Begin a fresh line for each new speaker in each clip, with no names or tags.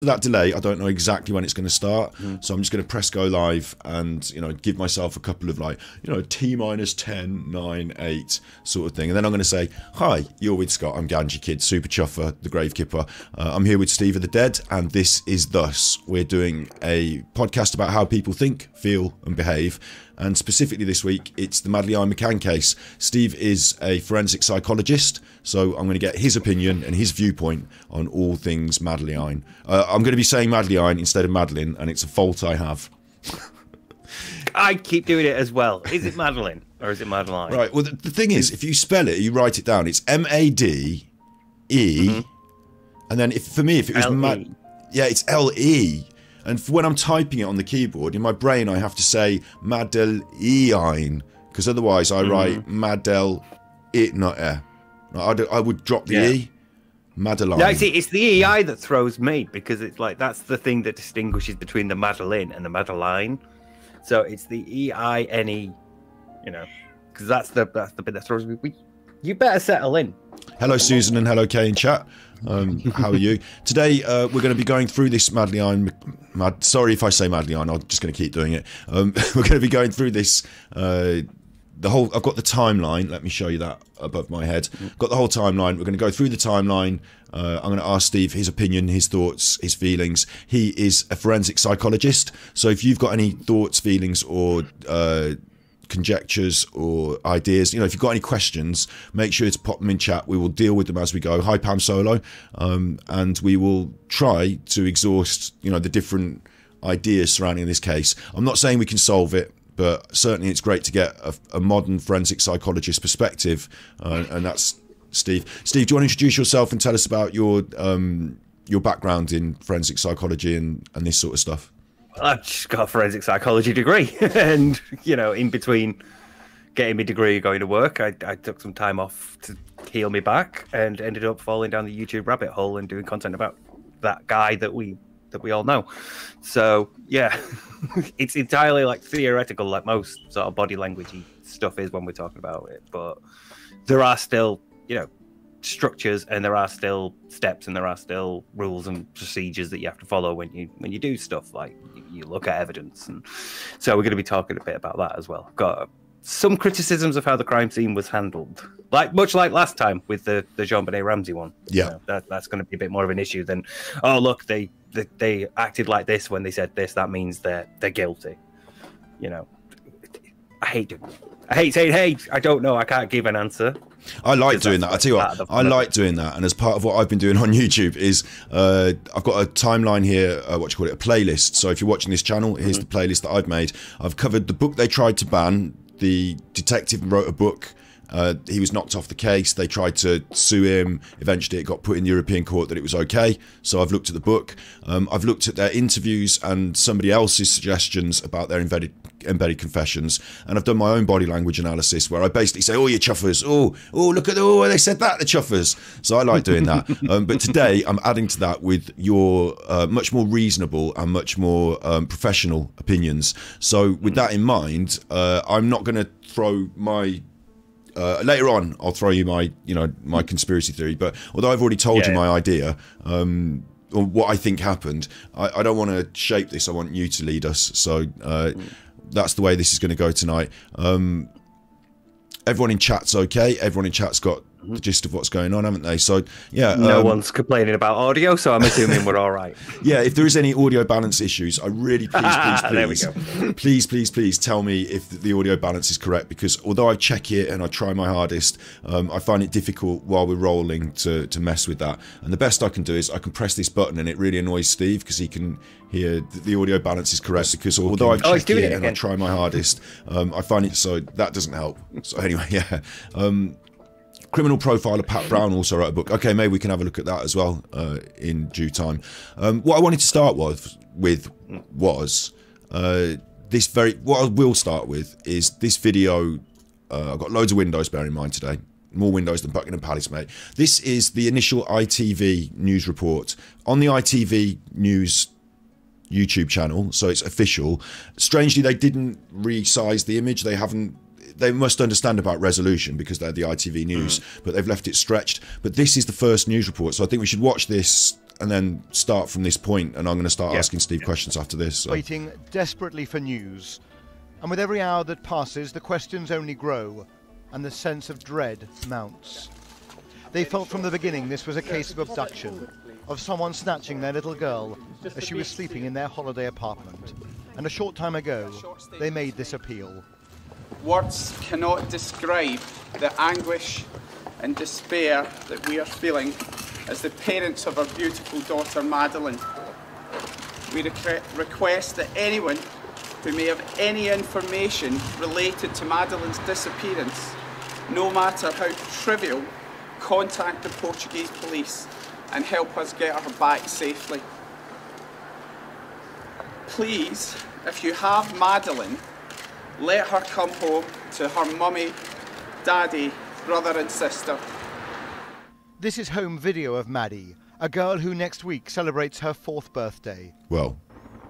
that delay, I don't know exactly when it's going to start, so I'm just going to press go live and, you know, give myself a couple of, like, you know, T minus 10, 9, 8 sort of thing, and then I'm going to say, hi, you're with Scott, I'm Ganjikidd, Super Chuffer, the Grave Kipper. I'm here with Steve of the Dead, and this is Thus. We're doing a podcast about how people think, feel, and behave. And specifically this week, it's the Madeleine McCann case. Steve is a forensic psychologist, so I'm going to get his opinion and his viewpoint on all things Madeleine. I'm going to be saying Madeleine instead of Madeleine, and it's a fault I have.
I keep doing it as well. Is it Madeleine or is it Madeleine?
Right, well, the thing is, if you spell it, you write it down, it's M-A-D-E, and then for me, if it was
L-E.
yeah, it's L-E. And when I'm typing it on the keyboard, in my brain, I have to say Madeleine, because otherwise I write Madel, it not e. I would drop the E. Madeleine.
No, see, it's the EI that throws me, because it's like that's the thing that distinguishes between the Madeleine and the Madeleine. So it's the E-I-N-E, you know, because that's the bit that throws me. You better settle in.
Hello, Susan, and hello, Kay in chat. How are you? Today, we're going to be going through this Madeleine. Sorry if I say Madeleine. I'm just going to keep doing it. We're going to be going through this. I've got the timeline. Let me show you that above my head. Got the whole timeline. We're going to go through the timeline. I'm going to ask Steve his opinion, his thoughts, his feelings. He is a forensic psychologist. So if you've got any thoughts, feelings, or conjectures or ideas, you know, if you've got any questions, make sure to pop them in chat. We will deal with them as we go. Hi, Pam Solo, and we will try to exhaust, you know, the different ideas surrounding this case. I'm not saying we can solve it, but certainly it's great to get a modern forensic psychologist perspective, and that's Steve. Steve, do you want to introduce yourself and tell us about your background in forensic psychology and this sort of stuff?
I've just got a forensic psychology degree, and you know, in between getting my degree, going to work, I took some time off to heal me back, and ended up falling down the YouTube rabbit hole and doing content about that guy that we all know. So yeah, it's entirely like theoretical, like most sort of body languagey stuff is when we're talking about it. But there are still, you know, structures, and there are still steps, and there are still rules and procedures that you have to follow when you do stuff like you look at evidence. And so we're going to be talking a bit about that as well. Got some criticisms of how the crime scene was handled, much like last time with the Jean-Benet Ramsey one.
Yeah,
you know, that's going to be a bit more of an issue than, oh look, they acted like this when they said this, that means they're guilty. You know, I hate saying, hey, I don't know, I can't give an answer.
I like doing that. I tell you what, I like doing that, and as part of what I've been doing on YouTube is I've got a timeline here, a playlist. So if you're watching this channel, here's the playlist that I've made. I've covered the book they tried to ban. The detective wrote a book. He was knocked off the case. They tried to sue him. Eventually it got put in the European court that it was okay. So I've looked at the book. I've looked at their interviews and somebody else's suggestions about their embedded confessions, and I've done my own body language analysis where I basically say, oh, you chuffers, oh, look at, oh, they said that, the chuffers. So I like doing that. But today I'm adding to that with your much more reasonable and much more professional opinions. So with that in mind, I'm not going to throw my later on I'll throw you my conspiracy theory, but although I've already told you my idea, or what I think happened, I don't want to shape this. I want you to lead us. So that's the way this is going to go tonight. Everyone in chat's okay. Everyone in chat's got the gist of what's going on, haven't they? So yeah,
no one's complaining about audio, so I'm assuming we're all right.
Yeah, if there is any audio balance issues, I really please tell me if the audio balance is correct, because although I check it and I try my hardest, I find it difficult while we're rolling to mess with that. And the best I can do is I can press this button, and it really annoys Steve because he can hear the audio balance is correct, because although I've checked it and I try my hardest, I find it, so that doesn't help. So anyway, yeah. Criminal profiler Pat Brown also wrote a book. Okay, maybe we can have a look at that as well in due time. What I wanted to start with was what I will start with is this video. I've got loads of windows, bear in mind today. More windows than Buckingham Palace, mate. This is the initial ITV news report on the ITV News YouTube channel, so it's official. Strangely, they didn't resize the image. They must understand about resolution because they're the ITV News, but they've left it stretched. But this is the first news report, so I think we should watch this and then start from this point, and I'm going to start asking Steve questions after this. So.
Waiting desperately for news. And with every hour that passes, the questions only grow, and the sense of dread mounts. They felt from the beginning this was a case of abduction, of someone snatching their little girl as she was sleeping in their holiday apartment. And a short time ago, they made this appeal.
Words cannot describe the anguish and despair that we are feeling as the parents of our beautiful daughter Madeleine. We request that anyone who may have any information related to Madeleine's disappearance, no matter how trivial, contact the Portuguese police and help us get her back safely. Please, if you have Madeleine, let her come home to her mummy, daddy, brother and sister.
This is home video of Maddie, a girl who next week celebrates her 4th birthday.
Well.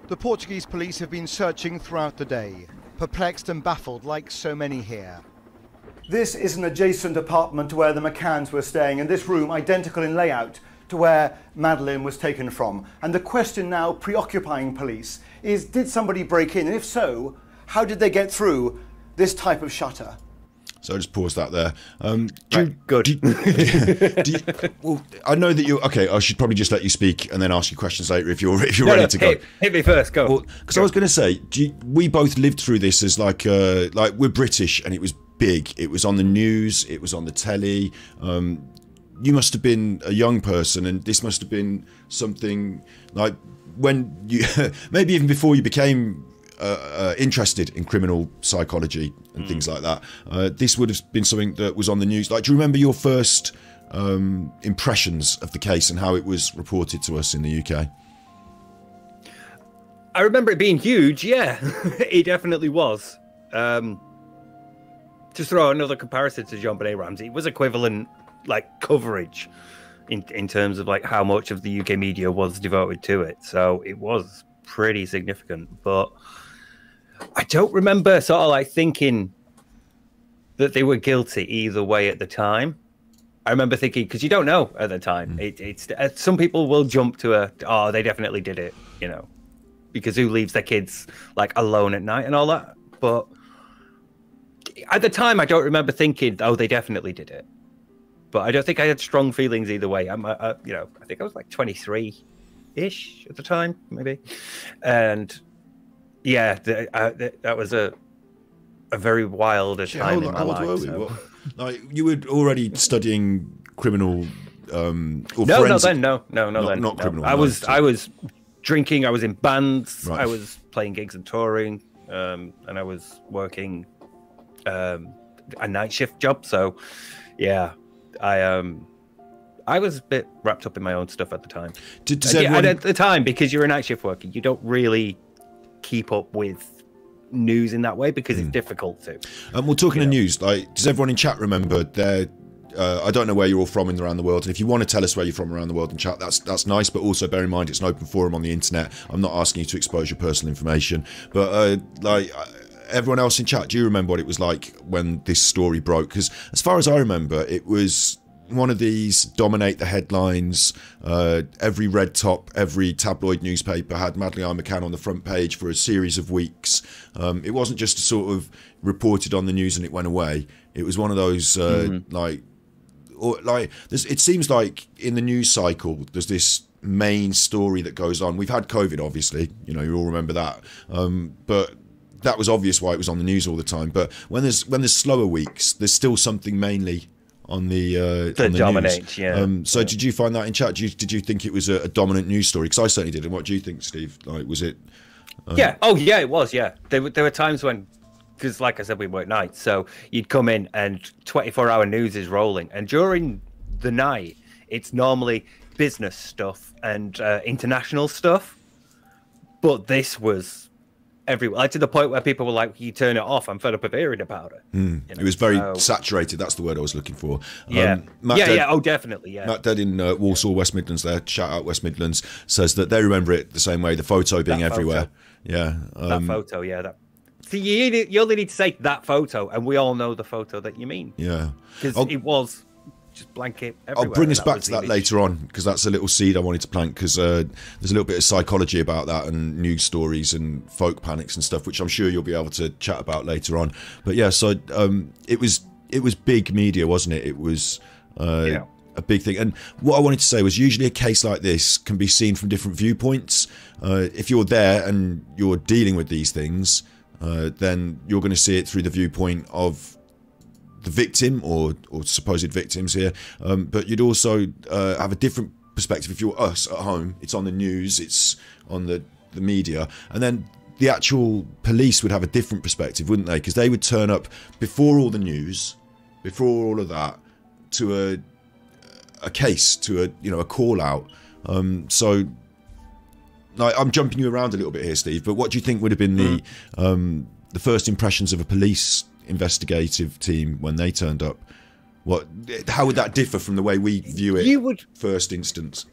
The Portuguese police have been searching throughout the day, perplexed and baffled like so many here. This is an adjacent apartment to where the McCanns were staying, and this room identical in layout to where Madeleine was taken from. And the question now preoccupying police is, did somebody break in? And if so, how did they get through this type of shutter?
So just pause that there.
Good.
Well, I know that you. Okay, I should probably just let you speak and then ask you questions later if you're ready to go.
Hit me first. Go.
Because I was going to say, we both lived through this as like we're British, and it was big. It was on the news. It was on the telly. You must have been a young person, and this must have been something like when you maybe even before you became interested in criminal psychology and things like that. This would have been something that was on the news. Like, do you remember your first impressions of the case and how it was reported to us in the UK?
I remember it being huge. Yeah, it definitely was. To throw another comparison to John Benet Ramsey, it was equivalent like coverage in terms of like how much of the UK media was devoted to it. So it was pretty significant, but I don't remember sort of like thinking that they were guilty either way at the time. I remember thinking, because you don't know at the time. It's some people will jump to oh, they definitely did it, you know, because who leaves their kids like alone at night and all that. But at the time, I don't remember thinking, oh, they definitely did it. But I don't think I had strong feelings either way. I think I was like 23-ish at the time, maybe. And yeah, that was a very wild time in my life.
How old were we? What, like, you were already studying criminal or
no,
forensic?
No, then.
Not criminal.
I was drinking. I was in bands.
Right.
I was playing gigs and touring, and I was working a night shift job. So, yeah, I was a bit wrapped up in my own stuff at the time. At the time, because you're a night shift worker, you don't really keep up with news in that way because it's difficult to.
We're talking of news. Like, does everyone in chat remember their? I don't know where you're all from in around the world, and if you want to tell us where you're from around the world in chat, that's nice. But also bear in mind it's an open forum on the internet. I'm not asking you to expose your personal information, but everyone else in chat, do you remember what it was like when this story broke? Because as far as I remember, it was one of these dominate the headlines. Every red top, every tabloid newspaper had Madeleine McCann on the front page for a series of weeks. It wasn't just sort of reported on the news and it went away. It was one of those it seems like in the news cycle there's this main story that goes on. We've had COVID, obviously, you know, you all remember that, but that was obvious why it was on the news all the time. But when there's slower weeks, there's still something mainly on the
dominate
news.
Yeah.
So did you find that in chat? Did you think it was a dominant news story? Because I certainly did. And what do you think, Steve? Like, was it?
Yeah. Oh, yeah. It was. Yeah. There were times when, because like I said, we work nights, so you'd come in and 24-hour news is rolling, and during the night, it's normally business stuff and international stuff. But this was everywhere, like to the point where people were like, "You turn it off. I'm fed up of hearing about it." You know?
It was very saturated. That's the word I was looking for.
Yeah, Oh, definitely. Yeah.
Matt Dead in Walsall, West Midlands. There, shout out West Midlands. Says that they remember it the same way. The photo being everywhere. Yeah.
That photo. Yeah. That. See, you only need to say that photo, and we all know the photo that you mean.
Yeah.
Because it was just blanket everywhere.
I'll bring us back to that later on, because that's a little seed I wanted to plant, because there's a little bit of psychology about that and news stories and folk panics and stuff, which I'm sure you'll be able to chat about later on. But yeah, so it was big media, wasn't it? It was a big thing. And what I wanted to say was, usually a case like this can be seen from different viewpoints. If you're there and you're dealing with these things, then you're going to see it through the viewpoint of the victim or supposed victims here, but you'd also have a different perspective if you're us at home. It's on the news, it's on the media, and then the actual police would have a different perspective, wouldn't they? Because they would turn up before all the news, before all of that, to a case, to a call out. So like, I'm jumping you around a little bit here, Steve, but what do you think would have been the first impressions of a police investigative team when they turned up? How would that differ from the way we view it? First instance,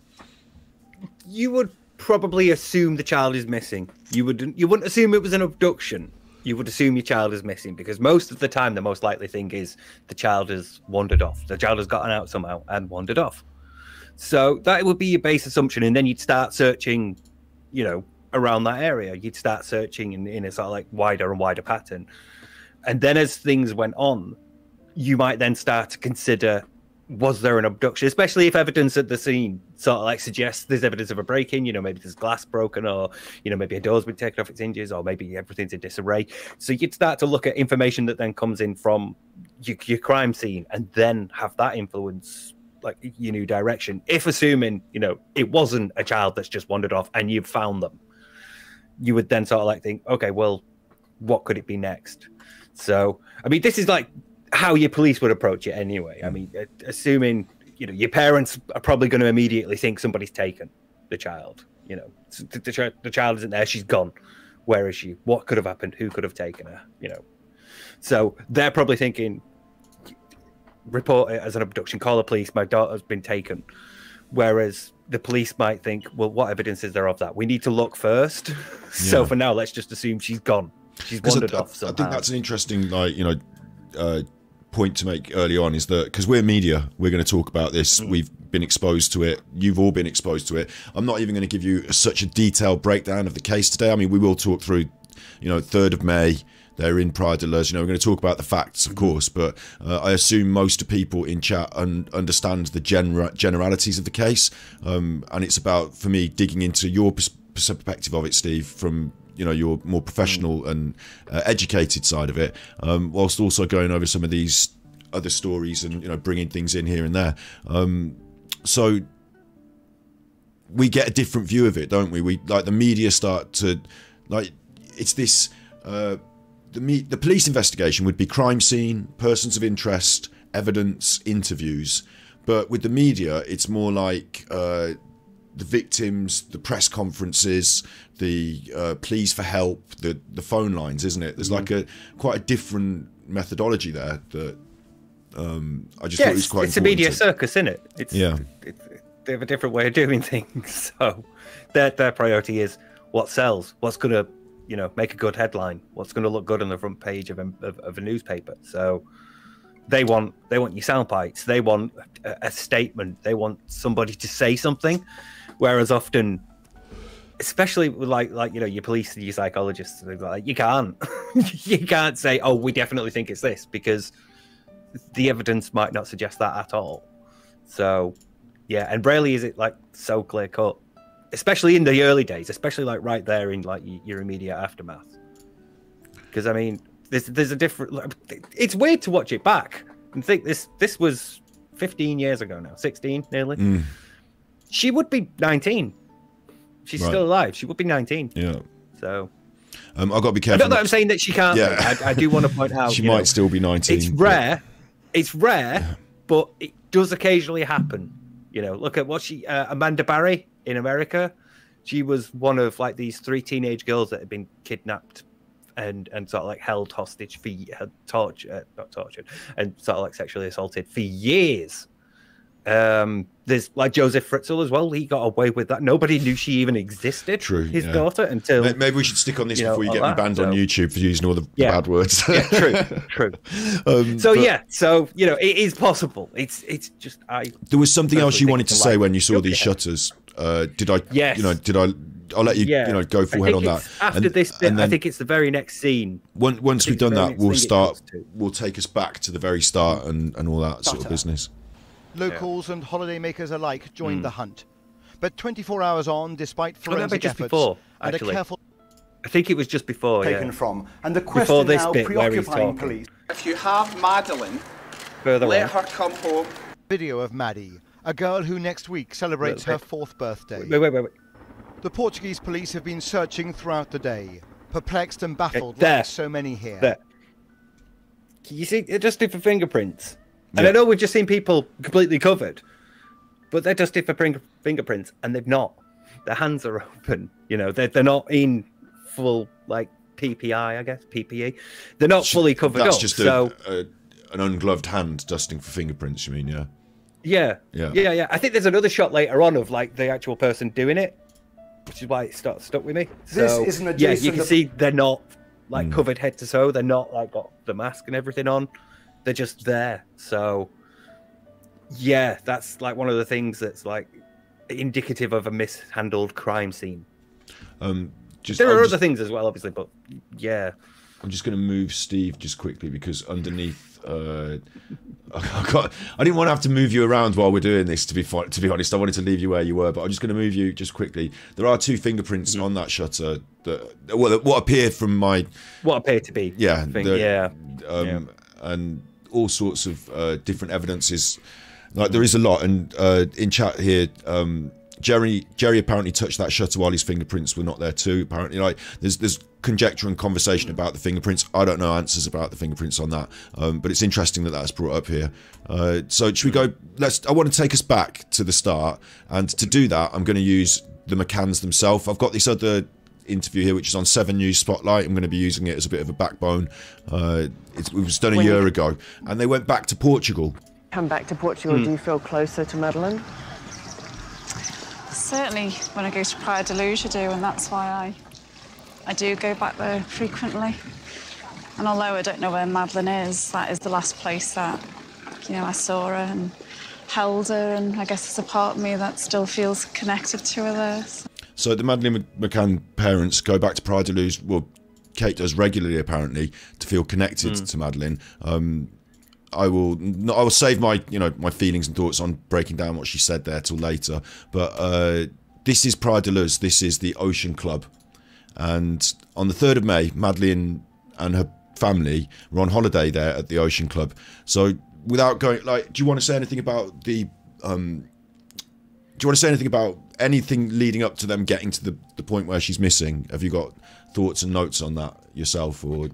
you would probably assume the child is missing. You wouldn't assume it was an abduction. You would assume your child is missing, because most of the time the most likely thing is the child has wandered off. The child has gotten out somehow and wandered off. So that would be your base assumption, and then you'd start searching, around that area. You'd start searching in a sort of like wider and wider pattern. And then as things went on, you might then start to consider, was there an abduction? Especially if evidence at the scene sort of like suggests there's evidence of a break-in, maybe there's glass broken, or, maybe a door's been taken off its hinges, or maybe everything's in disarray. So you'd start to look at information that then comes in from your crime scene, and then have that influence like your new direction. If assuming, it wasn't a child that's just wandered off and you've found them, you would then sort of like think, okay, well, what could it be next? So, I mean, this is like how your police would approach it anyway. I mean, assuming, your parents are probably going to immediately think somebody's taken the child. The child isn't there, she's gone. Where is she? What could have happened? Who could have taken her? So they're probably thinking, report it as an abduction, call the police, my daughter's been taken. Whereas the police might think, well, what evidence is there of that? We need to look first. So for now, let's just assume she's gone. She's wandered off somehow.
I think that's an interesting, point to make early on, is that because we're media, we're going to talk about this. We've been exposed to it. You've all been exposed to it. I'm not even going to give you such a detailed breakdown of the case today. I mean, we will talk through, 3rd of May. They're in Praia de Luz. We're going to talk about the facts, of course, but I assume most of people in chat understand the generalities of the case, and it's about, for me, digging into your perspective of it, Steve, from your more professional and educated side of it, whilst also going over some of these other stories and bringing things in here and there. So we get a different view of it, don't we? We like the media start to it's this. The police investigation would be crime scene, persons of interest, evidence, interviews, but with the media, it's more like the victims, the press conferences, the pleas for help, the phone lines, isn't it? There's like quite a different methodology there that I just thought it was quite important.
It's a media circus, isn't it? They have a different way of doing things. So their priority is what sells, what's going to make a good headline, what's going to look good on the front page of a newspaper. So they want your sound bites, they want a statement, they want somebody to say something. Whereas often, especially with like your police and your psychologists, they're like, you can't you can't say, oh, we definitely think it's this, because the evidence might not suggest that at all. So yeah, and rarely is it like so clear cut, especially in the early days, especially like right there in like your immediate aftermath. Because I mean, there's a different. It's weird to watch it back and think this was 15 years ago now, 16 nearly. She would be 19. She's still alive. She would be 19.
Yeah.
So
I've got to be careful.
I don't know. I'm saying that she can't. Yeah. I do want to point out
she might still be 19.
It's rare. It's rare, but it does occasionally happen. Look at what Amanda Barry in America. She was one of like these 3 teenage girls that had been kidnapped and sort of like held hostage not tortured, and sort of like sexually assaulted for years. There's like Joseph Fritzl as well. He got away with that. Nobody knew she even existed.
True.
His daughter until
maybe we should stick on this before you get me banned on YouTube for using all the bad words.
Yeah, true. So it is possible. It's just
There was something else you wanted to say when you saw these shutters. Did I?
Yes.
I'll let you go full head on that.
After this bit, I think it's the very next scene.
Once we've done that, we'll take us back to the very start and all that sort of business.
Locals and holidaymakers alike joined the hunt. But 24 hours on, despite forensic efforts
before,
and a careful...
I think it was just before,
taken from. And the question now preoccupying police.
If you have Madeleine, let her come home.
Video of Maddie, a girl who next week celebrates her 4th birthday.
Wait.
The Portuguese police have been searching throughout the day, perplexed and baffled like so many here.
There. You see, they're just for fingerprints. And I know we've just seen people completely covered, but they're just for fingerprints, and they've not. Their hands are open. They're not in full like PPI, I guess PPE. They're not fully covered up.
That's just an ungloved hand dusting for fingerprints. You mean,
yeah. I think there's another shot later on of like the actual person doing it, which is why it stuck with me. So
this isn't adjacent.
You can see they're not like covered head to toe. They're not like got the mask and everything on. They're just there. So yeah, that's like one of the things that's like indicative of a mishandled crime scene. There are other things as well, obviously, but yeah.
I'm just going to move Steve just quickly because underneath, I didn't want to have to move you around while we're doing this. To be honest, I wanted to leave you where you were, but I'm just going to move you just quickly. There are 2 fingerprints on that shutter that what appear to be and all sorts of different evidences. Like there is a lot, and in chat here, Jerry apparently touched that shutter while his fingerprints were not there too. Apparently, like there's conjecture and conversation about the fingerprints. I don't know answers about the fingerprints on that, but it's interesting that that's brought up here. So should we go? I want to take us back to the start, and to do that, I'm going to use the McCanns themselves. I've got this other interview here, which is on 7 News Spotlight. I'm going to be using it as a bit of a backbone. It was done a year ago, and they went back to Portugal.
Come back to Portugal, do you feel closer to Madeleine?
Certainly, when I go to Praia de Luz, I do, and that's why I do go back there frequently. And although I don't know where Madeleine is, that is the last place that, I saw her and held her, and I guess there's a part of me that still feels connected to her there.
So the Madeleine McCann parents go back to Praia de Luz. Well, Kate does regularly, apparently, to feel connected to Madeleine. I will save my my feelings and thoughts on breaking down what she said there till later. But this is Praia de Luz. This is the Ocean Club, and on the 3rd of May, Madeleine and her family were on holiday there at the Ocean Club. So without going, do you want to say anything about the? Do you want to say anything about anything leading up to them getting to the point where she's missing? Have you got thoughts and notes on that yourself, or?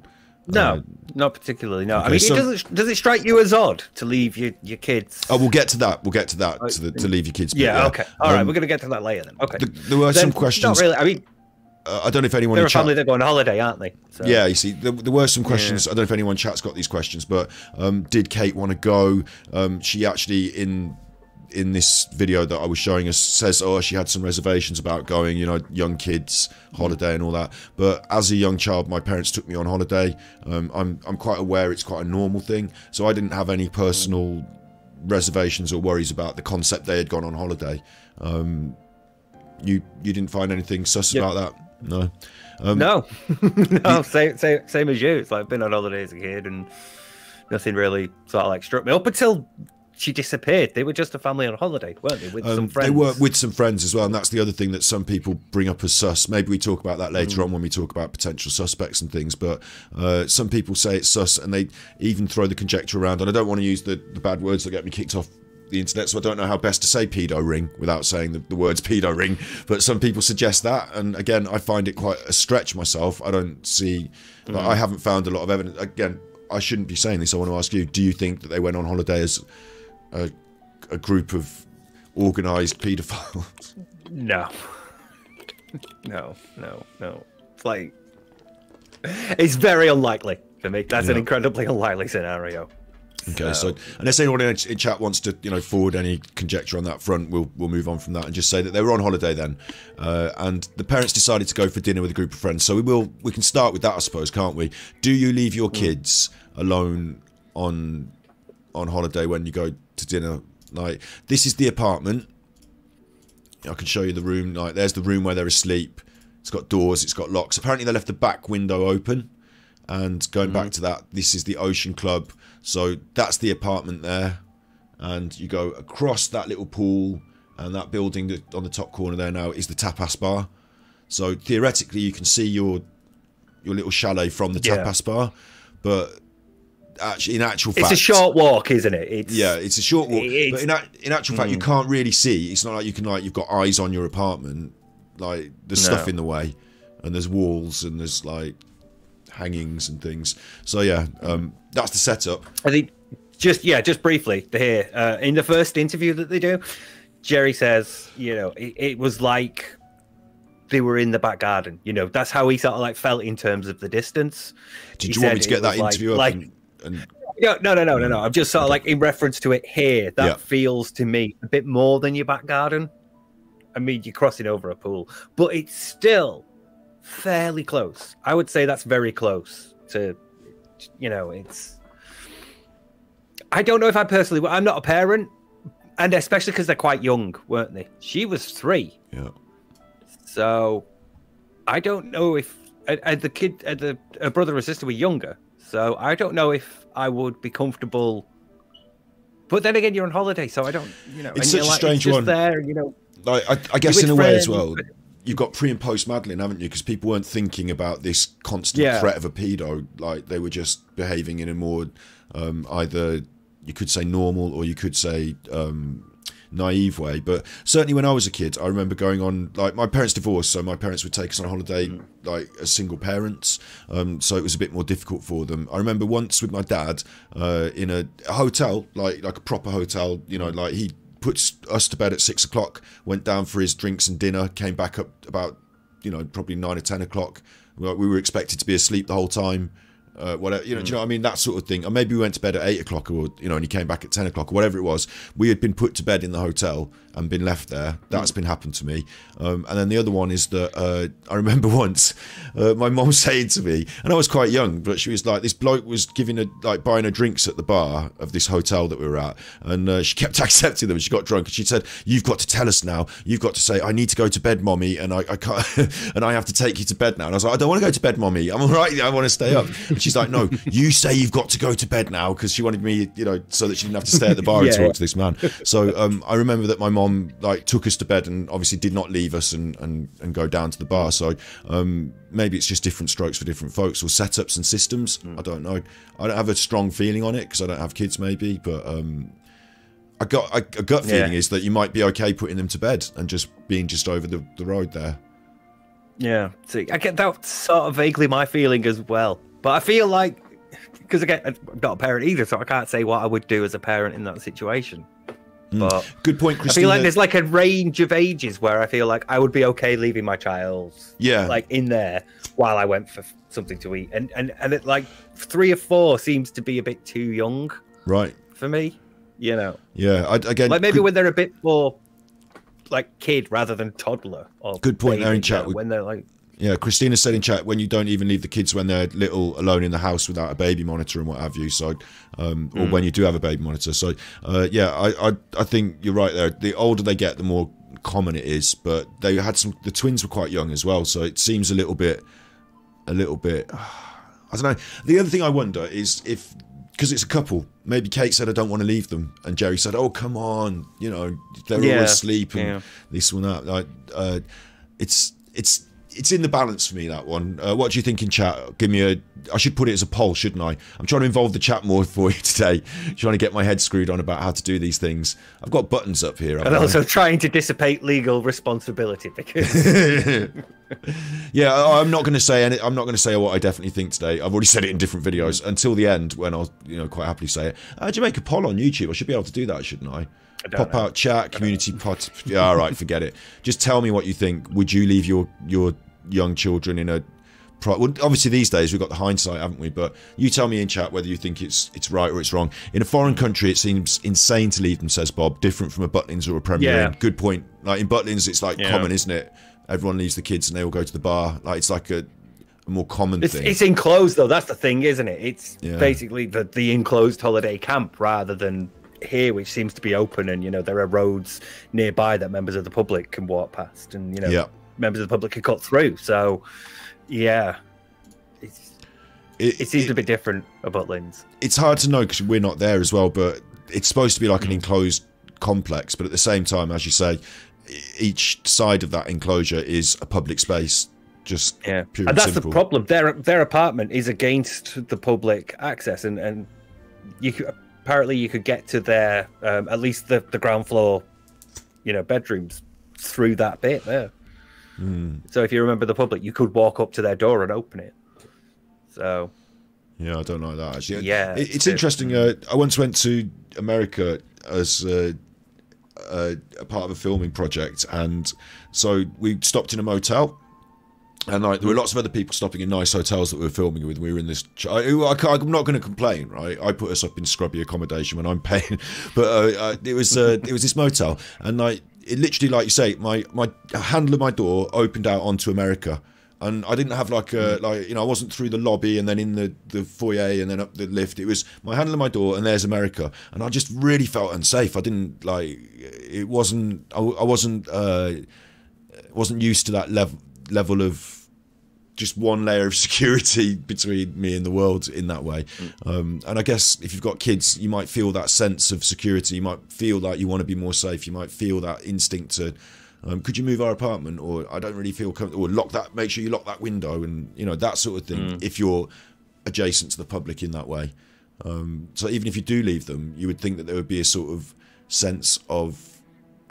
No, not particularly. No, okay, I mean, does it strike you as odd to leave your kids?
Oh, we'll get to that. We'll get to that. To leave your kids.
Yeah. Okay. All right. We're going to get to that later then. Okay.
There were some questions.
Not really. I mean,
I don't know if anyone.
They're a family that go on holiday, aren't they? So.
Yeah. You see, there were some questions. I don't know if anyone in chat's got these questions, but did Kate want to go? She actually in this video that I was showing us says, she had some reservations about going, young kids holiday and all that. But as a young child, my parents took me on holiday. I'm quite aware it's quite a normal thing, so I didn't have any personal reservations or worries about the concept they had gone on holiday. You didn't find anything sus about that? No.
No, same as you. It's like I've been on holiday as a kid and nothing really sort of like struck me up until she disappeared. They were just a family on holiday, weren't they? With some friends.
They were with some friends as well, and that's the other thing that some people bring up as sus. Maybe we talk about that later on when we talk about potential suspects and things, but some people say it's sus, and they even throw the conjecture around, and I don't want to use the bad words that get me kicked off the internet, so I don't know how best to say pedo ring without saying the words pedo ring, but some people suggest that, and again, I find it quite a stretch myself. I don't see, I haven't found a lot of evidence. Again, I shouldn't be saying this. I want to ask you, do you think that they went on holiday as a group of organised paedophiles?
No. It's like, it's very unlikely for me. That's an incredibly unlikely scenario.
Okay, so unless anyone in chat wants to, forward any conjecture on that front, we'll move on from that and just say that they were on holiday then, and the parents decided to go for dinner with a group of friends. So we can start with that, I suppose, can't we? Do you leave your kids alone on holiday when you go to dinner? Like, this is the apartment. I can show you the room. Like, there's the room where they're asleep. It's got doors. It's got locks. Apparently, they left the back window open. And going back to that, this is the Ocean Club. So that's the apartment there. And you go across that little pool, and that building that on the top corner there now is the tapas bar. So theoretically, you can see your little chalet from the tapas bar. But actually, in actual fact,
it's a short walk, isn't it?
It's a short walk. But in actual fact, you can't really see. It's not like you can you've got eyes on your apartment. Like, there's stuff in the way, and there's walls, and there's like hangings and things. So that's the setup.
I think just briefly here in the first interview that they do, Jerry says it was like they were in the back garden. That's how he sort of like felt in terms of the distance.
Did you want me to get that interview up?
No. I'm just sort of like in reference to it here. That feels to me a bit more than your back garden. I mean, you're crossing over a pool, but it's still fairly close. I would say that's very close to, it's. I don't know if I personally. I'm not a parent, and especially because they're quite young, weren't they? She was 3.
Yeah.
So, I don't know if the kid, her brother or sister were younger. So I don't know if I would be comfortable. But then again, you're on holiday, so I don't.
It's such a strange one.
There,
Like, I guess in a way as well, you've got pre and post Madeleine, haven't you? Because people weren't thinking about this constant threat of a pedo. Like, they were just behaving in a more either you could say normal or you could say naive way. But certainly when I was a kid, I remember going on, like, my parents divorced, so my parents would take us on holiday like as single parents, so it was a bit more difficult for them. I remember once with my dad in a hotel, like a proper hotel, like he puts us to bed at 6 o'clock, went down for his drinks and dinner, came back up about probably 9 or 10 o'clock. We were expected to be asleep the whole time. Whatever, do you know what I mean? That sort of thing. Or maybe we went to bed at 8 o'clock, or and he came back at 10 o'clock, or whatever it was. We had been put to bed in the hotel and been left there. That's been happened to me. And then the other one is that I remember once my mom saying to me, and I was quite young, but she was like, this bloke was buying her drinks at the bar of this hotel that we were at, and she kept accepting them. She got drunk, and she said, "You've got to tell us now. You've got to say, I need to go to bed, mommy, and I can't, and I have to take you to bed now." And I was like, "I don't want to go to bed, mommy. I'm all right. I want to stay up." She's like, "No, you say you've got to go to bed now," because she wanted me, so that she didn't have to stay at the bar and talk to this man. So I remember that my mom took us to bed and obviously did not leave us and go down to the bar. So maybe it's just different strokes for different folks, or setups and systems. I don't know. I don't have a strong feeling on it because I don't have kids, maybe, but I got a gut feeling is that you might be okay putting them to bed and just being just over the road there.
Yeah, see, I get that sort of vaguely my feeling as well. But I feel like, because again, I'm not a parent either, so I can't say what I would do as a parent in that situation. But
good point, Christina.
I feel like there's like a range of ages where I feel like I would be okay leaving my child, like in there while I went for something to eat, and it, like 3 or 4 seems to be a bit too young,
right,
for me.
Yeah, again,
like maybe when they're a bit more like kid rather than toddler. Or
good point there in chat.
When they're like.
Yeah, Christina said in chat, when you don't even leave the kids when they're little alone in the house without a baby monitor and what have you. So, or when you do have a baby monitor. So, I think you're right there. The older they get, the more common it is. But they had the twins were quite young as well. So it seems a little bit, I don't know. The other thing I wonder is if, because it's a couple, maybe Kate said, "I don't want to leave them," and Jerry said, "Oh, come on, they're all asleep and this and that." Like, it's in the balance for me, that one. What do you think in chat? Give me I should put it as a poll, shouldn't I? I'm trying to involve the chat more for you today. Trying to get my head screwed on about how to do these things. I've got buttons up here.
And also trying to dissipate legal responsibility because.
Yeah, I'm not going to say I'm not going to say what I definitely think today. I've already said it in different videos until the end when I'll quite happily say it. How'd you make a poll on YouTube? I should be able to do that, shouldn't I? Pop out chat, community pot. Yeah, all right, forget it. Just tell me what you think. Would you leave your young children in a Well, obviously these days we've got the hindsight, haven't we? But you tell me in chat whether you think it's right or it's wrong. In a foreign country, it seems insane to leave them, says Bob. Different from a Butlins or a Premier Inn. Good point. Like in Butlins, it's like common, isn't it? Everyone leaves the kids and they all go to the bar. Like it's like a more common thing.
It's enclosed though. That's the thing, isn't it? It's basically the enclosed holiday camp rather than here, which seems to be open, and there are roads nearby that members of the public can walk past, and members of the public can cut through. So it seems a bit different about Butlins.
It's hard to know because we're not there as well, but it's supposed to be like an enclosed complex, but at the same time, as you say, each side of that enclosure is a public space. Just pure and
that's
simple.
The problem. Their apartment is against the public access, and apparently you could get to their at least the ground floor, bedrooms through that bit there. So if you remember the public, you could walk up to their door and open it. So
yeah, I don't know that actually.
Yeah,
it's interesting. I once went to America as a part of a filming project, and so we stopped in a motel. And like there were lots of other people stopping in nice hotels that we were filming with. We were in this. I'm not going to complain, right? I put us up in scrubby accommodation when I'm paying, but it was this motel, and like it literally, like you say, my handle of my door opened out onto America, and I didn't have like I wasn't through the lobby and then in the foyer and then up the lift. It was my handle of my door and there's America, and I just really felt unsafe. I didn't like it. Wasn't I wasn't used to that level of just one layer of security between me and the world in that way. And I guess if you've got kids, you might feel that sense of security. You might feel like you want to be more safe. You might feel that instinct to, could you move our apartment? Or I don't really feel comfortable. Or lock that, make sure you lock that window, and that sort of thing. If you're adjacent to the public in that way. So even if you do leave them, you would think that there would be a sort of sense of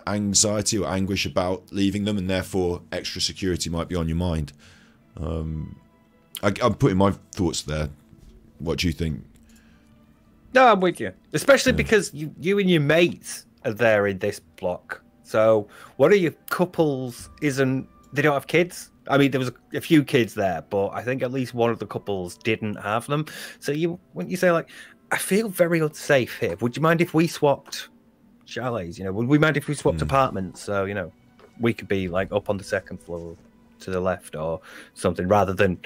anxiety or anguish about leaving them, and therefore extra security might be on your mind. I'm putting my thoughts there. What do you think?
No, I'm with you, especially because you and your mates are there in this block. So one of your couples they don't have kids. I mean, there was a few kids there, but I think at least one of the couples didn't have them. So when you say like, I feel very unsafe here. Would you mind if we swapped chalets? Would we mind if we swapped apartments? So we could be like up on the second floor to the left or something, rather than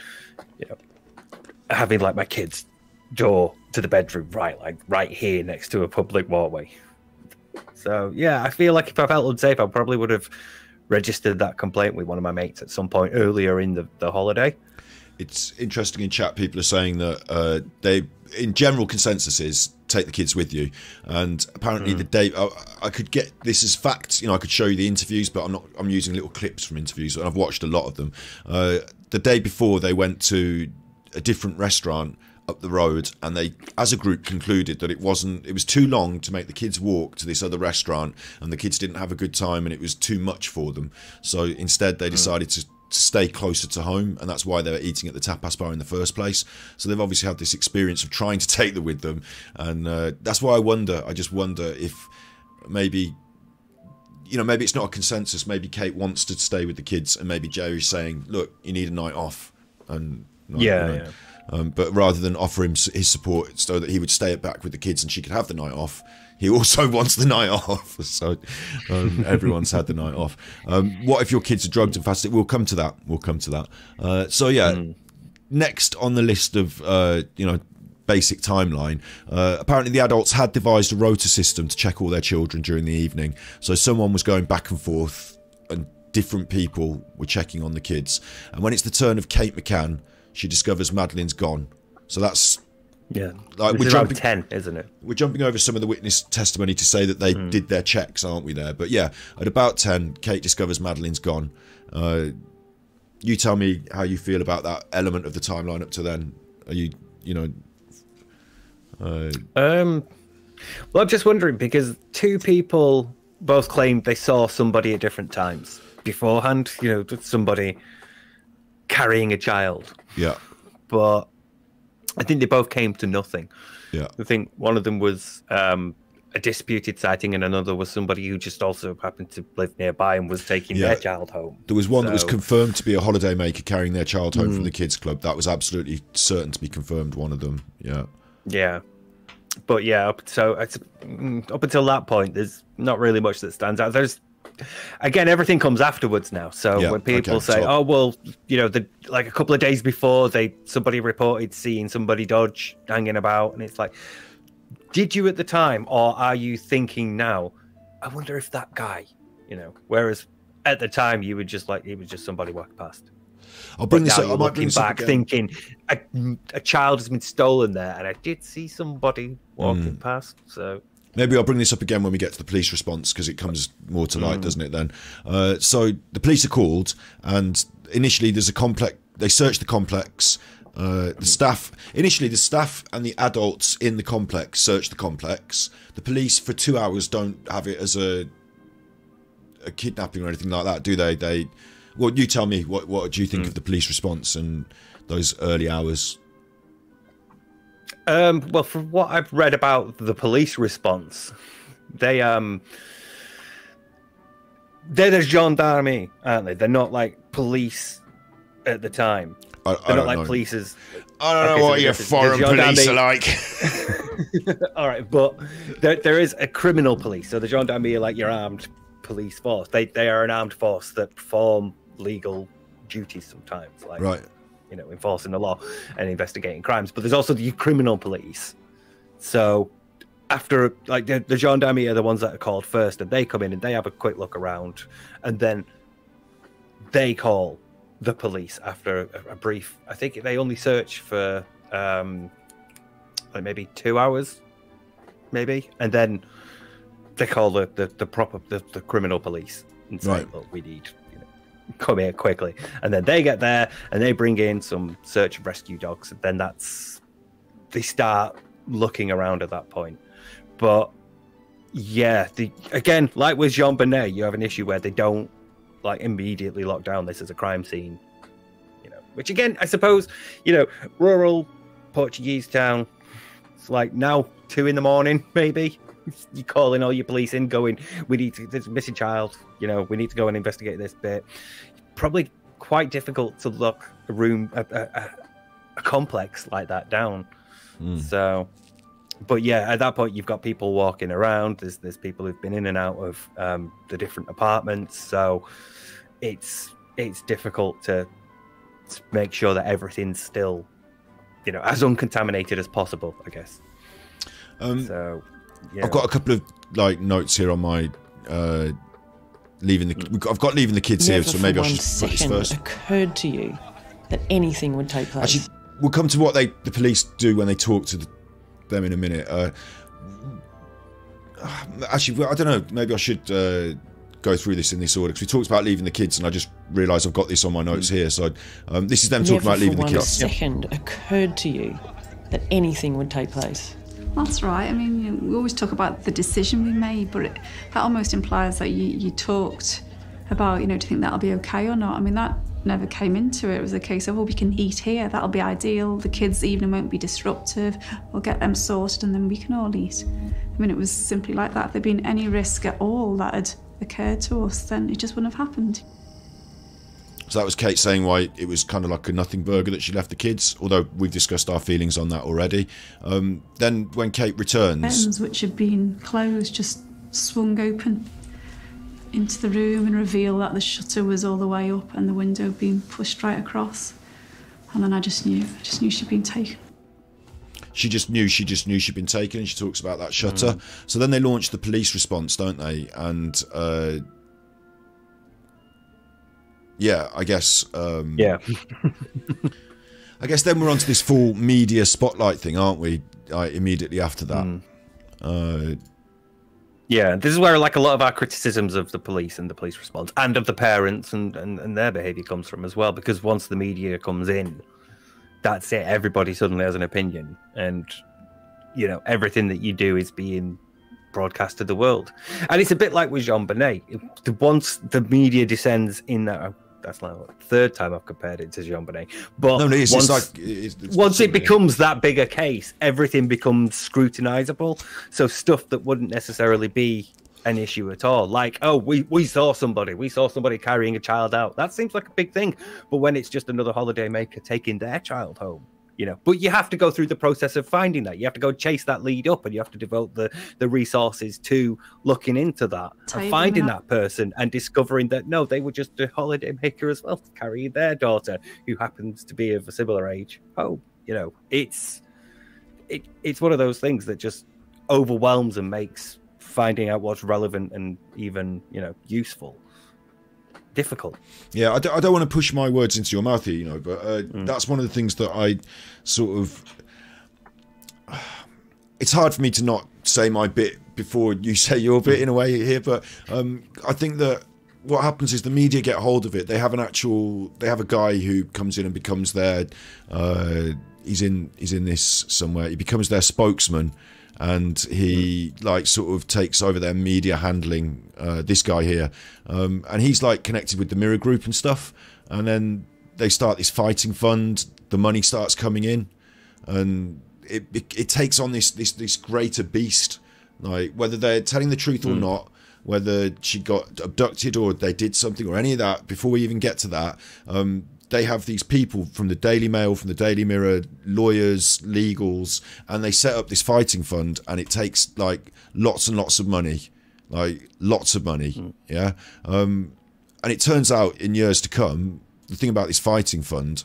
having like my kid's door to the bedroom right here next to a public walkway. So yeah, I feel like if I felt unsafe, I probably would have registered that complaint with one of my mates at some point earlier in the holiday.
It's interesting in chat, people are saying that they, in general consensus is take the kids with you, and apparently the day I could get this as facts, I could show you the interviews, but I'm using little clips from interviews, and I've watched a lot of them. The day before, they went to a different restaurant up the road, and they as a group concluded that it was too long to make the kids walk to this other restaurant, and the kids didn't have a good time and it was too much for them, so instead they decided to stay closer to home, and that's why they were eating at the tapas bar in the first place. So they've obviously had this experience of trying to take them with them, and that's why I just wonder if maybe maybe it's not a consensus. Maybe Kate wants to stay with the kids, and maybe Jerry's saying, look, you need a night off, and but rather than offer him his support so that he would stay back with the kids and she could have the night off, he also wants the night off. So everyone's had the night off. What if your kids are drugged and fasted? We'll come to that. So yeah, next on the list of basic timeline. Apparently the adults had devised a rota system to check all their children during the evening. So someone was going back and forth, and different people were checking on the kids. And when it's the turn of Kate McCann, she discovers Madeleine's gone. So that's like we're jumping
10, isn't it?
We're jumping over some of the witness testimony to say that they did their checks, aren't we? There, but yeah, at about 10, Kate discovers Madeleine's gone. You tell me how you feel about that element of the timeline up to then. Are you
well, I'm just wondering, because two people both claimed they saw somebody at different times beforehand. Somebody carrying a child.
Yeah.
But I think they both came to nothing.
Yeah.
I think one of them was a a disputed sighting, and another was somebody who just also happened to live nearby and was taking their child home.
There was one that was confirmed to be a holidaymaker carrying their child home from the kids' club. That was absolutely certain to be confirmed, one of them. Yeah.
Yeah. But yeah, up until that point, there's not really much that stands out. There's, again, everything comes afterwards now. So when people say, "Oh, well, you know, like a couple of days before, somebody reported seeing somebody dodge hanging about," and it's like, did you at the time, or are you thinking now, I wonder if that guy, you know? Whereas at the time, you were just like, it was just somebody walking past.
I'll bring this up.
I might bring this back, thinking a child has been stolen there, and I did see somebody walking past. So
maybe I'll bring this up again when we get to the police response, because it comes more to light, doesn't it? Then, so the police are called, and initially there's a complex. They search the complex. The staff and the adults in the complex search the complex. The police for 2 hours don't have it as a kidnapping or anything like that, do they? Well, you tell me, what do you think of the police response and those early hours?
Well, from what I've read about the police response, they're the gendarmerie, aren't they? They're not like police at the time. They're not like police as...
I don't know what your foreign police are like.
All right, but there is a criminal police. So the gendarmerie are like your armed police force. They are an armed force that perform legal duties sometimes, like you know, enforcing the law and investigating crimes. But there's also the criminal police. So after, like, the gendarmerie are the ones that are called first, and they come in and they have a quick look around, and then they call the police after a brief. I think they only search for like maybe 2 hours, maybe, and then they call the criminal police and say, "Look, we need, you know, come here quickly." And then they get there and they bring in some search and rescue dogs, and then they start looking around at that point. But yeah, again, like with Jean Bonnet, you have an issue where they don't like immediately lock down this as a crime scene, you know, which again, I suppose, you know, rural Portuguese town, it's like now 2 a.m, maybe you're calling all your police in going, there's a missing child, you know, we need to go and investigate this bit. Probably quite difficult to lock a complex like that down. So, but yeah, at that point you've got people walking around, there's people who've been in and out of the different apartments, so it's difficult to make sure that everything's still, you know, as uncontaminated as possible, I guess. So yeah.
I've got a couple of like notes here on my leaving the kids here, so maybe I should put this first.
Occurred to you that anything would take place?
Actually, we'll come to what the police do when they talk to them in a minute. Actually, I don't know, maybe I should go through this in this order, because we talked about leaving the kids and I just realised I've got this on my notes here. So this is them talking about leaving the kids.
Never for 1 second occurred to you that anything would take place?
That's right. I mean, you know, we always talk about the decision we made, but that almost implies that you talked about, you know, do you think that'll be okay or not? I mean, that never came into it. It was a case of, well, we can eat here, that'll be ideal, the kids' evening won't be disruptive, we'll get them sorted and then we can all eat. I mean, it was simply like that. If there'd been any risk at all that had occurred to us, then it just wouldn't have happened.
So that was Kate saying why it was kind of like a nothing burger that she left the kids, although we've discussed our feelings on that already. Then when Kate returns...
Curtains which had been closed just swung open into the room and revealed that the shutter was all the way up and the window being pushed right across. And then I just knew she'd been taken.
She just knew she'd been taken, and she talks about that shutter. So then they launch the police response, don't they? And yeah, I guess
yeah.
I guess then we're onto this full media spotlight thing, aren't we? Immediately after that.
Yeah, this is where like a lot of our criticisms of the police and the police response and of the parents and their behaviour comes from as well, because once the media comes in, that's it. Everybody suddenly has an opinion, and you know, everything that you do is being broadcast to the world. And it's a bit like with Jean Bonnet. Once the media descends in that that's like the third time I've compared it to JonBenet. But
no, it's
once it becomes that big a case, everything becomes scrutinizable. So stuff that wouldn't necessarily be an issue at all, like, oh, we saw somebody carrying a child out, that seems like a big thing. But when it's just another holidaymaker taking their child home, but you have to go through the process of finding that. You have to go chase that lead up, and you have to devote the resources to looking into that and finding that person and discovering that no, they were just a holidaymaker as well, carrying their daughter who happens to be of a similar age. It's one of those things that just overwhelms and makes finding out what's relevant and even useful difficult.
Yeah, I don't want to push my words into your mouth here, but that's one of the things that I sort of... It's hard for me to not say my bit before you say your bit in a way here, but I think that what happens is the media get hold of it. They have a guy who comes in and becomes their... he's in this somewhere. He becomes their spokesman. And he sort of takes over their media handling, this guy here, and he's connected with the Mirror Group and stuff. And then they start this fighting fund. The money starts coming in, and it takes on this greater beast. Whether they're telling the truth or not, whether she got abducted or they did something or any of that. Before we even get to that. They have these people from the Daily Mail, from the Daily Mirror, lawyers, legals, and they set up this fighting fund, and it takes lots and lots of money, yeah. And it turns out in years to come, the thing about this fighting fund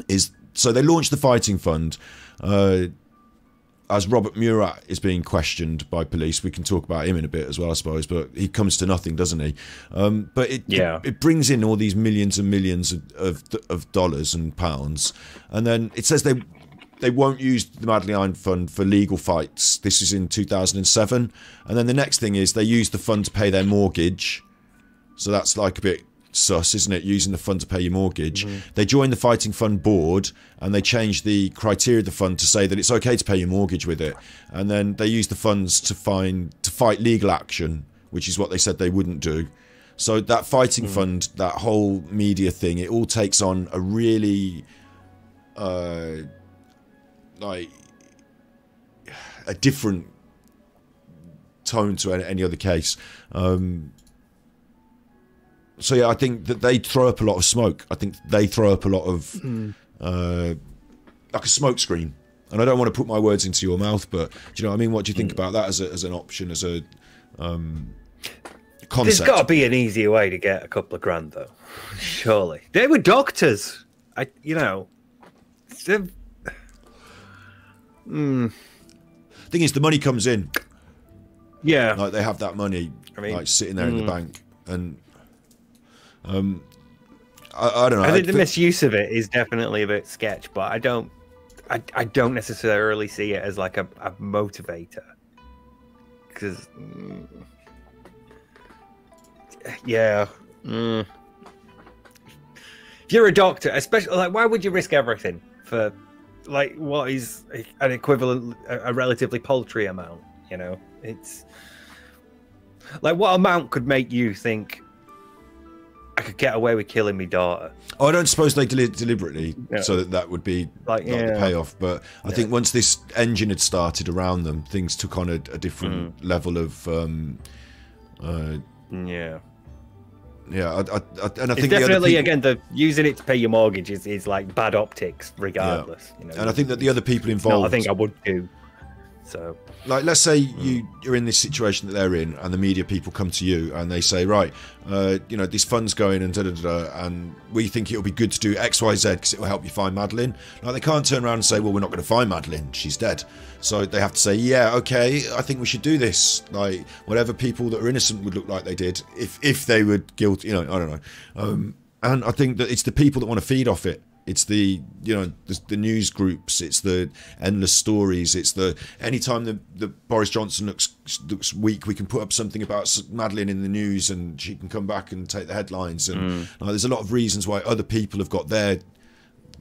is, so they launched the fighting fund as Robert Murat is being questioned by police. We can talk about him in a bit as well, I suppose, but he comes to nothing, doesn't he? But it brings in all these millions and millions of dollars and pounds, and then it says they won't use the Madeleine fund for legal fights. This is in 2007, and then the next thing is they use the fund to pay their mortgage. So that's a bit sus, isn't it? Using the fund to pay your mortgage. They join the fighting fund board, and they change the criteria of the fund to say that it's okay to pay your mortgage with it. And then they use the funds to fight legal action, which is what they said they wouldn't do. So that fighting fund, that whole media thing, it all takes on a really a different tone to any other case. So yeah, I think that they throw up a lot of smoke. I think they throw up a lot of like a smoke screen. And I don't want to put my words into your mouth, but do you know what I mean? What do you think about that as an option, as a concept?
There's got to be an easier way to get a couple of grand, though. Surely they were doctors. Thing
is, the money comes in.
Yeah,
they have that money, sitting there in the bank, and I don't know.
I think the misuse of it is definitely a bit sketch, but I don't necessarily see it as a motivator, because if you're a doctor, especially why would you risk everything for what is an equivalent, a relatively paltry amount? It's what amount could make you think I could get away with killing my daughter?
Oh, I don't suppose they deliberately, so that would be not the payoff. But I think once this engine had started around them, things took on a different level of Yeah, and I think
definitely again the using it to pay your mortgage is bad optics, regardless.
And I think that the other people involved,
I think I would do. So,
let's say you're in this situation that they're in, and the media people come to you and they say, right, this fund's going and and we think it'll be good to do X, Y, Z because it will help you find Madeleine. They can't turn around and say, well, we're not going to find Madeleine, she's dead. So they have to say, yeah, okay, I think we should do this. Whatever people that are innocent would look like they did, if they were guilty, I don't know. And I think that it's the people that want to feed off it. It's the the news groups. It's the endless stories. It's the anytime the Boris Johnson looks weak, we can put up something about Madeleine in the news, and she can come back and take the headlines. And there's a lot of reasons why other people have got their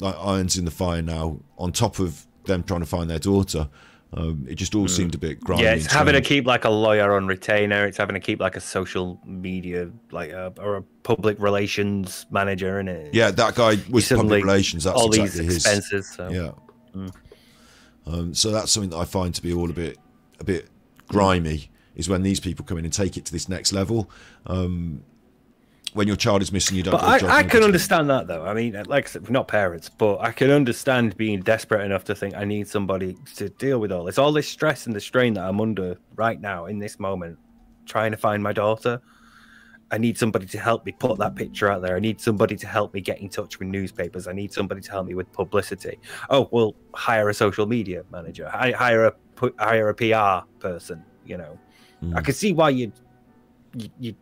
irons in the fire now, on top of them trying to find their daughter. It just all seemed a bit grimy.
Yeah, it's having to keep like a lawyer on retainer. It's having to keep like a social media, like or a public relations manager, isn't it?
Yeah, that guy was public relations. That's
all
exactly
these expenses. So.
Yeah. So that's something that I find to be all a bit grimy. Is when these people come in and take it to this next level. When your child is missing, you don't.
But I can understand that, though. I mean, like I said, we're not parents, but I can understand being desperate enough to think I need somebody to deal with all this stress and the strain that I'm under right now in this moment, trying to find my daughter. I need somebody to help me put that picture out there. I need somebody to help me get in touch with newspapers. I need somebody to help me with publicity. Oh, well, hire a social media manager. Hire a PR person. You know, I can see why you'd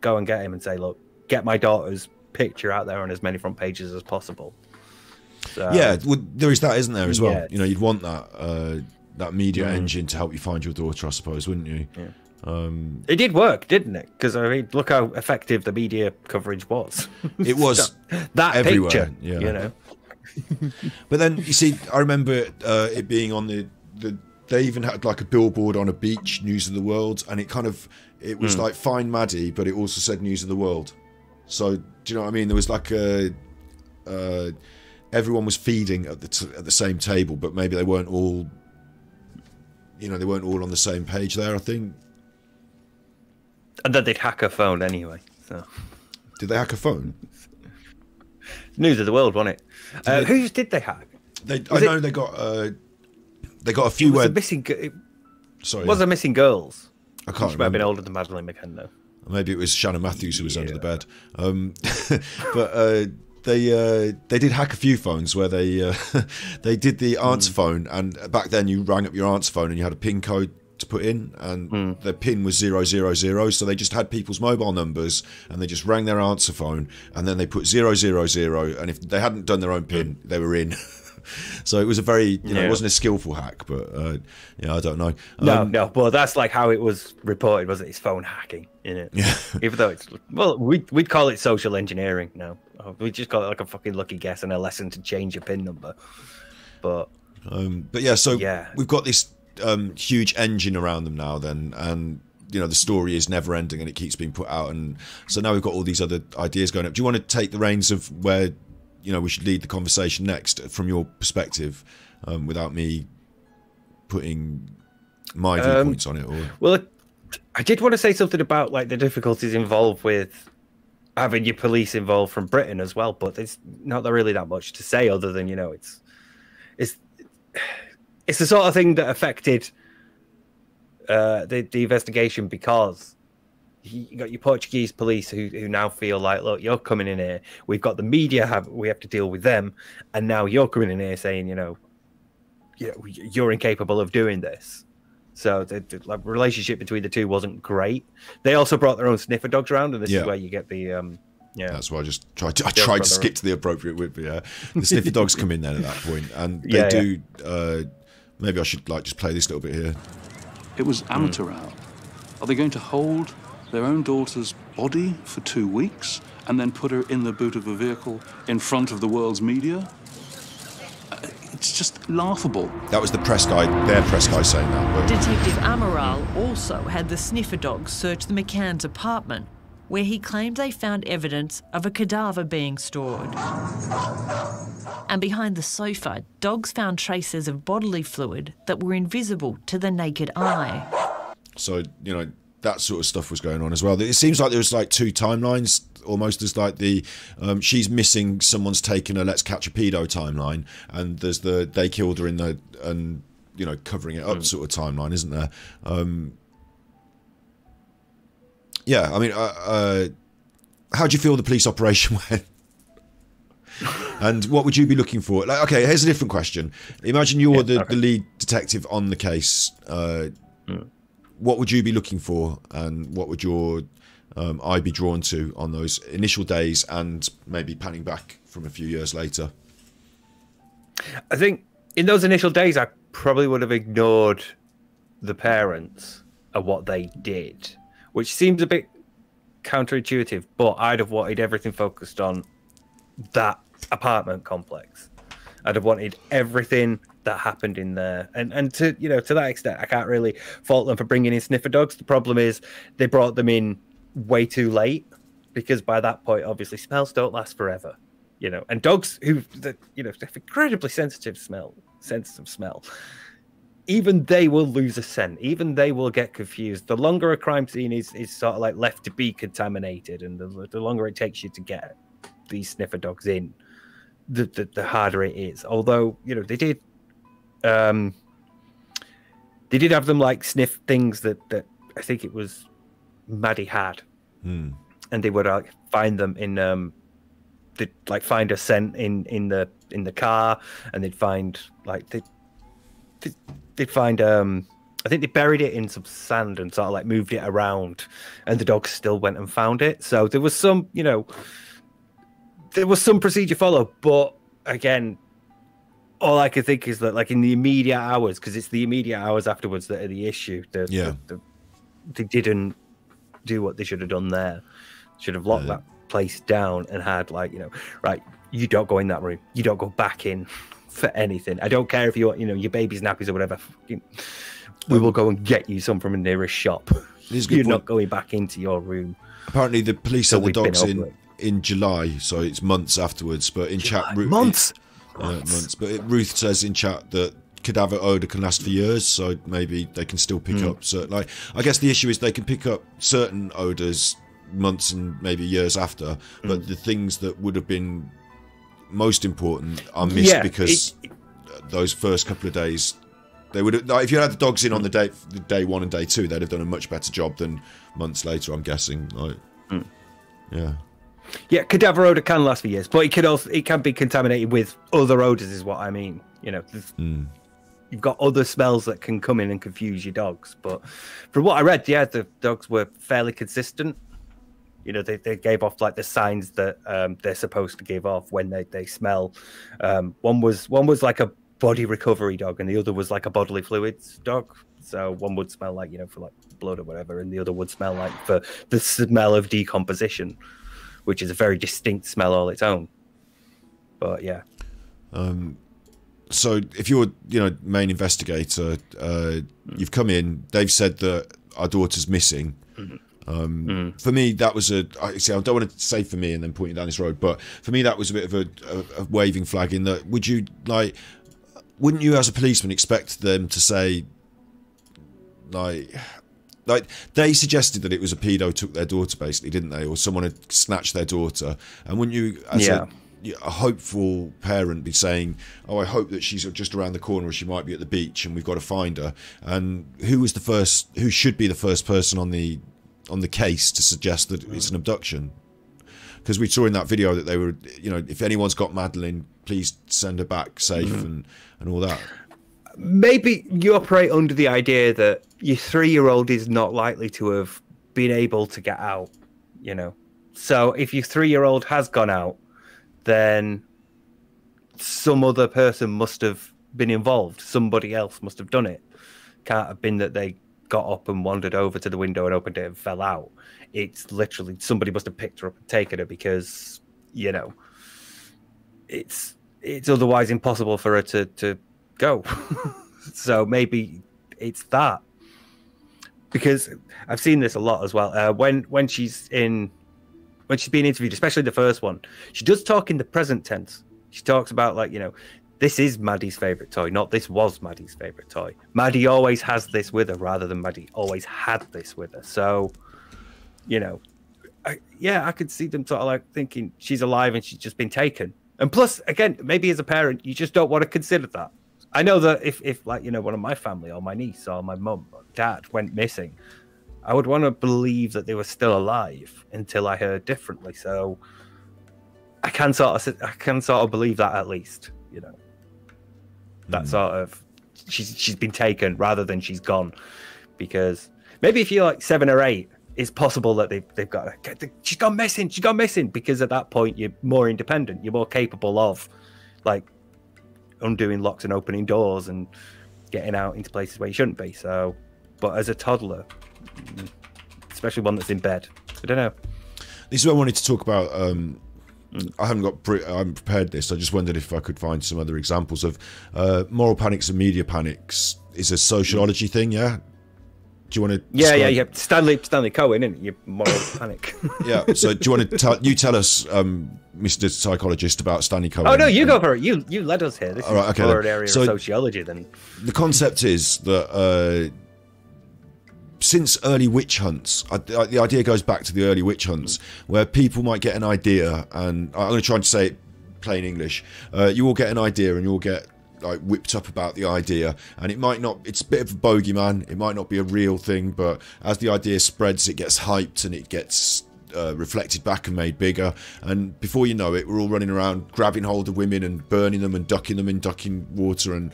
go and get him and say, look, get my daughter's picture out there on as many front pages as possible. So,
yeah, well, there is that, isn't there, as well? Yeah. You know, you'd want that media engine to help you find your daughter, I suppose, wouldn't you? Yeah.
It did work, didn't it? Because I mean, look how effective the media coverage was.
It was
that
everywhere,
picture,
yeah.
You know.
But then you see, I remember it being on the. They even had like a billboard on a beach, News of the World, and it was like Find Maddie, but it also said News of the World. So do you know what I mean? There was like everyone was feeding at the same table, but maybe they weren't all. You know, they weren't all on the same page there, I think.
And then they'd hack a phone anyway. So.
Did they hack a phone?
News of the World, wasn't it? Whose did they hack?
They got a few.
Was missing.
Sorry,
was there missing girls?
I can't remember.
She might have been older than Madeleine McCann, though.
Maybe it was Shannon Matthews who was under the bed. But they did hack a few phones where they did the answer phone, and back then you rang up your answer phone and you had a PIN code to put in, and the PIN was 000. So they just had people's mobile numbers and they just rang their answer phone, and then they put 000. And if they hadn't done their own PIN, they were in. So it was a very, it wasn't a skillful hack, but I don't know.
No. Well, that's like how it was reported, wasn't it? It's phone hacking, innit? Yeah. Even though we'd call it social engineering now. We just call it like a fucking lucky guess and a lesson to change your PIN number. But we've got this huge engine around them now, then, and the story is never ending and it keeps being put out, and so now we've got all these other ideas going up. Do you want to take the reins of where? We should lead the conversation next from your perspective, without me putting my viewpoints on it. Or well, I did want to say something about like the difficulties involved with having your police involved from Britain as well, but there's not really that much to say other than it's the sort of thing that affected the investigation, because you got your Portuguese police who now feel like, look, you're coming in here. We've got the media, we have to deal with them, and now you're coming in here saying, you're incapable of doing this. So the relationship between the two wasn't great. They also brought their own sniffer dogs around, and this is where you get the
That's why I just tried to skip to the appropriate word. But the sniffer dogs come in then at that point, and they do. Maybe I should just play this little bit here.
It was amateur hour. Are they going to hold their own daughter's body for 2 weeks and then put her in the boot of a vehicle in front of the world's media? It's just laughable.
That was their press guy saying that. But...
Detective Amaral also had the sniffer dogs search the McCann's apartment, where he claimed they found evidence of a cadaver being stored. And behind the sofa, dogs found traces of bodily fluid that were invisible to the naked eye.
So, that sort of stuff was going on as well. It seems like there was like two timelines, almost as like the she's missing, someone's taken her, let's catch a pedo timeline, and there's the they killed her in the covering it up sort of timeline, isn't there? I mean, how do you feel the police operation went? And what would you be looking for? Like, okay, here's a different question. Imagine you're the lead detective on the case. What would you be looking for, and what would your eye be drawn to on those initial days, and maybe panning back from a few years later?
I think in those initial days, I probably would have ignored the parents and what they did, which seems a bit counterintuitive, but I'd have wanted everything focused on that apartment complex. I'd have wanted everything that happened in there, and to to that extent, I can't really fault them for bringing in sniffer dogs. The problem is they brought them in way too late, because by that point, obviously, smells don't last forever, and dogs who have incredibly sensitive smell, even they will lose a scent, even they will get confused. The longer a crime scene is sort of like left to be contaminated, and the longer it takes you to get these sniffer dogs in, the harder it is. Although they did have them like sniff things that I think it was Maddie had, and they would find them in they'd like find a scent in the car, and they'd find they'd find I think they buried it in some sand and sort of like moved it around, and the dogs still went and found it. So there was some there was some procedure followed, but again, all I can think is that, like, in the immediate hours, because it's the immediate hours afterwards that are the issue. They didn't do what they should have done there. Should have locked that place down and had, like, right, you don't go in that room. You don't go back in for anything. I don't care if you want, your baby's nappies or whatever. We will go and get you some from the nearest shop. You're not going back into your room.
Apparently, the police had the dogs in July, so it's months afterwards. But in chat,
months.
But Ruth says in chat that cadaver odor can last for years, so maybe they can still pick up certain. Like, I guess the issue is they can pick up certain odors months and maybe years after, but the things that would have been most important are missed because those first couple of days, they would have. Like, if you had the dogs in on the day 1 and day 2, they'd have done a much better job than months later, I'm guessing. Like,
Yeah, cadaver odor can last for years, but it can be contaminated with other odors, is what I mean. You've got other smells that can come in and confuse your dogs. But from what I read, the dogs were fairly consistent. They gave off like the signs that they're supposed to give off when they smell. One was like a body recovery dog, and the other was like a bodily fluids dog. So one would smell like for like blood or whatever, and the other would smell like for the smell of decomposition, which is a very distinct smell all its own. But yeah.
So if you're, main investigator, you've come in, they've said that our daughter's missing. For me, that was I don't want to say for me and then pointing down this road, but for me, that was a bit of a waving flag in that, wouldn't you as a policeman expect them to say, like they suggested that it was a pedo took their daughter, basically, didn't they? Or someone had snatched their daughter. And wouldn't you, as a hopeful parent, be saying, oh, I hope that she's just around the corner, or she might be at the beach and we've got to find her? And who should be the first person on the case to suggest that it's an abduction? Because we saw in that video that they were, if anyone's got Madeleine, please send her back safe and all that.
Maybe you operate under the idea that your 3-year-old is not likely to have been able to get out, So if your 3-year-old has gone out, then some other person must have been involved. Somebody else must have done it. Can't have been that they got up and wandered over to the window and opened it and fell out. It's literally somebody must have picked her up and taken her, because, it's otherwise impossible for her to go. So maybe it's that, because I've seen this a lot as well. When she's being interviewed, especially the first one, she does talk in the present tense. She talks about, like, this is Maddie's favorite toy, not this was Maddie's favorite toy. Maddie always has this with her, rather than Maddie always had this with her. So, I could see them sort of like thinking she's alive and she's just been taken. And plus, again, maybe as a parent, you just don't want to consider that. I know that if like, one of my family or my niece or my mum or dad went missing, I would want to believe that they were still alive until I heard differently. So I can sort of believe that, at least, that sort of she's been taken rather than she's gone. Because maybe if you're like 7 or 8, it's possible that they've got she's gone missing, because at that point you're more independent, you're more capable of, like, undoing locks and opening doors and getting out into places where you shouldn't be. So, but as a toddler, especially one that's in bed, I don't know.
This is what I wanted to talk about I haven't prepared this. I just wondered if I could find some other examples of moral panics and media panics. Is a sociology thing, yeah? Do you want to?
Yeah. Stanley Cohen, isn't it? Your moral panic.
Yeah. So do you want to tell us, Mr. Psychologist, about Stanley Cohen?
Oh no, you go for it. You led us here. This is
okay,
more an area of sociology than.
The concept is that since early witch hunts, the idea goes back to the early witch hunts, where people might get an idea, and I'm going to try and say it plain English. You all get an idea, and you all get like whipped up about the idea, and it might not, it's a bit of a bogeyman, it might not be a real thing, but as the idea spreads, it gets hyped and it gets reflected back and made bigger, and before you know it, we're all running around grabbing hold of women and burning them and ducking them in ducking water, and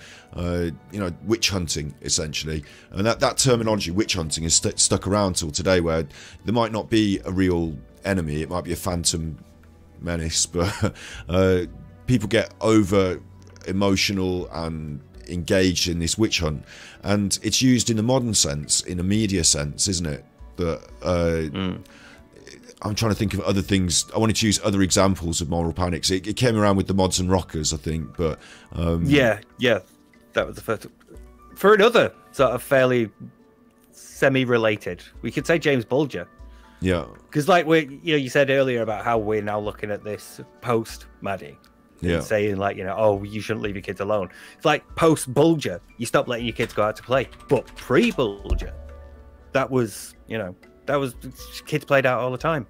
you know, witch hunting essentially. And that terminology, witch hunting, is stuck around till today, where there might not be a real enemy, it might be a phantom menace, but people get over emotional and engaged in this witch hunt, and it's used in the modern sense, in a media sense, isn't it? That I'm trying to think of other things. I wanted to use other examples of moral panics. It came around with the mods and rockers, I think, but
yeah, that was the first. For another sort of fairly semi-related, we could say James Bulger.
Yeah,
because like you said earlier about how we're now looking at this post Maddie. Yeah. Saying like, oh, you shouldn't leave your kids alone. It's like post Bulger, you stop letting your kids go out to play. But pre Bulger, that was kids played out all the time.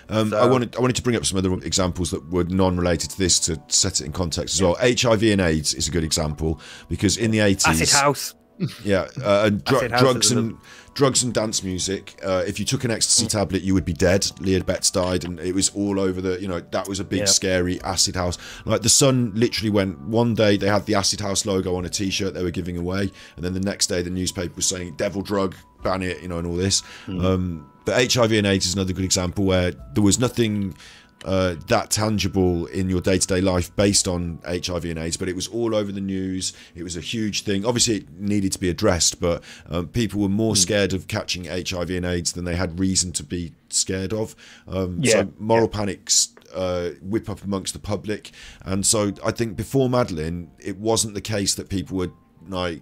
I wanted to bring up some other examples that were non-related to this to set it in context as well. HIV and AIDS is a good example, because in the 80s,
acid house.
Yeah, and drugs and dance music. If you took an ecstasy tablet, you would be dead. Leah Betts died, and it was all over the. That was a big scary acid house. Like the Sun literally went one day. They had the acid house logo on a T-shirt they were giving away, and then the next day the newspaper was saying devil drug, ban it, and all this. But HIV and AIDS is another good example where there was nothing that tangible in your day-to-day life based on HIV and AIDS, but it was all over the news. It was a huge thing. Obviously it needed to be addressed, but people were more scared of catching HIV and AIDS than they had reason to be scared of. So moral panics whip up amongst the public, and so I think before Madeleine it wasn't the case that people were like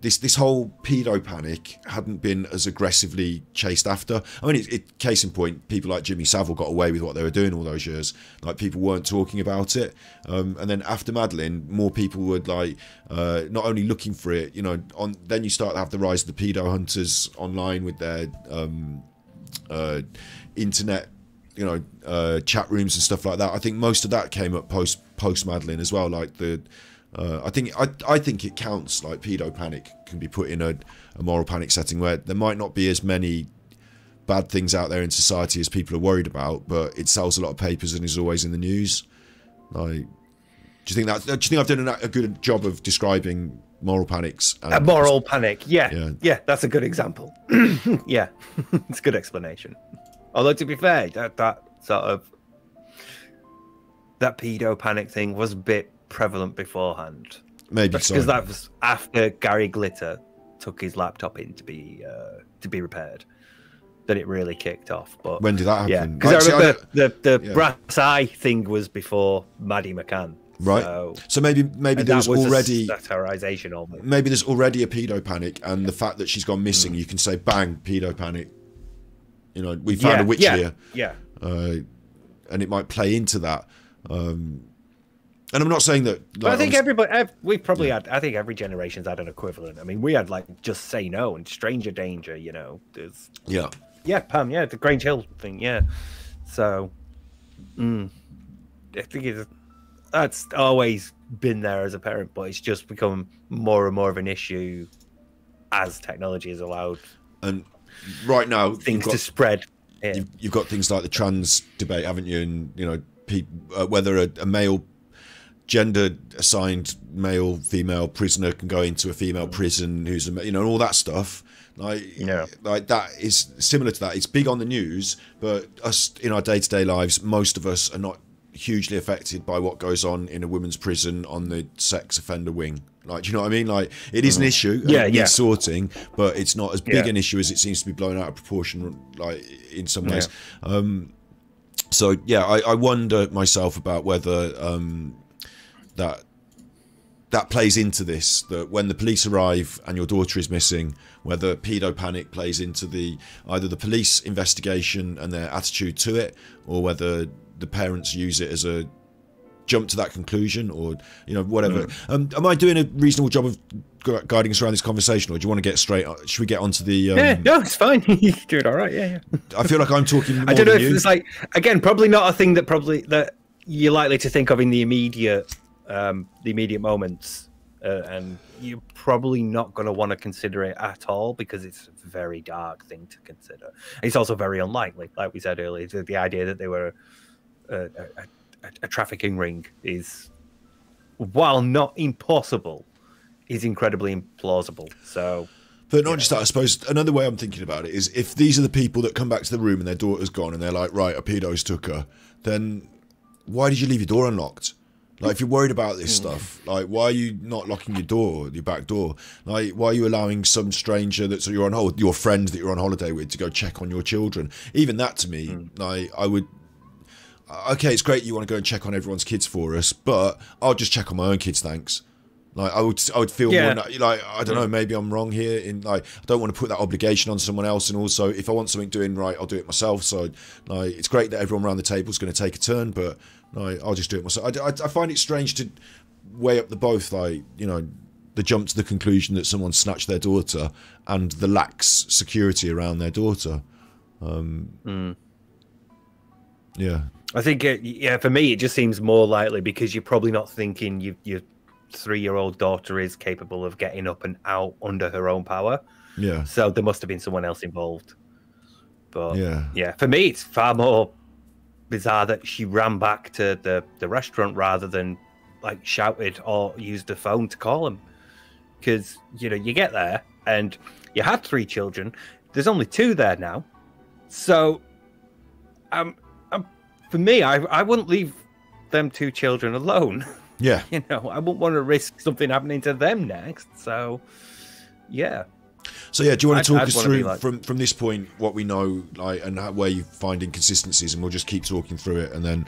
this whole pedo panic hadn't been as aggressively chased after. I mean, case in point, people like Jimmy Savile got away with what they were doing all those years. Like, people weren't talking about it. And then after Madeleine, more people would like not only looking for it, then you start to have the rise of the pedo hunters online with their internet, chat rooms and stuff like that. I think most of that came up post Madeleine as well. Like I think it counts. Like, pedo panic can be put in a moral panic setting where there might not be as many bad things out there in society as people are worried about, but it sells a lot of papers and is always in the news. Like, do you think I've done a good job of describing moral panics?
A moral panic, yeah, that's a good example. Yeah, it's a good explanation. Although, to be fair, that sort of that pedo panic thing was a bit prevalent beforehand,
maybe so,
because that was after Gary Glitter took his laptop in to be repaired, that it really kicked off. But
when did that happen?
Because I remember the brass eye thing was before Maddie McCann,
right? So maybe there's already
satirization of it.
Maybe there's already a pedo panic, and the fact that she's gone missing, you can say bang, pedo panic. We found a witch here. And it might play into that. And I'm not saying that. Like,
but I think everybody, we've probably had. I think every generation's had an equivalent. I mean, we had like Just Say No and Stranger Danger. There's Pam, the Grange Hill thing, So, I think that's always been there as a parent, but it's just become more and more of an issue as technology has allowed.
And right now,
things to spread.
You've got things like the trans debate, haven't you? And whether a male, gender-assigned male, female prisoner can go into a female prison, who's and all that stuff. Like that is similar to that. It's big on the news, but us in our day-to-day lives, most of us are not hugely affected by what goes on in a women's prison on the sex offender wing. Like, do you know what I mean? Like, it is an issue, it needs sorting, but it's not as big an issue as it seems to be blown out of proportion, like, in some ways. So yeah, I wonder myself about whether that plays into this, that when the police arrive and your daughter is missing, whether pedo panic plays into either the police investigation and their attitude to it, or whether the parents use it as a jump to that conclusion, or whatever. Am I doing a reasonable job of guiding us around this conversation, or do you want to get straight? Should we get onto the?
Yeah, no, it's fine. You're doing all right. Yeah.
I feel like I'm talking more
I don't know
than
if
you.
it's like, again, probably not a thing that you're likely to think of in the immediate moments, and you're probably not going to want to consider it at all, because it's a very dark thing to consider. It's also very unlikely, like we said earlier. The idea that they were a trafficking ring is, while not impossible, is incredibly implausible. So,
but not just that, I suppose another way I'm thinking about it is, if these are the people that come back to the room and their daughter's gone and they're like, right, a pedo's took her, then why did you leave your door unlocked? Like, if you're worried about this stuff, like, why are you not locking your back door? Like, why are you allowing some stranger that's your friend that you're on holiday with, to go check on your children? Even that, to me, like, I would. Okay, it's great you want to go and check on everyone's kids for us, but I'll just check on my own kids, thanks. Like, I would feel more like, I don't know, maybe I'm wrong here. In like, I don't want to put that obligation on someone else, and also if I want something doing right, I'll do it myself. So, like, it's great that everyone around the table is going to take a turn, but like, I'll just do it myself. I find it strange to weigh up the both, like, the jump to the conclusion that someone snatched their daughter and the lax security around their daughter. Yeah.
I think, for me, it just seems more likely because you're probably not thinking your 3-year-old daughter is capable of getting up and out under her own power.
Yeah.
So there must have been someone else involved. But
yeah,
for me, it's far more bizarre that she ran back to the restaurant rather than like shouted or used the phone to call him. Because, you get there and you had 3 children. There's only 2 there now. So, for me, I wouldn't leave them 2 children alone.
Yeah.
I wouldn't want to risk something happening to them next. So, yeah.
So yeah, do you want to talk us through
like,
from this point what we know, like, and where you find inconsistencies, and we'll just keep talking through it, and then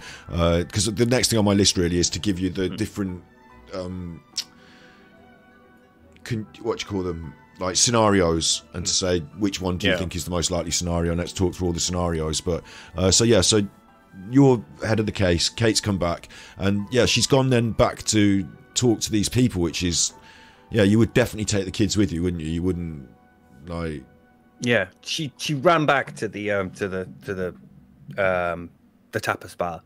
because the next thing on my list really is to give you the different what you call them, like, scenarios, and to say which one do you think is the most likely scenario, and let's talk through all the scenarios. But so you're head of the case. Kate's come back, and she's gone then back to talk to these people, which is, you would definitely take the kids with you, wouldn't you? You wouldn't, like. Yeah,
she ran back to the tapas bar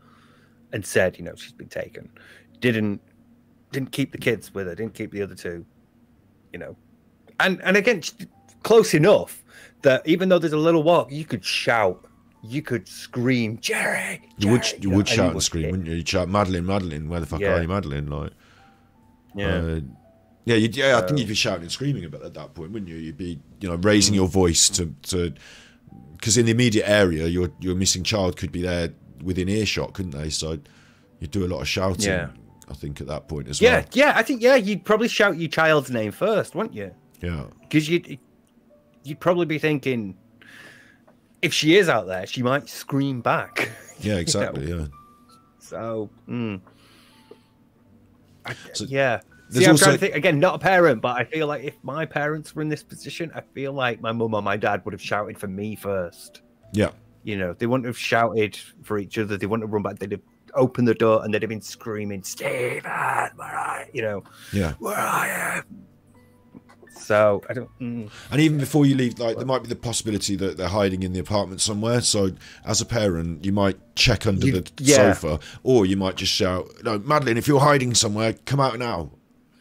and said, she's been taken. Didn't keep the kids with her. Didn't keep the other 2. And again, close enough that even though there's a little walk, you could shout. You could scream, Jerry!
You would shout and scream, wouldn't you? You'd shout, Madeleine, Madeleine, where the fuck are you, Madeleine? Like, I think you'd be shouting and screaming at that point, wouldn't you? You'd be, raising your voice to, because in the immediate area, your missing child could be there within earshot, couldn't they? So you'd do a lot of shouting, I think, at that point as well.
Yeah, I think, you'd probably shout your child's name first, wouldn't you?
Yeah.
Because you'd probably be thinking, if she is out there, she might scream back.
Yeah, exactly. Yeah.
So,
So
See, I'm trying to think again. Not a parent, but I feel like if my parents were in this position, I feel like my mum or my dad would have shouted for me first.
Yeah.
They wouldn't have shouted for each other. They wouldn't have run back. They'd have opened the door and they'd have been screaming, "Stephen, where are you?"
Yeah.
Where are you? So I don't.
And even before you leave, like, there might be the possibility that they're hiding in the apartment somewhere. So as a parent, you might check under the sofa, or you might just shout, "No, Madeleine, if you're hiding somewhere, come out now."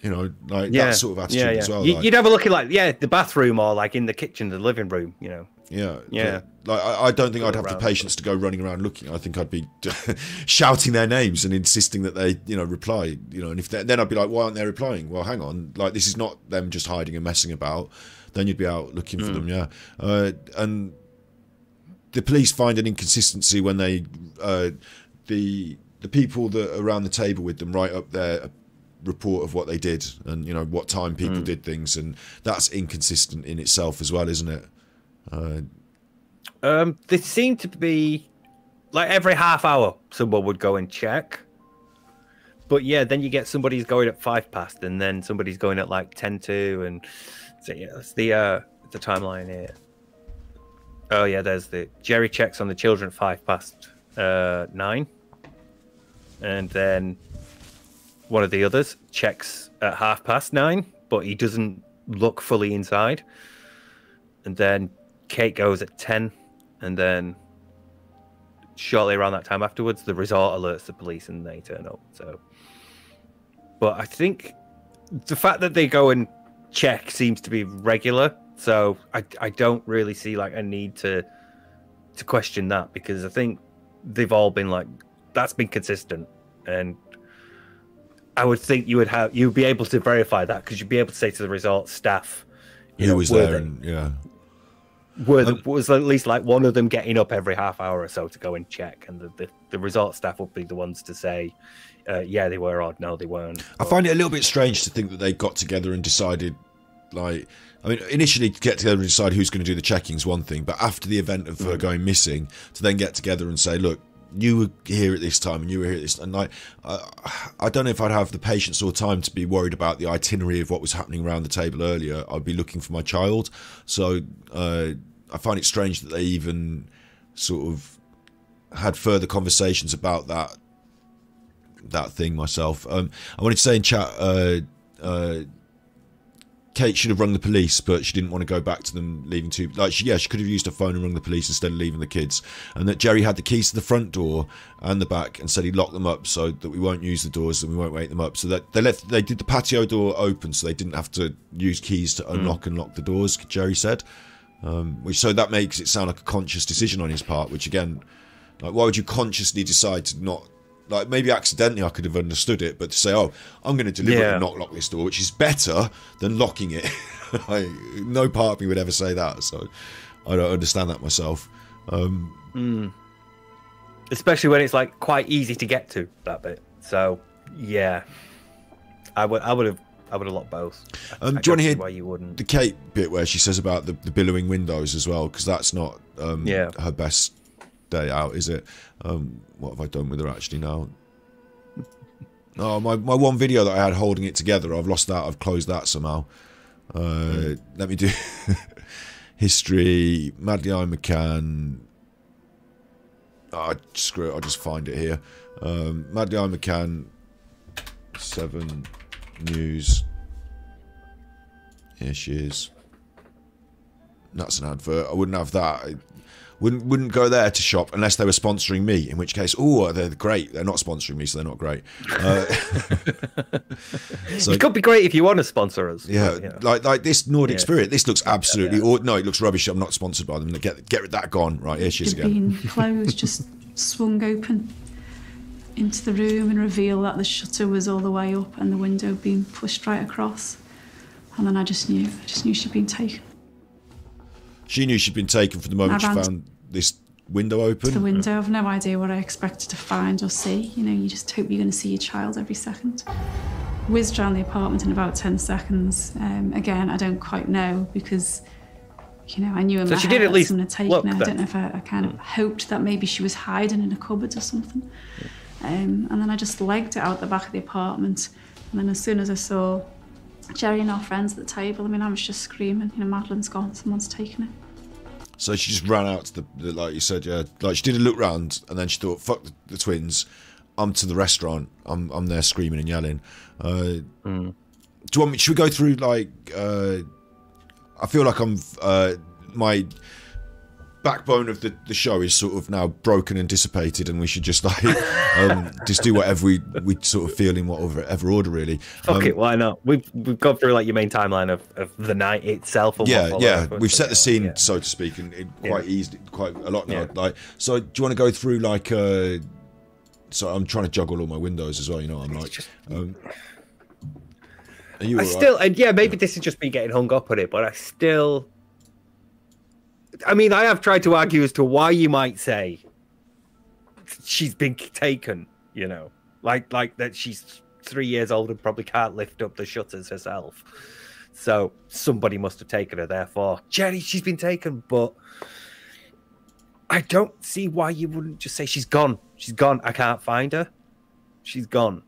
That sort of attitude as well.
You'd have a look at the bathroom, or like in the kitchen, the living room.
Yeah. Like, I don't think I'd have the patience to go running around looking. I think I'd be shouting their names and insisting that they, reply. And if then I'd be like, why aren't they replying? Well, hang on, like, this is not them just hiding and messing about. Then you'd be out looking for them. Yeah, and the police find an inconsistency when they the people that are around the table with them write up their report of what they did and what time people did things, and that's inconsistent in itself as well, isn't it?
They seem to be like every half hour, someone would go and check. But yeah, then you get somebody's going at 5 past, and then somebody's going at like 10 to, and so yeah, that's the timeline here. Oh yeah, there's the Jerry checks on the children at 9, and then one of the others checks at 9:30, but he doesn't look fully inside. And then Kate goes at 10, and then shortly around that time afterwards, the resort alerts the police and they turn up. So, but I think the fact that they go and check seems to be regular. So I don't really see like a need to question that, because I think they've all been like, that's been consistent, and I would think you'd be able to verify that, because you'd be able to say to the resort staff
who was there, and
was at least like one of them getting up every half hour or so to go and check, and the resort staff would be the ones to say, yeah, they were, or no, they weren't.
I find it a little bit strange to think that they got together and decided, like, I mean, initially to get together and decide who's going to do the checking is one thing, but after the event of her going missing, to then get together and say, look, you were here at this time and you were here at this, and like, I don't know if I'd have the patience or time to be worried about the itinerary of what was happening around the table earlier. I'd be looking for my child. So I find it strange that they even sort of had further conversations about that thing myself. I wanted to say in chat, Kate should have rung the police, but she didn't want to go back to them leaving too. Like, she could have used her phone and rung the police instead of leaving the kids. And that Jerry had the keys to the front door and the back, and said he'd lock them up so that we won't use the doors and we won't wake them up. So that they did the patio door open, so they didn't have to use keys to unlock and lock the doors. Jerry said, so that makes it sound like a conscious decision on his part. Which again, like, why would you consciously decide to not? Like, maybe accidentally I could have understood it, but to say, oh, I'm going to deliberately not lock this door, which is better than locking it. No part of me would ever say that, so I don't understand that myself.
Especially when it's like quite easy to get to that bit. So yeah, I would have locked both.
Do you want to hear why you wouldn't? The Kate bit where she says about the billowing windows as well, because that's not her best day out, is it? What have I done with her actually now? Oh, my one video that I had holding it together, I've lost that. I've closed that somehow. Let me do history. Madeleine McCann. Screw it, I'll just find it here. Madeleine McCann, 7 News. Here she is. That's an advert. I wouldn't have that. Wouldn't go there to shop unless they were sponsoring me, in which case, oh, they're great. They're not sponsoring me, so they're not great.
So, it could be great if you want to sponsor us.
Yeah, like this Nordic Spirit. This looks absolutely... no, it looks rubbish. I'm not sponsored by them. Get that gone. Right, here she is again.
Being closed, just swung open into the room and revealed that the shutter was all the way up and the window being pushed right across. And then I just knew she'd been taken.
She knew she'd been taken from the moment she found this window open.
The window, I've no idea what I expected to find or see. You know, you just hope you're going to see your child every second. Whizzed around the apartment in about 10 seconds. Again, I don't quite know, because, you know, I knew in my head that someone had taken her. I don't know if I kind of hoped that maybe she was hiding in a cupboard or something. And then I just legged it out the back of the apartment. And then as soon as I saw Jerry and our friends at the table, I mean, I was just screaming, you know, Madeleine's gone, someone's taken her.
So she just ran out to the like you said, like she did a look round, and then she thought, fuck the twins, I'm to the restaurant, I'm there screaming and yelling. Do you want me, should we go through, like, I feel like my backbone of the show is sort of now broken and dissipated, and we should just like just do whatever we sort of feel in whatever order, really.
Fuck it, why not? We've gone through like your main timeline of the night itself.
We've set the scene, so to speak, and quite easily, quite a lot now. Like, so do you want to go through like so I'm trying to juggle all my windows as well, you know what I'm like. Are you all right?
Maybe this is just me getting hung up on it, but I mean, I have tried to argue as to why you might say she's been taken, you know, like that she's 3 years old and probably can't lift up the shutters herself. So somebody must have taken her, therefore, Jerry, she's been taken. But I don't see why you wouldn't just say she's gone. She's gone. I can't find her. She's gone.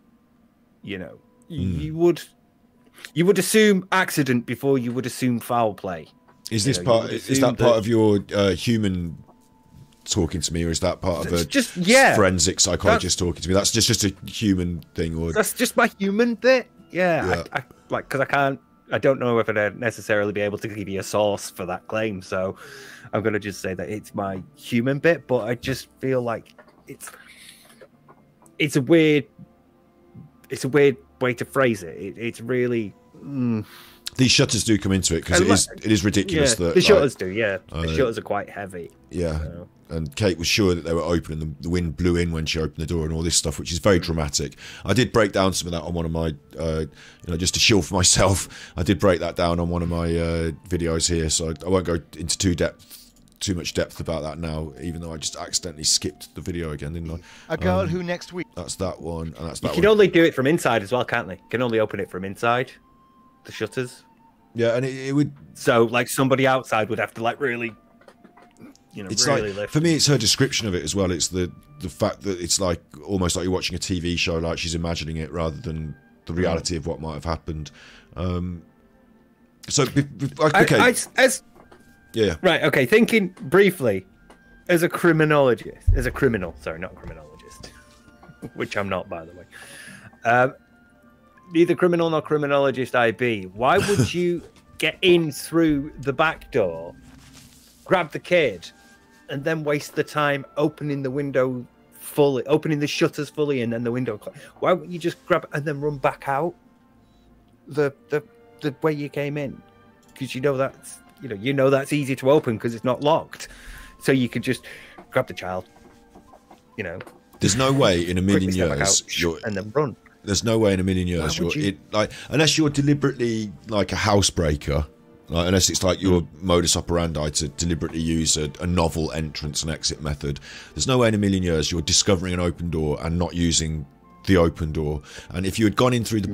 You know, you would assume accident before you would assume foul play.
Is this part? Is that part of your human talking to me, or is that part of a forensic psychologist talking to me? That's just a human thing, or
that's just my human bit. Yeah. I like, because I don't know if I'd necessarily be able to give you a source for that claim, so I'm gonna just say that it's my human bit. But I just feel like it's a weird way to phrase it. It's really.
These shutters do come into it because it is ridiculous that
the shutters do. Yeah, the shutters are quite heavy.
Yeah, so. And Kate was sure that they were open, and the wind blew in when she opened the door, and all this stuff, which is very dramatic. I did break down some of that on one of my, just to shill for myself. I did break that down on one of my videos here, so I won't go into too much depth about that now, even though I just accidentally skipped the video again, didn't I?
A girl who next week.
That's that one, and that's that one.
You can only do it from inside as well, can't they? You can only open it from inside. The shutters.
Yeah, and it would.
So, like, somebody outside would have to, like, really,
it's
really
like,
lift.
for me, it's her description of it as well. It's the fact that it's like almost like you're watching a TV show, like she's imagining it rather than the reality of what might have happened. So, okay. Yeah.
Right. Okay. Thinking briefly, as a criminal, sorry, not a criminologist, which I'm not, by the way. Neither criminal nor criminologist I be. Why would you get in through the back door, grab the kid, and then waste the time opening the window fully, opening the shutters fully, and then the window? Why wouldn't you just grab it and then run back out the way you came in? Because you know that's easy to open because it's not locked. So you could just grab the child.
There's no way in a million years
and then run.
There's no way in a million years unless you're deliberately like a housebreaker, like, unless it's like your modus operandi to deliberately use a novel entrance and exit method. There's no way in a million years you're discovering an open door and not using the open door. And if you had gone in through the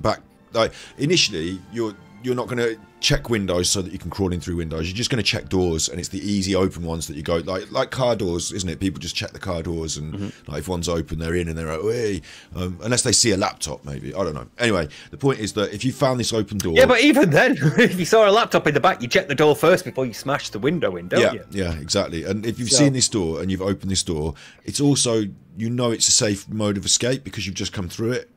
back, like initially you're not going to check windows so that you can crawl in through windows. You're just going to check doors, and it's the easy open ones that you go like car doors, isn't it? People just check the car doors, and like if one's open, they're in, and they're like, hey, unless they see a laptop, maybe. I don't know. Anyway, the point is that if you found this open door,
but even then, if you saw a laptop in the back, you check the door first before you smash the window in, don't you?
Yeah, exactly. And if you've seen this door and you've opened this door, it's also it's a safe mode of escape because you've just come through it.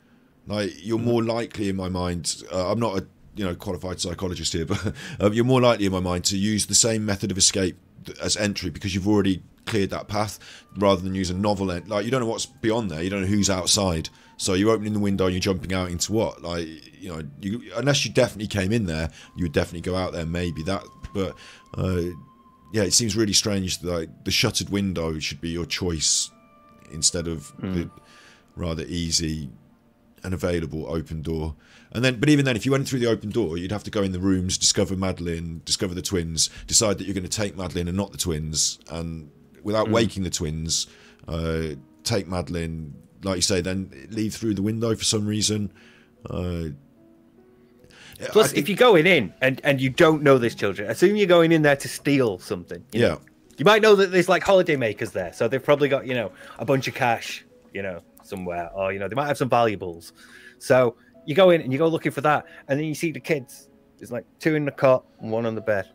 Like you're more likely, in my mind. I'm not a qualified psychologist here, but you're more likely in my mind to use the same method of escape as entry because you've already cleared that path rather than use a novel like you don't know what's beyond there, you don't know who's outside, so you're opening the window and you're jumping out into what, like unless you definitely came in there, you would definitely go out there, maybe that, but it seems really strange that like the shuttered window should be your choice instead of the rather easy and available open door. But even then, if you went through the open door, you'd have to go in the rooms, discover Madeleine, discover the twins, decide that you're going to take Madeleine and not the twins, and without waking the twins, take Madeleine, like you say, then leave through the window for some reason.
Plus, if you're going in and you don't know there's children, assume you're going in there to steal something. You might know that there's like holiday makers there, so they've probably got a bunch of cash, somewhere, or they might have some valuables. So you go in and you go looking for that, and then you see the kids. There's like 2 in the cot and 1 on the bed.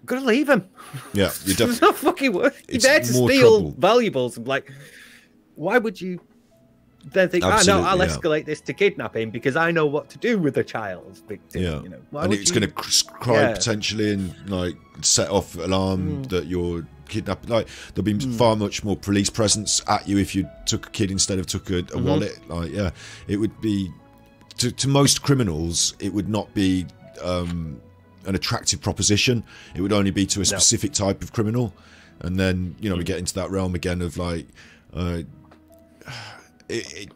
I'm gonna leave them.
Yeah, you're definitely.
It's not fucking worth. You're there to steal valuables. Like, why would you then think, I'll escalate this to kidnapping because I know what to do with a child's victim.
Yeah, and it's going to cry potentially and like set off alarm that you're kidnapping. Like there'll be far much more police presence at you if you took a kid instead of took a wallet. Like it would be to most criminals, it would not be an attractive proposition. It would only be to a specific type of criminal, and then we get into that realm again of like.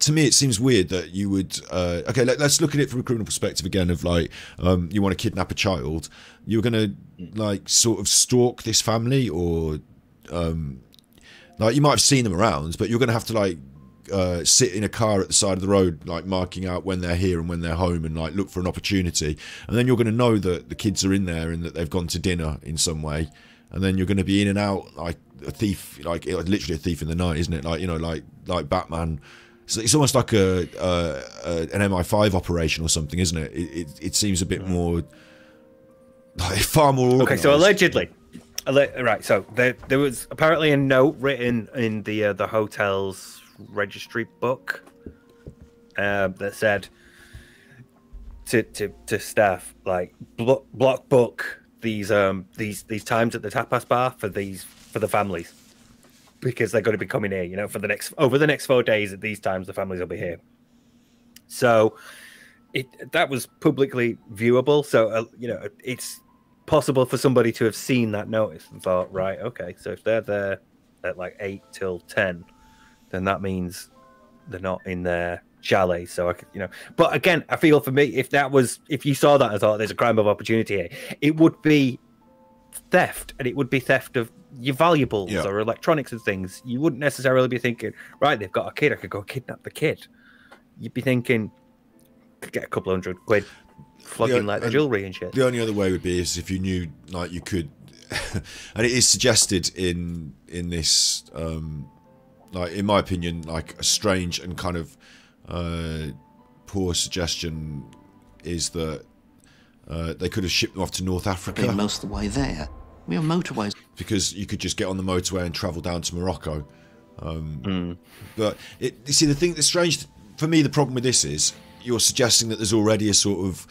To me, it seems weird that you would. Let's look at it from a criminal perspective again. Of like, you want to kidnap a child, you're gonna like sort of stalk this family, or like you might have seen them around, but you're gonna have to like sit in a car at the side of the road, like marking out when they're here and when they're home, and like look for an opportunity. And then you're gonna know that the kids are in there and that they've gone to dinner in some way. and then you're going to be in and out like a thief, like literally a thief in the night, isn't it? Like, you know, like Batman. So it's almost like an MI5 operation or something, isn't it? It seems a bit more, like, far more organized.
Okay, so allegedly, right? So there was apparently a note written in the hotel's registry book that said to staff, like, block book these times at the tapas bar for the families, because they're going to be coming here, you know, for over the next 4 days at these times the families will be here. So that was publicly viewable. So you know, it's possible for somebody to have seen that notice and thought, right, okay, so if they're there at like 8 till 10, then that means they're not in their chalet. So I could, you know, but again, I feel for me, if you saw that and thought there's a crime of opportunity here, it would be theft, and it would be theft of your valuables or electronics and things. You wouldn't necessarily be thinking, right, they've got a kid, I could go kidnap the kid. You'd be thinking, could get a couple £100 flogging like the jewelry and shit.
The only other way would be is if you knew, like, you could, and it is suggested in this, like, in my opinion, like a strange and kind of poor suggestion is that they could have shipped them off to North Africa.
Most of the way there. We have motorways. Because
you could just get on the motorway and travel down to Morocco. But you see, the strange for me, the problem with this is you're suggesting that there's already a sort of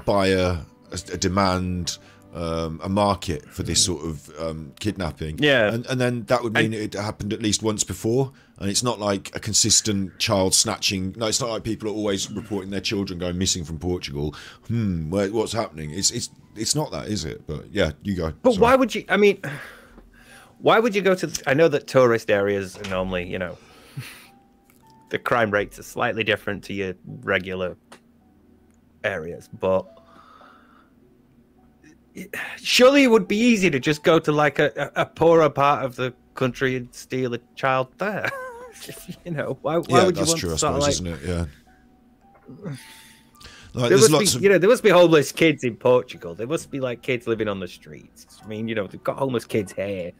buyer, a demand, a market for this sort of kidnapping.
Yeah.
And then that would mean it happened at least once before. And it's not like a consistent child snatching. No, it's not like people are always reporting their children going missing from Portugal. What's happening? It's not that, is it? But yeah, you go.
But why would you? I mean, why would you go to? I know that tourist areas are normally, you know, the crime rates are slightly different to your regular areas, but surely it would be easy to just go to like a poorer part of the country and steal a child there. You know, why would you want
true,
to sort of, like,
isn't it? Yeah. Like,
there must be, you know, there must be homeless kids in Portugal. There must be like kids living on the streets. I mean, you know, they've got homeless kids here.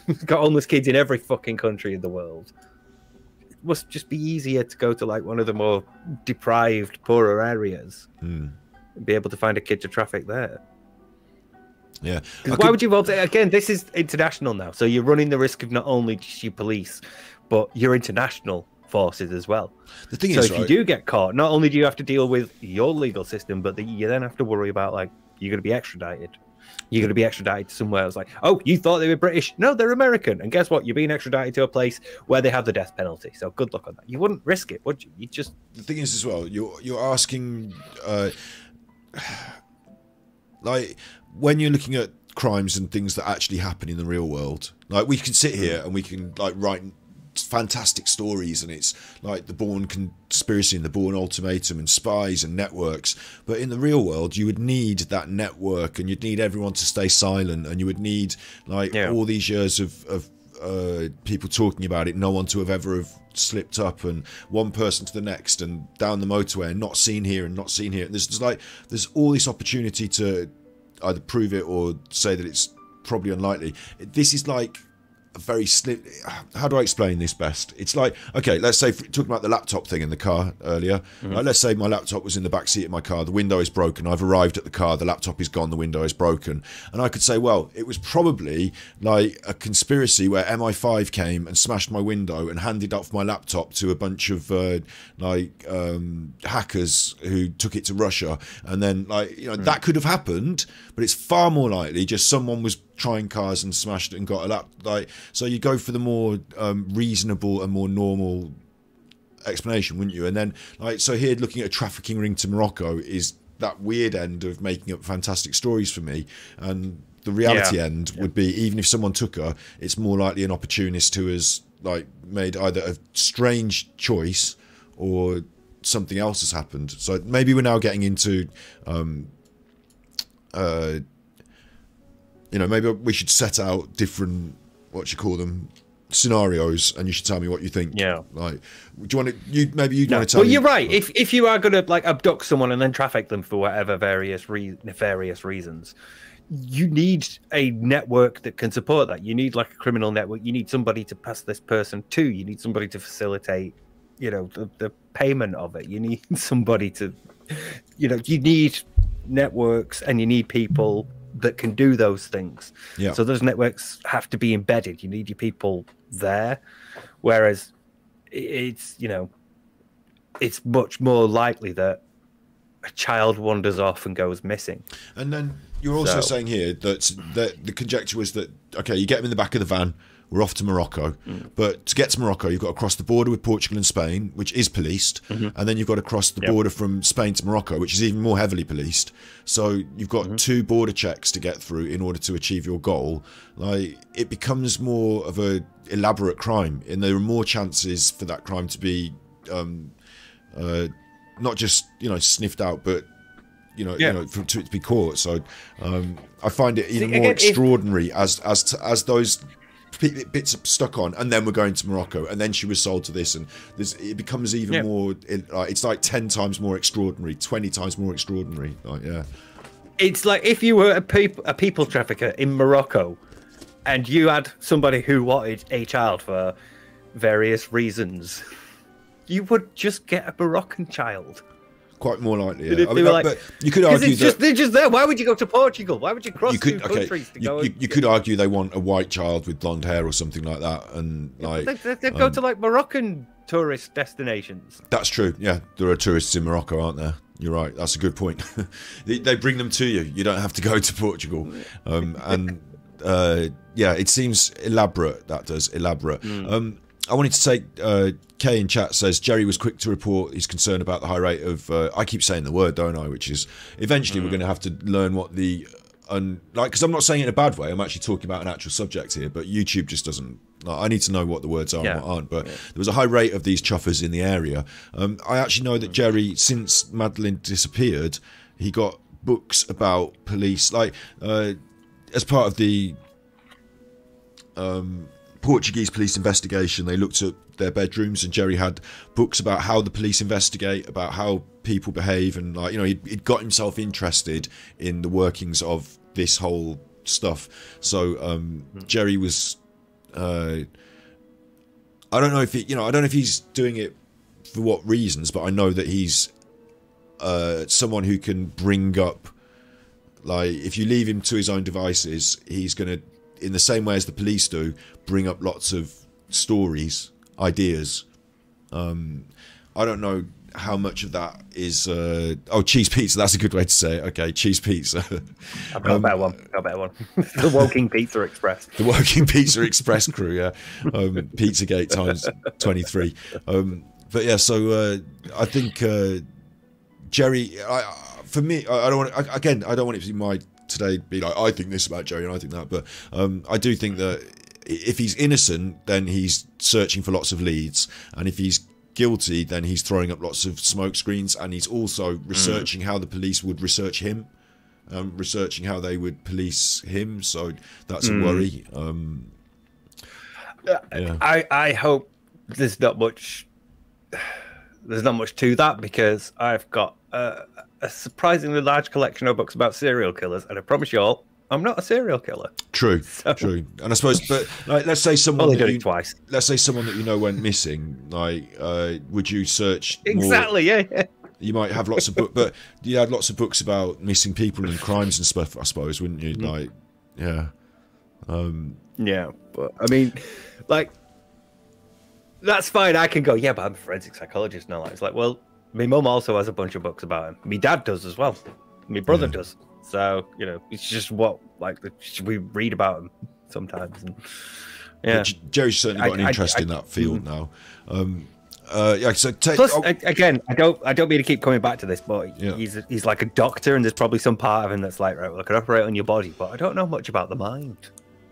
They've got homeless kids in every fucking country in the world. It must just be easier to go to like one of the more deprived, poorer areas and be able to find a kid to traffic there.
Yeah.
Why would you want to? Again, this is international now, so you're running the risk of not only just your police, but your international forces as well.
The thing
so
is,
if you do get caught, not only do you have to deal with your legal system, but you then have to worry about, like, you're going to be extradited. You're going to be extradited to somewhere else. Like, oh, you thought they were British? No, they're American. And guess what? You're being extradited to a place where they have the death penalty. So good luck on that. You wouldn't risk it, would you? You just.
The thing is, as well, you're asking, like, when you're looking at crimes and things that actually happen in the real world, like, we can sit here and we can, like, write fantastic stories, and it's like the Bourne Conspiracy and the Bourne Ultimatum and spies and networks, but in the real world you would need that network, and you'd need everyone to stay silent, and you would need, like, all these years of people talking about it, no one to have ever slipped up, and one person to the next and down the motorway and not seen here and not seen here. There's all this opportunity to either prove it or say that it's probably unlikely. This is like a very slim. How do I explain this best? It's like, okay, let's say, talking about the laptop thing in the car earlier, like, let's say my laptop was in the back seat of my car, the window is broken, I've arrived at the car, the laptop is gone, the window is broken, and I could say, well, it was probably like a conspiracy where MI5 came and smashed my window and handed off my laptop to a bunch of hackers who took it to Russia, and then, like, you know, that could have happened, but it's far more likely just someone was trying cars and smashed it and got a lap. Like, so you go for the more reasonable and more normal explanation, wouldn't you? And then, like, so here, looking at a trafficking ring to Morocco is that weird end of making up fantastic stories for me, and the reality end would be, even if someone took her, it's more likely an opportunist who has, like, made either a strange choice or something else has happened. So maybe we're now getting into you know, maybe we should set out different, what you call them, scenarios, and you should tell me what you think.
Yeah.
Like, do you want to? Want to tell me?
Well, you're right. If you are going to, like, abduct someone and then traffic them for whatever various nefarious reasons, you need a network that can support that. You need like a criminal network. You need somebody to pass this person to. You need somebody to facilitate, you know, the payment of it. You need somebody to, you know, you need networks and you need people that can do those things.
Yeah.
So those networks have to be embedded. You need your people there. Whereas it's, you know, it's much more likely that a child wanders off and goes missing.
And then you're also saying here that the conjecture was that, okay, you get them in the back of the van, we're off to Morocco. But to get to Morocco, you've got to cross the border with Portugal and Spain, which is policed. And then you've got to cross the border from Spain to Morocco, which is even more heavily policed. So you've got 2 border checks to get through in order to achieve your goal. Like, it becomes more of a elaborate crime, and there are more chances for that crime to be not just, you know, sniffed out, but you know, for it to be caught. So I find it even more extraordinary as those bits are stuck on, and then we're going to Morocco, and then she was sold to this, and it becomes even more. It's like 10 times more extraordinary, 20 times more extraordinary. Like,
it's like if you were a people trafficker in Morocco, and you had somebody who wanted a child for various reasons, you would just get a Moroccan child.
Quite more likely, yeah. I mean, but you could argue that
they're just there. Why would you go to Portugal? Why would you cross 2 countries to go?
You could argue they want a white child with blonde hair or something like that, and like
they go to like Moroccan tourist destinations.
That's true. Yeah, there are tourists in Morocco, aren't there? You're right. That's a good point. They bring them to you. You don't have to go to Portugal. And yeah, it seems elaborate. That does elaborate. I wanted to say, Kay in chat says Jerry was quick to report his concern about the high rate of. I keep saying the word, don't I? Which is eventually we're going to have to learn what the because I'm not saying it in a bad way. I'm actually talking about an actual subject here, but YouTube just doesn't. I need to know what the words are and what aren't. But there was a high rate of these chuffers in the area. I actually know that Jerry, since Madeleine disappeared, he got books about police, like as part of the Portuguese police investigation. They looked at their bedrooms, and Jerry had books about how the police investigate, about how people behave, and like, you know, he'd got himself interested in the workings of this whole stuff. So Jerry was I don't know if I don't know if he's doing it for what reasons, but I know that he's someone who can bring up, like, if you leave him to his own devices, he's going to, in the same way as the police do, bring up lots of stories, ideas. I don't know how much of that is cheese pizza. That's a good way to say it. Okay, cheese pizza.
I've got a better one. The Woking Pizza Express.
The Woking Pizza Express crew. Yeah, Pizzagate times 23. But yeah, so I think Jerry. For me, I don't want. Again, I don't want it to be my today be like, I think this about Jerry and I think that, but I do think that if he's innocent, then he's searching for lots of leads, and if he's guilty, then he's throwing up lots of smoke screens, and he's also researching how the police would research him, researching how they would police him. So that's a worry.
I hope there's not much to that, because I've got a surprisingly large collection of books about serial killers, and I promise you all, I'm not a serial killer. True.
And I suppose, but like, let's say someone
twice.
Let's say someone that you know went missing. Like, would you search
exactly?
More?
Yeah.
You might have lots of books, but you had lots of books about missing people and crimes and stuff, I suppose, wouldn't you? Like, yeah.
Yeah, but I mean, like, that's fine. I can go, yeah, but I'm a forensic psychologist now. It's like, well, my mum also has a bunch of books about him. My dad does as well. My brother does. So, you know, it's just what, like, we read about him sometimes. And, yeah.
Jerry's certainly got an interest in that field now. So
plus, again, I don't mean to keep coming back to this, but he's like a doctor, and there's probably some part of him that's like, right, well, I can operate on your body, but I don't know much about the mind,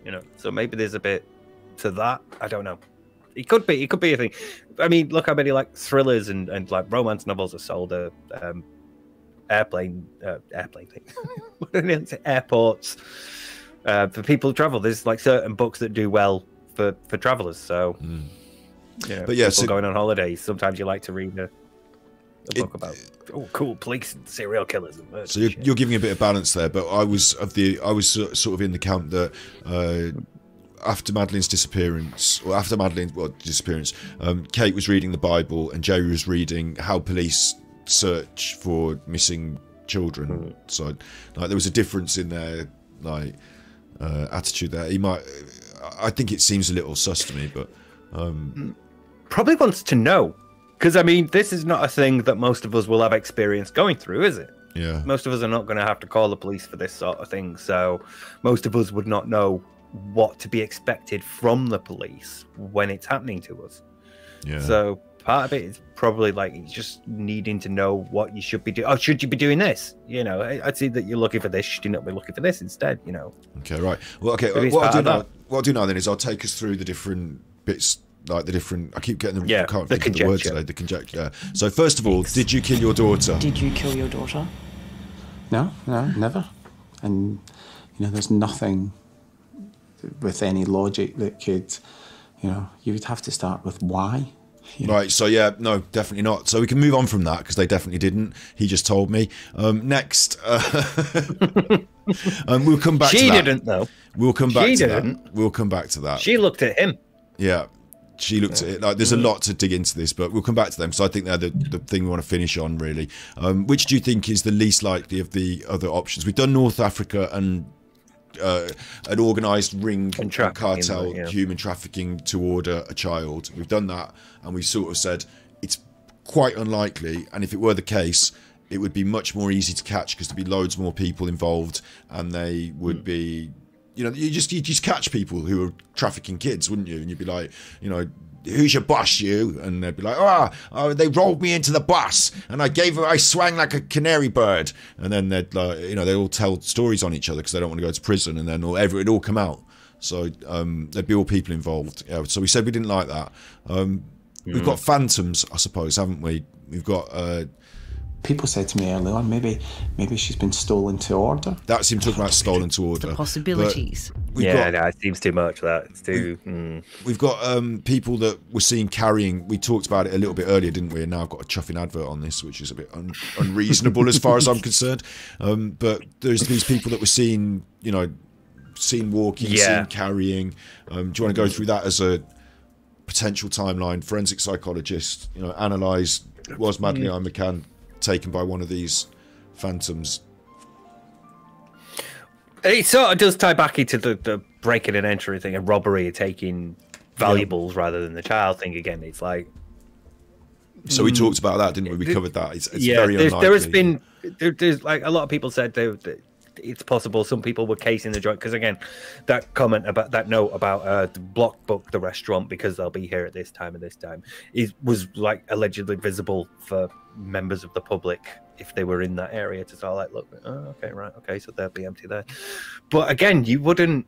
you know. So maybe there's a bit to that. I don't know. It could be a thing. I mean, look how many like thrillers and like romance novels are sold at airplane things. Airports for people who travel. There's like certain books that do well for travelers. So. Yeah, but yeah, so going on holidays, sometimes you like to read a book about cool police and serial killers and murder.
So you're giving a bit of balance there, but I was sort of in the camp that after Madeleine's disappearance, Kate was reading the Bible and Jerry was reading how police search for missing children. So like there was a difference in their attitude there. I think it seems a little sus to me, but
probably wants to know, because I mean, this is not a thing that most of us will have experience going through, is it?
Yeah.
Most of us are not going to have to call the police for this sort of thing, so most of us would not know what to be expected from the police when it's happening to us.
Yeah.
So part of it is probably like just needing to know what you should be doing. Oh, should you be doing this? You know, I'd see that you're looking for this. Should you not be looking for this instead? You know.
Okay, right. Well, okay. What I'll do now then is I'll take us through the different bits, like the different. I keep getting them. I can't think of the words today. The conjecture. So first of all, did you kill your daughter?
Did you kill your daughter?
No, never. And you know, there's nothing with any logic that could, you know, you would have to start with why.
Right, so yeah, no, definitely not. So we can move on from that because they definitely didn't. He just told me. Next, we'll come back to that.
She didn't, though.
We'll come back to that. We'll come back to that.
She looked at him.
Yeah, she looked at it. Like, there's a lot to dig into this, but we'll come back to them. So I think they're the thing we want to finish on, really. Which do you think is the least likely of the other options? We've done North Africa and an organised ring cartel, human trafficking to order a child. We've done that, and we've sort of said it's quite unlikely, and if it were the case, it would be much more easy to catch because there'd be loads more people involved, and they would be, you know, you just catch people who are trafficking kids, wouldn't you? And you'd be like, you know, who's your boss, you? And they'd be like, oh, they rolled me into the bus and I swang like a canary bird. And then they'd like, you know, they all tell stories on each other because they don't want to go to prison, and then it'd all come out. So there'd be all people involved. Yeah. So we said we didn't like that. We've got phantoms, I suppose, haven't we? We've got.
People said to me earlier on, maybe she's been stolen to order.
That's him talking about stolen to order.
The possibilities.
No, it seems too much. That it's too.
We've got people that we're seeing carrying. We talked about it a little bit earlier, didn't we? And now I've got a chuffing advert on this, which is a bit unreasonable as far as I'm concerned. But there's these people that we're seeing, you know, seen walking, seen carrying. Do you want to go through that as a potential timeline? Forensic psychologist, you know, analyse, was Madeleine McCann taken by one of these phantoms?
It sort of does tie back into the breaking and entering thing, and robbery, taking valuables rather than the child thing again. It's like,
so we talked about that, didn't we? We covered that. It's very unlikely.
There has been, there's like a lot of people said that it's possible some people were casing the joint, because again, that comment about that note about the block book the restaurant because they'll be here at this time and this time was like allegedly visible for members of the public if they were in that area to sort of like look, okay, so they'll be empty there. But again, you wouldn't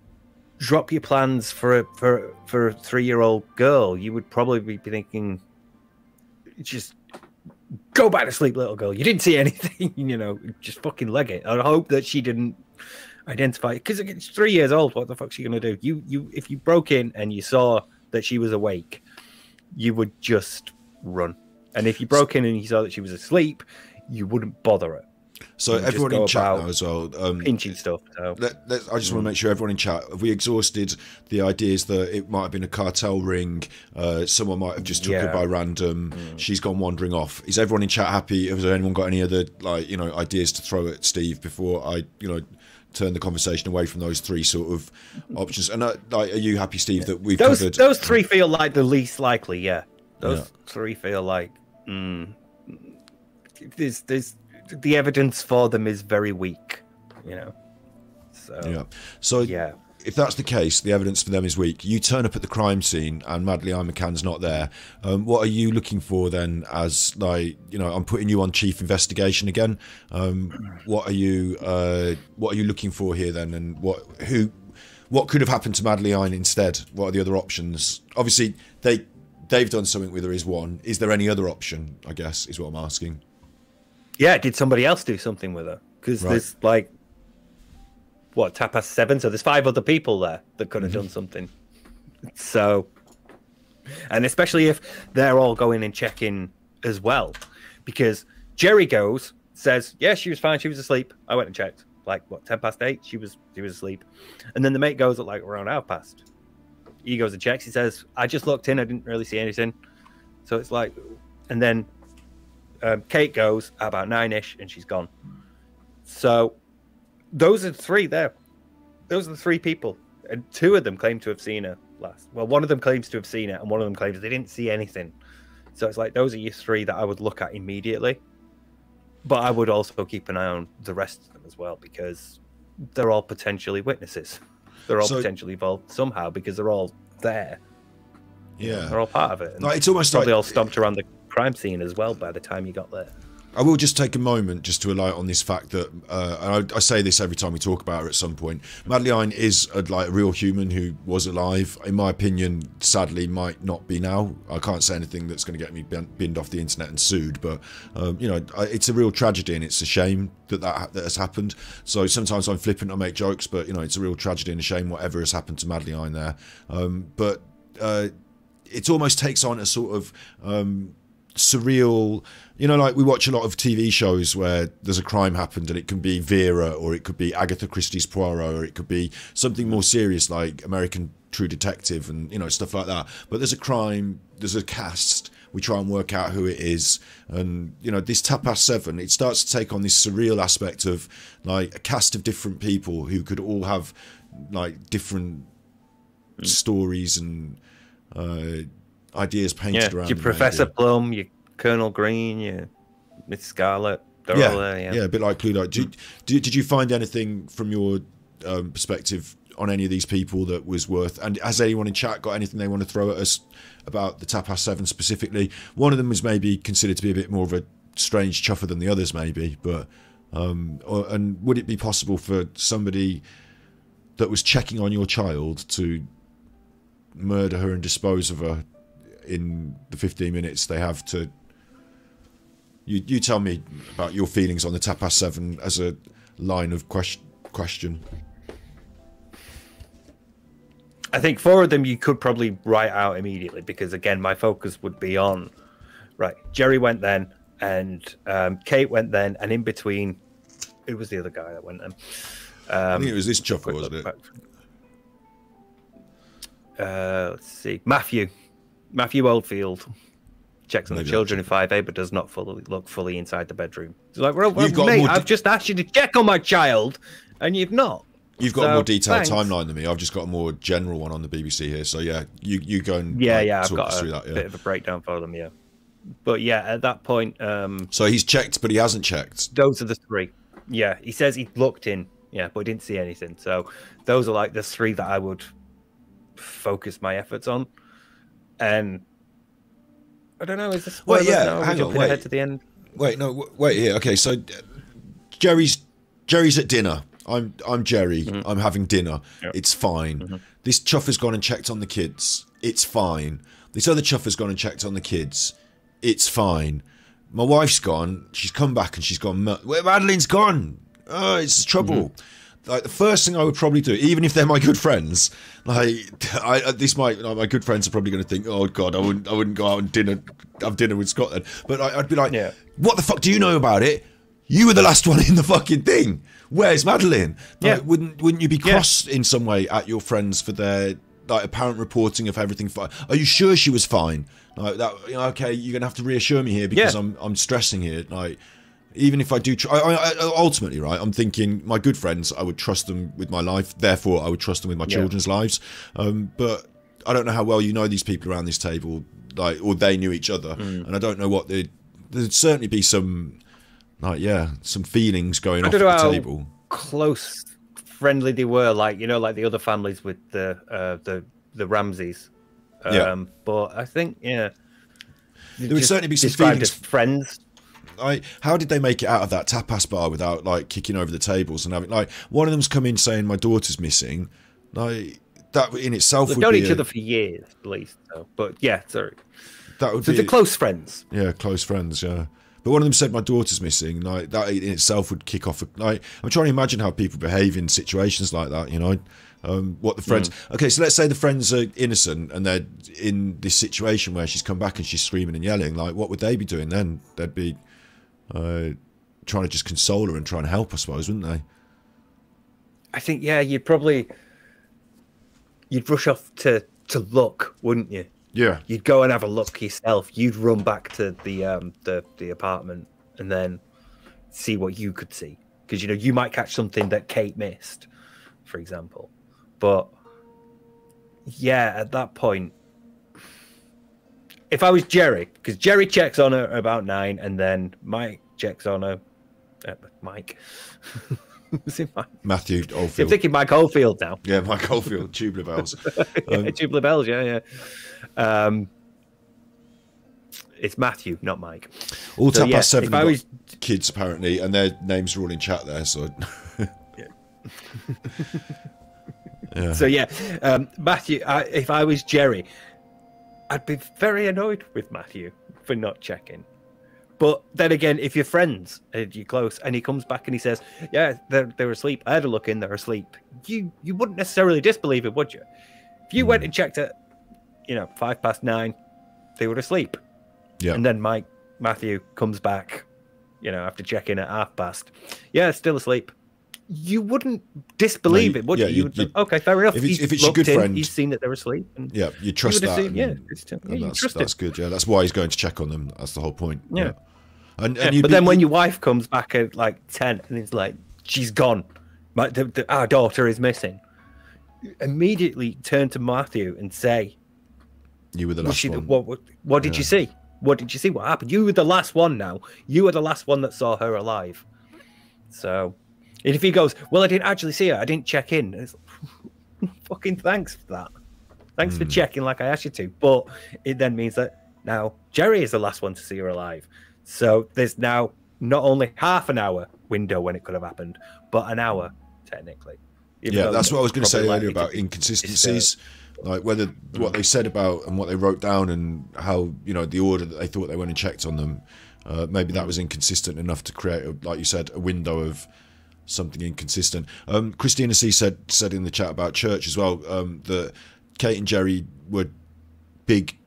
drop your plans for a 3-year-old girl. You would probably be thinking, just go back to sleep, little girl. You didn't see anything, you know, just fucking leg it. I hope that she didn't identify, because it's 3 years old. What the fuck's she gonna do? You if you broke in and you saw that she was awake, you would just run. And if you broke in and you saw that she was asleep, you wouldn't bother her.
So everyone in chat now as well,
pinching stuff. So.
I just want to make sure everyone in chat, have we exhausted the ideas that it might have been a cartel ring, someone might have just took her by random, she's gone wandering off? Is everyone in chat happy? Has anyone got any other, like, you know, ideas to throw at Steve before I, you know, turn the conversation away from those three sort of options? And like, are you happy, Steve, that we've covered
those three? Feel like the least likely. Those three feel like there's the evidence for them is very weak, you know.
So if that's the case, the evidence for them is weak. You turn up at the crime scene and Madeleine McCann's not there. What are you looking for then? As, like, you know, I'm putting you on chief investigation again. What are you looking for here then? And what could have happened to Madeleine instead? What are the other options? Obviously, they've done something with her is one. Is there any other option, I guess, is what I'm asking.
Yeah, did somebody else do something with her? Because there's like, what, 7:30? So there's 5 other people there that could have done something. So, and especially if they're all going and checking as well, because Jerry goes, says, yeah, she was fine, she was asleep. I went and checked, like, what, 8:10? She was asleep. And then the mate goes at like around 8:30. He goes and checks. He says, I just looked in, I didn't really see anything. So it's like, and then Kate goes at about 9-ish and she's gone. So those are the three there. Those are the three people. And two of them claim to have seen her last. Well, one of them claims to have seen it, and one of them claims they didn't see anything. So it's like, those are your three that I would look at immediately. But I would also keep an eye on the rest of them as well, because they're all potentially witnesses. They're all potentially involved somehow, because they're all there.
Yeah.
They're all part of it. And
like, it's almost
probably
like...
all stomped around the crime scene as well by the time you got there.
I will just take a moment just to alight on this fact that, and I say this every time we talk about her at some point, Madeleine is a real human who was alive. In my opinion, sadly, might not be now. I can't say anything that's going to get me binned off the internet and sued, but, you know, it's a real tragedy and it's a shame that has happened. So sometimes I'm flippant, I make jokes, but, you know, it's a real tragedy and a shame whatever has happened to Madeleine there. But it almost takes on a sort of... surreal, you know, like we watch a lot of TV shows where there's a crime happened and it can be Vera, or it could be Agatha Christie's Poirot, or it could be something more serious like American True Detective and, you know, stuff like that. But there's a crime, there's a cast, we try and work out who it is, and, you know, this 7:10, it starts to take on this surreal aspect of like a cast of different people who could all have like different stories and ideas painted around
your
them,
Professor
maybe.
Plum, your Colonel Green, your Miss Scarlet, they're all there.
Yeah, a bit like Clue. Like, did you find anything from your perspective on any of these people that was worth? And has anyone in chat got anything they want to throw at us about the 7:10 specifically? One of them was maybe considered to be a bit more of a strange chuffer than the others, maybe. But and would it be possible for somebody that was checking on your child to murder her and dispose of her in the 15 minutes they have to... You tell me about your feelings on the 7:10 as a line of question.
I think 4 of them you could probably write out immediately, because again, my focus would be on, right, Jerry went then, and Kate went then, and in between, who was the other guy that went then?
I think it was this chuffer, wasn't it?
Let's see, Matthew Oldfield checks on the children in 5A, but does not look fully inside the bedroom. He's like, well, mate, I've just asked you to check on my child, and you've not.
You've got a more detailed timeline than me. I've just got a more general one on the BBC here. So yeah, you go and
I've
talk
got
us through that. Yeah.
Bit of a breakdown for them. Yeah, but yeah, at that point,
so he's checked, but he hasn't checked.
Those are the 3. Yeah, he says he looked in. Yeah, but he didn't see anything. So those are like the 3 that I would focus my efforts on. And I don't know, is this...
Well, yeah, hang on,
ahead to the end?
Wait, no, wait here. Okay, so Jerry's at dinner. I'm Jerry. Mm-hmm. I'm having dinner. Yep. It's fine. Mm-hmm. This chuffer's gone and checked on the kids. It's fine. This other chuffer's gone and checked on the kids. It's fine. My wife's gone. She's come back and she's gone, where Madeleine's gone? Oh, it's trouble. Mm-hmm. Like, the first thing I would probably do, even if they're my good friends, like, my good friends are probably going to think, oh God, I wouldn't go out and have dinner with Scott then. But I'd be like, what the fuck do you know about it? You were the last one in the fucking thing. Where's Madeleine? Like, wouldn't you be cross in some way at your friends for their like apparent reporting of everything fine? Are you sure she was fine? Like that? You know, okay, you're gonna have to reassure me here because I'm stressing here. Like, even if I do, ultimately, right? I'm thinking my good friends, I would trust them with my life. Therefore, I would trust them with my children's lives. But I don't know how well you know these people around this table, like, or they knew each other, and I don't know what there'd certainly be some. Like, some feelings going off at the table.
Close, friendly they were, like, you know, like the other families with the Ramseys. But I think, there
would certainly be some feelings.
As friends.
How did they make it out of that tapas bar without like kicking over the tables and having like one of them's come in saying my daughter's missing? Like that in itself.
They've
would
known
be
each other for years, at least. So. But sorry.
That would
so
be
they're close friends.
Yeah, close friends. Yeah. But one of them said my daughter's missing. Like that in itself would kick off. Like I'm trying to imagine how people behave in situations like that. You know, what the friends. Okay, so let's say the friends are innocent and they're in this situation where she's come back and she's screaming and yelling. Like, what would they be doing then? They'd be trying to just console her and try and help, I suppose, wouldn't they?
I think, yeah, you'd rush off to look, wouldn't you?
Yeah.
You'd go and have a look yourself. You'd run back to the apartment and then see what you could see, because you might catch something that Kate missed, for example. But yeah, at that point, if I was Jerry, because Jerry checks on her about 9, and then Mike checks on her. Mike. Is it Mike?
Matthew Oldfield.
I'm thinking Mike Oldfield now.
Yeah, Mike Oldfield. Tubular bells.
Tubular bells. Yeah. It's Matthew, not Mike.
All so, past 7 kids apparently, and their names are all in chat there. So,
yeah. So Matthew. If I was Jerry, I'd be very annoyed with Matthew for not checking. But then again, if you're friends and you're close, and he comes back and he says, "Yeah, they're asleep. I had a look in. They're asleep." You wouldn't necessarily disbelieve it, would you? If you went and checked at 9:05, they were asleep.
Yeah.
And then Matthew comes back, after checking at 50:30. Yeah, still asleep. You wouldn't disbelieve it, would you? You would think, okay, fair enough.
If it's your good friend,
he's seen that they're asleep. And
yeah, you trust that.
That's
good. Yeah, that's why he's going to check on them. That's the whole point.
Yeah.
And
but then when your wife comes back at 10 and it's like, she's gone, our daughter is missing, you immediately turn to Matthew and say,
"You were the last one.
What did you see? What did you see? What happened? You were the last one now. You were the last one that saw her alive." So, and if he goes, "Well, I didn't actually see her. I didn't check in." It's fucking thanks for that. Thanks for checking like I asked you to. But it then means that now Jerry is the last one to see her alive. So there's now not only half an hour window when it could have happened, but an hour technically.
Yeah, that's what I was going to say earlier about inconsistencies, like whether what they said about and what they wrote down and how the order that they thought they went and checked on them. Maybe that was inconsistent enough to create, like you said, a window of something inconsistent. Christina C said in the chat about church as well, that Kate and Jerry were big.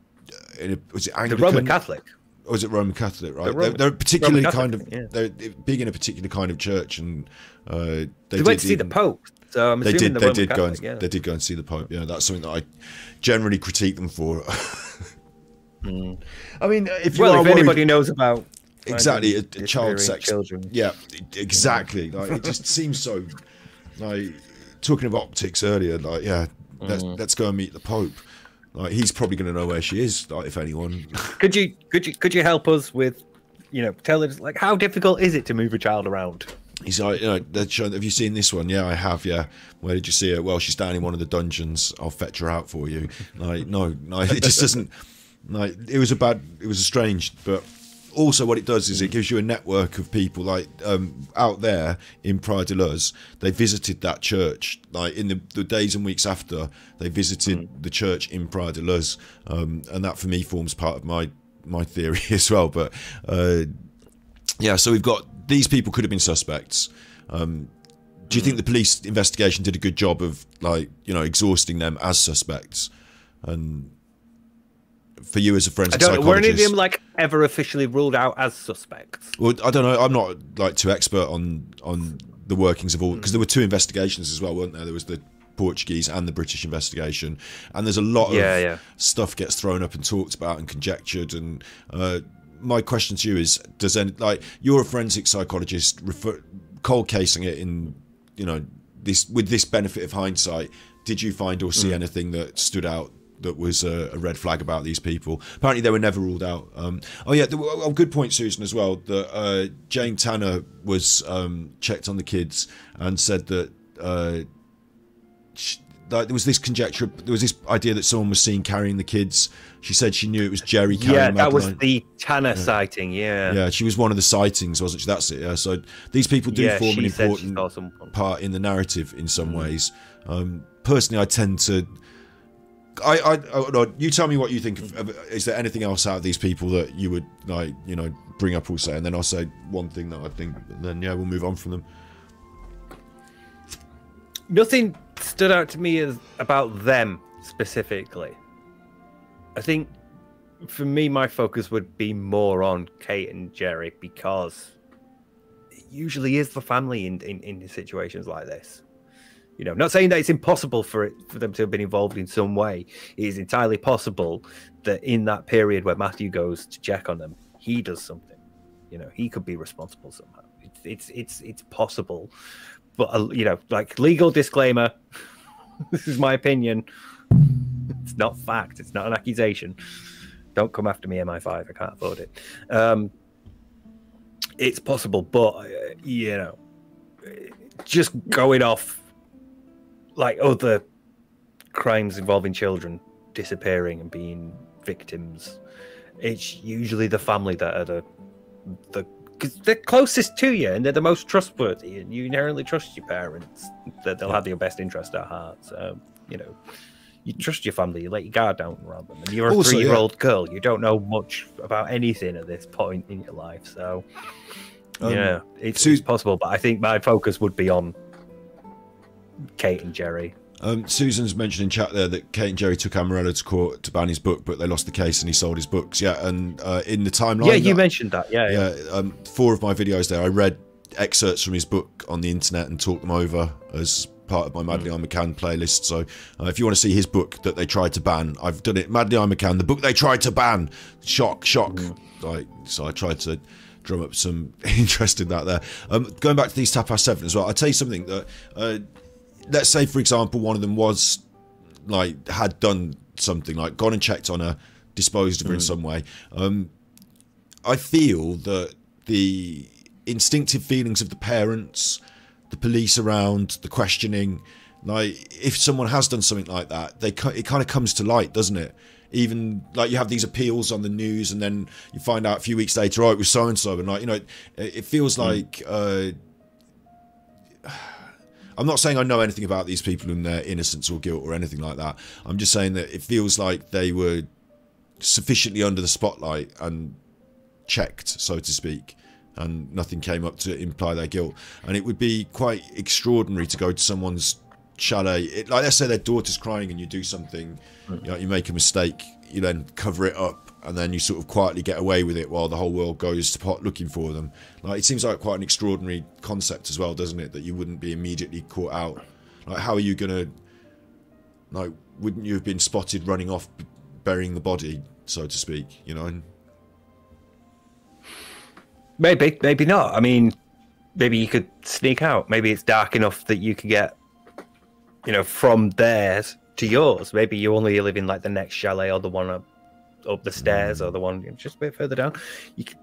Was it Anglican?
The Roman Catholic.
Or was it Roman Catholic? Right, they're particularly kind of they're big in a particular kind of church, and
they went to see the Pope. So I'm assuming
they did go and see the Pope. Yeah, that's something that I generally critique them for. I mean, if
anybody knows about
exactly a child sex, children. Yeah, exactly. Like it just seems so. Like talking of optics earlier, like let's go and meet the Pope. Like he's probably going to know where she is. Like if anyone,
could you help us with, tell us like how difficult is it to move a child around?
He's like, have you seen this one? Yeah, I have. Yeah, where did you see her? Well, she's down in one of the dungeons. I'll fetch her out for you. Like no, it just doesn't. Like it was strange, but also what it does is it gives you a network of people like out there in Praia de Luz. They visited that church like in the days and weeks after they visited the church in Praia de Luz, and that for me forms part of my theory as well. But so we've got these people could have been suspects. Do you think the police investigation did a good job of exhausting them as suspects? And for you as a forensic psychologist,
were any of them ever officially ruled out as suspects?
Well, I don't know. I'm not too expert on the workings of all, because there were 2 investigations as well, weren't there? There was the Portuguese and the British investigation, and there's a lot of stuff gets thrown up and talked about and conjectured. And my question to you is: you're a forensic psychologist, cold casing it in this benefit of hindsight? Did you find or see anything that stood out that was a red flag about these people? Apparently they were never ruled out. Good point, Susan, as well, that Jane Tanner was checked on the kids and said that there was this conjecture, there was this idea that someone was seen carrying the kids. She said she knew it was Jerry carrying Madeleine.
That was the Tanner sighting,
Yeah, she was one of the sightings, wasn't she? That's it, yeah. So these people do form an important part in the narrative in some ways. Personally, I tend to... you tell me what you think of, is there anything else out of these people that you would bring up also, and then I'll say one thing that I think, and then we'll move on from them.
Nothing stood out to me as about them specifically. I think for me, my focus would be more on Kate and Jerry, because it usually is the family in situations like this. You know, not saying that it's impossible for them to have been involved in some way. It is entirely possible that in that period where Matthew goes to check on them, he does something. You know, he could be responsible somehow. It's possible, but you know, like, legal disclaimer. This is my opinion. It's not fact. It's not an accusation. Don't come after me, MI5. I can't afford it. It's possible, but you know, just going off like other crimes involving children disappearing and being victims, it's usually the family that are because they're closest to you and they're the most trustworthy, and you inherently trust your parents that they'll have your best interest at heart. So, you know, you trust your family, you let your guard down around them. And you're a 3-year-old girl, you don't know much about anything at this point in your life. So, yeah, it's possible, but I think my focus would be on Kate and Jerry.
Susan's mentioned in chat there that Kate and Jerry took Amarella to court to ban his book, but they lost the case and he sold his books. Yeah, and in the timeline...
Yeah, you mentioned that, yeah.
4 of my videos there, I read excerpts from his book on the internet and talked them over as part of my Madeleine McCann playlist. So if you want to see his book that they tried to ban, I've done it. Madeleine McCann, the book they tried to ban. Shock. So I tried to drum up some interest in that there. Going back to these Tapas 7 as well, I'll tell you something that... let's say, for example, one of them was, like, had done something, like gone and checked on her, disposed of her in some way. I feel that the instinctive feelings of the parents, the police around, the questioning, like, if someone has done something like that, it kind of comes to light, doesn't it? Even, like, you have these appeals on the news and then you find out a few weeks later, oh, it was so-and-so, and, like, you know, it feels like... I'm not saying I know anything about these people and their innocence or guilt or anything like that. I'm just saying that it feels like they were sufficiently under the spotlight and checked, so to speak, and nothing came up to imply their guilt. And it would be quite extraordinary to go to someone's chalet. Like, let's say their daughter's crying and you do something, you know, you make a mistake, you then cover it up, and then you sort of quietly get away with it while the whole world goes to pot looking for them. Like, it seems like quite an extraordinary concept as well, doesn't it? That you wouldn't be immediately caught out. Like, how are you gonna... Like, wouldn't you have been spotted running off, burying the body, so to speak, you know?
Maybe, maybe not. I mean, maybe you could sneak out. Maybe it's dark enough that you could get, you know, from theirs to yours. Maybe you only live in, like, the next chalet or the one up the stairs or the one just a bit further down. You could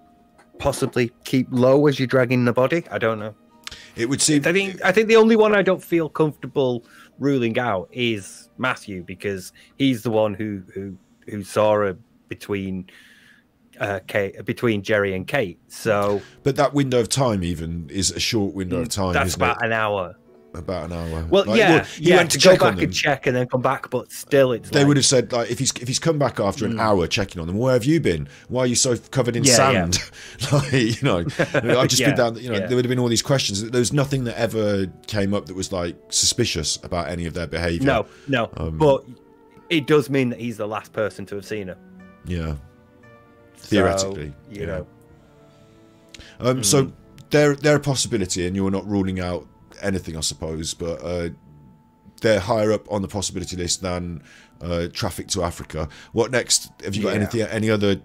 possibly keep low as you're dragging the body. I don't know.
It would seem...
I think the only one I don't feel comfortable ruling out is Matthew, because he's the one who saw her between Jerry and Kate. So,
but that window of time even is a short window of time.
That's
isn't
about
it?
an hour.
About an hour.
Well, like, he went to go back and check and then come back, but still, it's
they would have said, like, if he's come back after an hour checking on them, where have you been? Why are you so covered in sand? Like, you know, I've just been down. You know, there would have been all these questions. There was nothing that ever came up that was like suspicious about any of their behaviour.
No, but it does mean that he's the last person to have seen her.
Yeah, theoretically,
so, you know.
So they're a possibility, and you're not ruling out anything, I suppose, but they're higher up on the possibility list than traffic to Africa. What next? Have you got anything? Any other?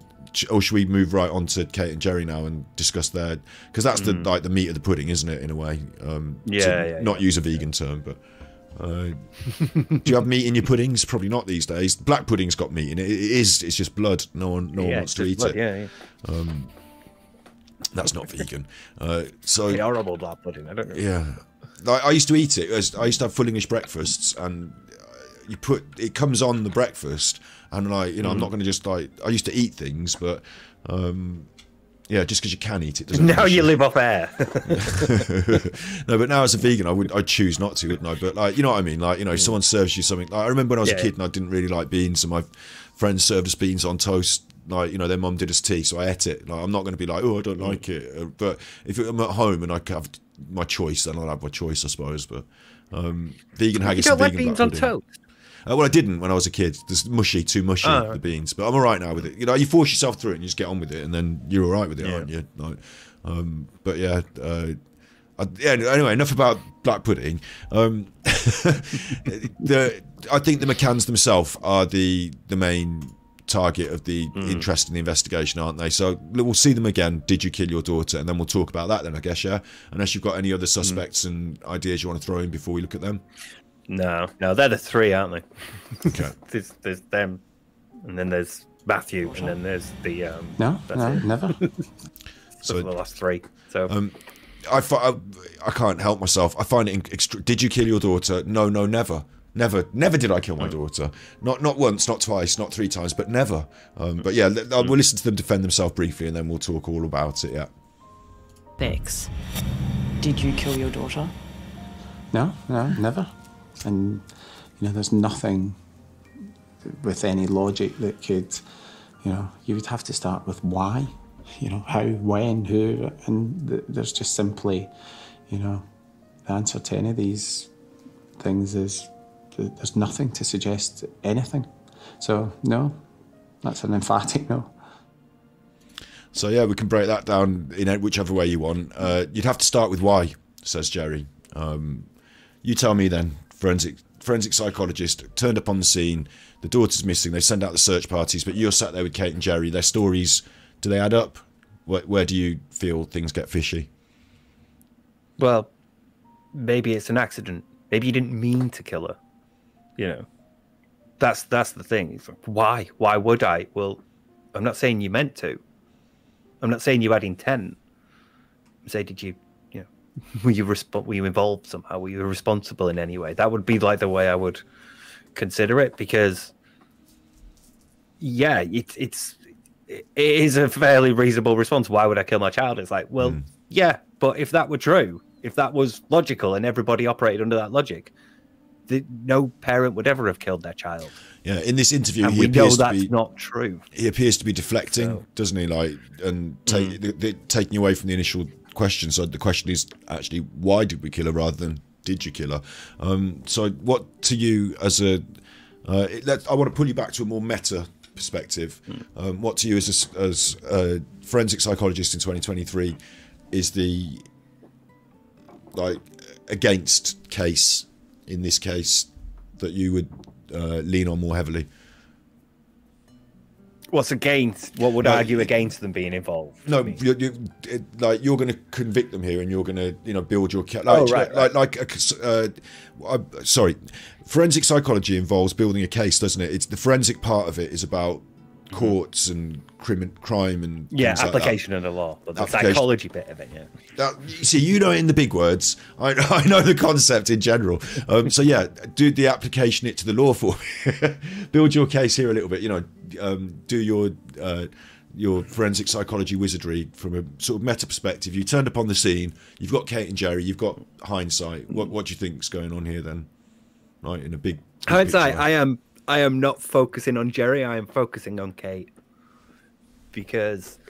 Or should we move right on to Kate and Jerry now and discuss their? Because that's the like the meat of the pudding, isn't it? In a way. Not use a vegan term, but do you have meat in your puddings? Probably not these days. Black pudding's got meat in it. It's just blood. No one wants to eat
blood,
it. That's not vegan. So
horrible black pudding. I don't know.
Yeah. I used to eat it. I used to have full English breakfasts, and it comes on the breakfast, and like, you know, I'm not going to just like, I used to eat things, but yeah, just because you can eat it doesn't.
Now you live off air.
No, but now as a vegan, I'd choose not to, wouldn't I? But like, you know what I mean? Like, you know, if someone serves you something. Like, I remember when I was a kid and I didn't really like beans, and my friends served us beans on toast. Like, you know, their mum did us tea, so I ate it. Like, I'm not going to be like, oh, I don't like it. But if I'm at home and I have my choice, then I'll have my choice, I suppose. But vegan haggis.
You don't
and
like
vegan
beans on toast?
Well, I didn't when I was a kid. There's too mushy, the beans. But I'm all right now with it. You know, you force yourself through it and you just get on with it, and then you're all right with it, aren't you? Like, but yeah. Anyway, enough about black pudding. I think the McCanns themselves are the main target of the interest in the investigation, aren't they? So we'll see them again. Did you kill your daughter? And then we'll talk about that then, I guess, yeah? Unless you've got any other suspects and ideas you want to throw in before we look at them. No, they're the three, aren't they? Okay. there's them, and then there's Matthew, and then there's the...
No, never.
So
the last three. So...
I can't help myself. I find it... Did you kill your daughter? No, never. Never did I kill my daughter. Not once, not twice, not 3 times, but never. But yeah, we'll listen to them defend themselves briefly, and then we'll talk all about it, yeah.
Bex, did you kill your daughter?
No, never. And, you know, there's nothing with any logic that could, you know, you would have to start with why. You know, how, when, who, and there's just simply, you know, the answer to any of these things is there's nothing to suggest anything. So, no, that's an emphatic no.
So, yeah, we can break that down in whichever way you want. You'd have to start with why, says Jerry. You tell me then, forensic psychologist, turned up on the scene, the daughter's missing, they send out the search parties, but you're sat there with Kate and Jerry, their stories... Do they add up? Where do you feel things get fishy?
Well, maybe it's an accident. Maybe you didn't mean to kill her. You know, that's the thing. It's like, why? Why would I? Well, I'm not saying you meant to. I'm not saying you had intent. I'm saying, did you? You know, were you involved somehow? Were you responsible in any way? That would be like the way I would consider it, because, yeah, it is a fairly reasonable response. Why would I kill my child? It's like, well, yeah, but if that were true, if that was logical and everybody operated under that logic, no parent would ever have killed their child.
Yeah, in this interview,
and we know that's not true.
He appears to be deflecting, doesn't he? Like, and taking away from the initial question. So the question is actually, why did we kill her rather than did you kill her? So what to you as a... I want to pull you back to a more meta perspective. What to you as a forensic psychologist in 2023 is the against case in this case that you would lean on more heavily?
What's against? What would argue against them being involved?
No, you're going to convict them here, and you're going to build your sorry, forensic psychology involves building a case, doesn't it? It's the forensic part of it is about courts and crime and
application of the law, but the psychology bit of it,
you see, you know it in the big words. I know the concept in general. So yeah, do the application it to the law for me. Build your case here a little bit. You know, do your forensic psychology wizardry from a sort of meta perspective. You turned up on the scene. You've got Kate and Jerry. You've got hindsight. What do you think's going on here then? Right, in a big
hindsight, I am not focusing on Jerry. I am focusing on Kate, because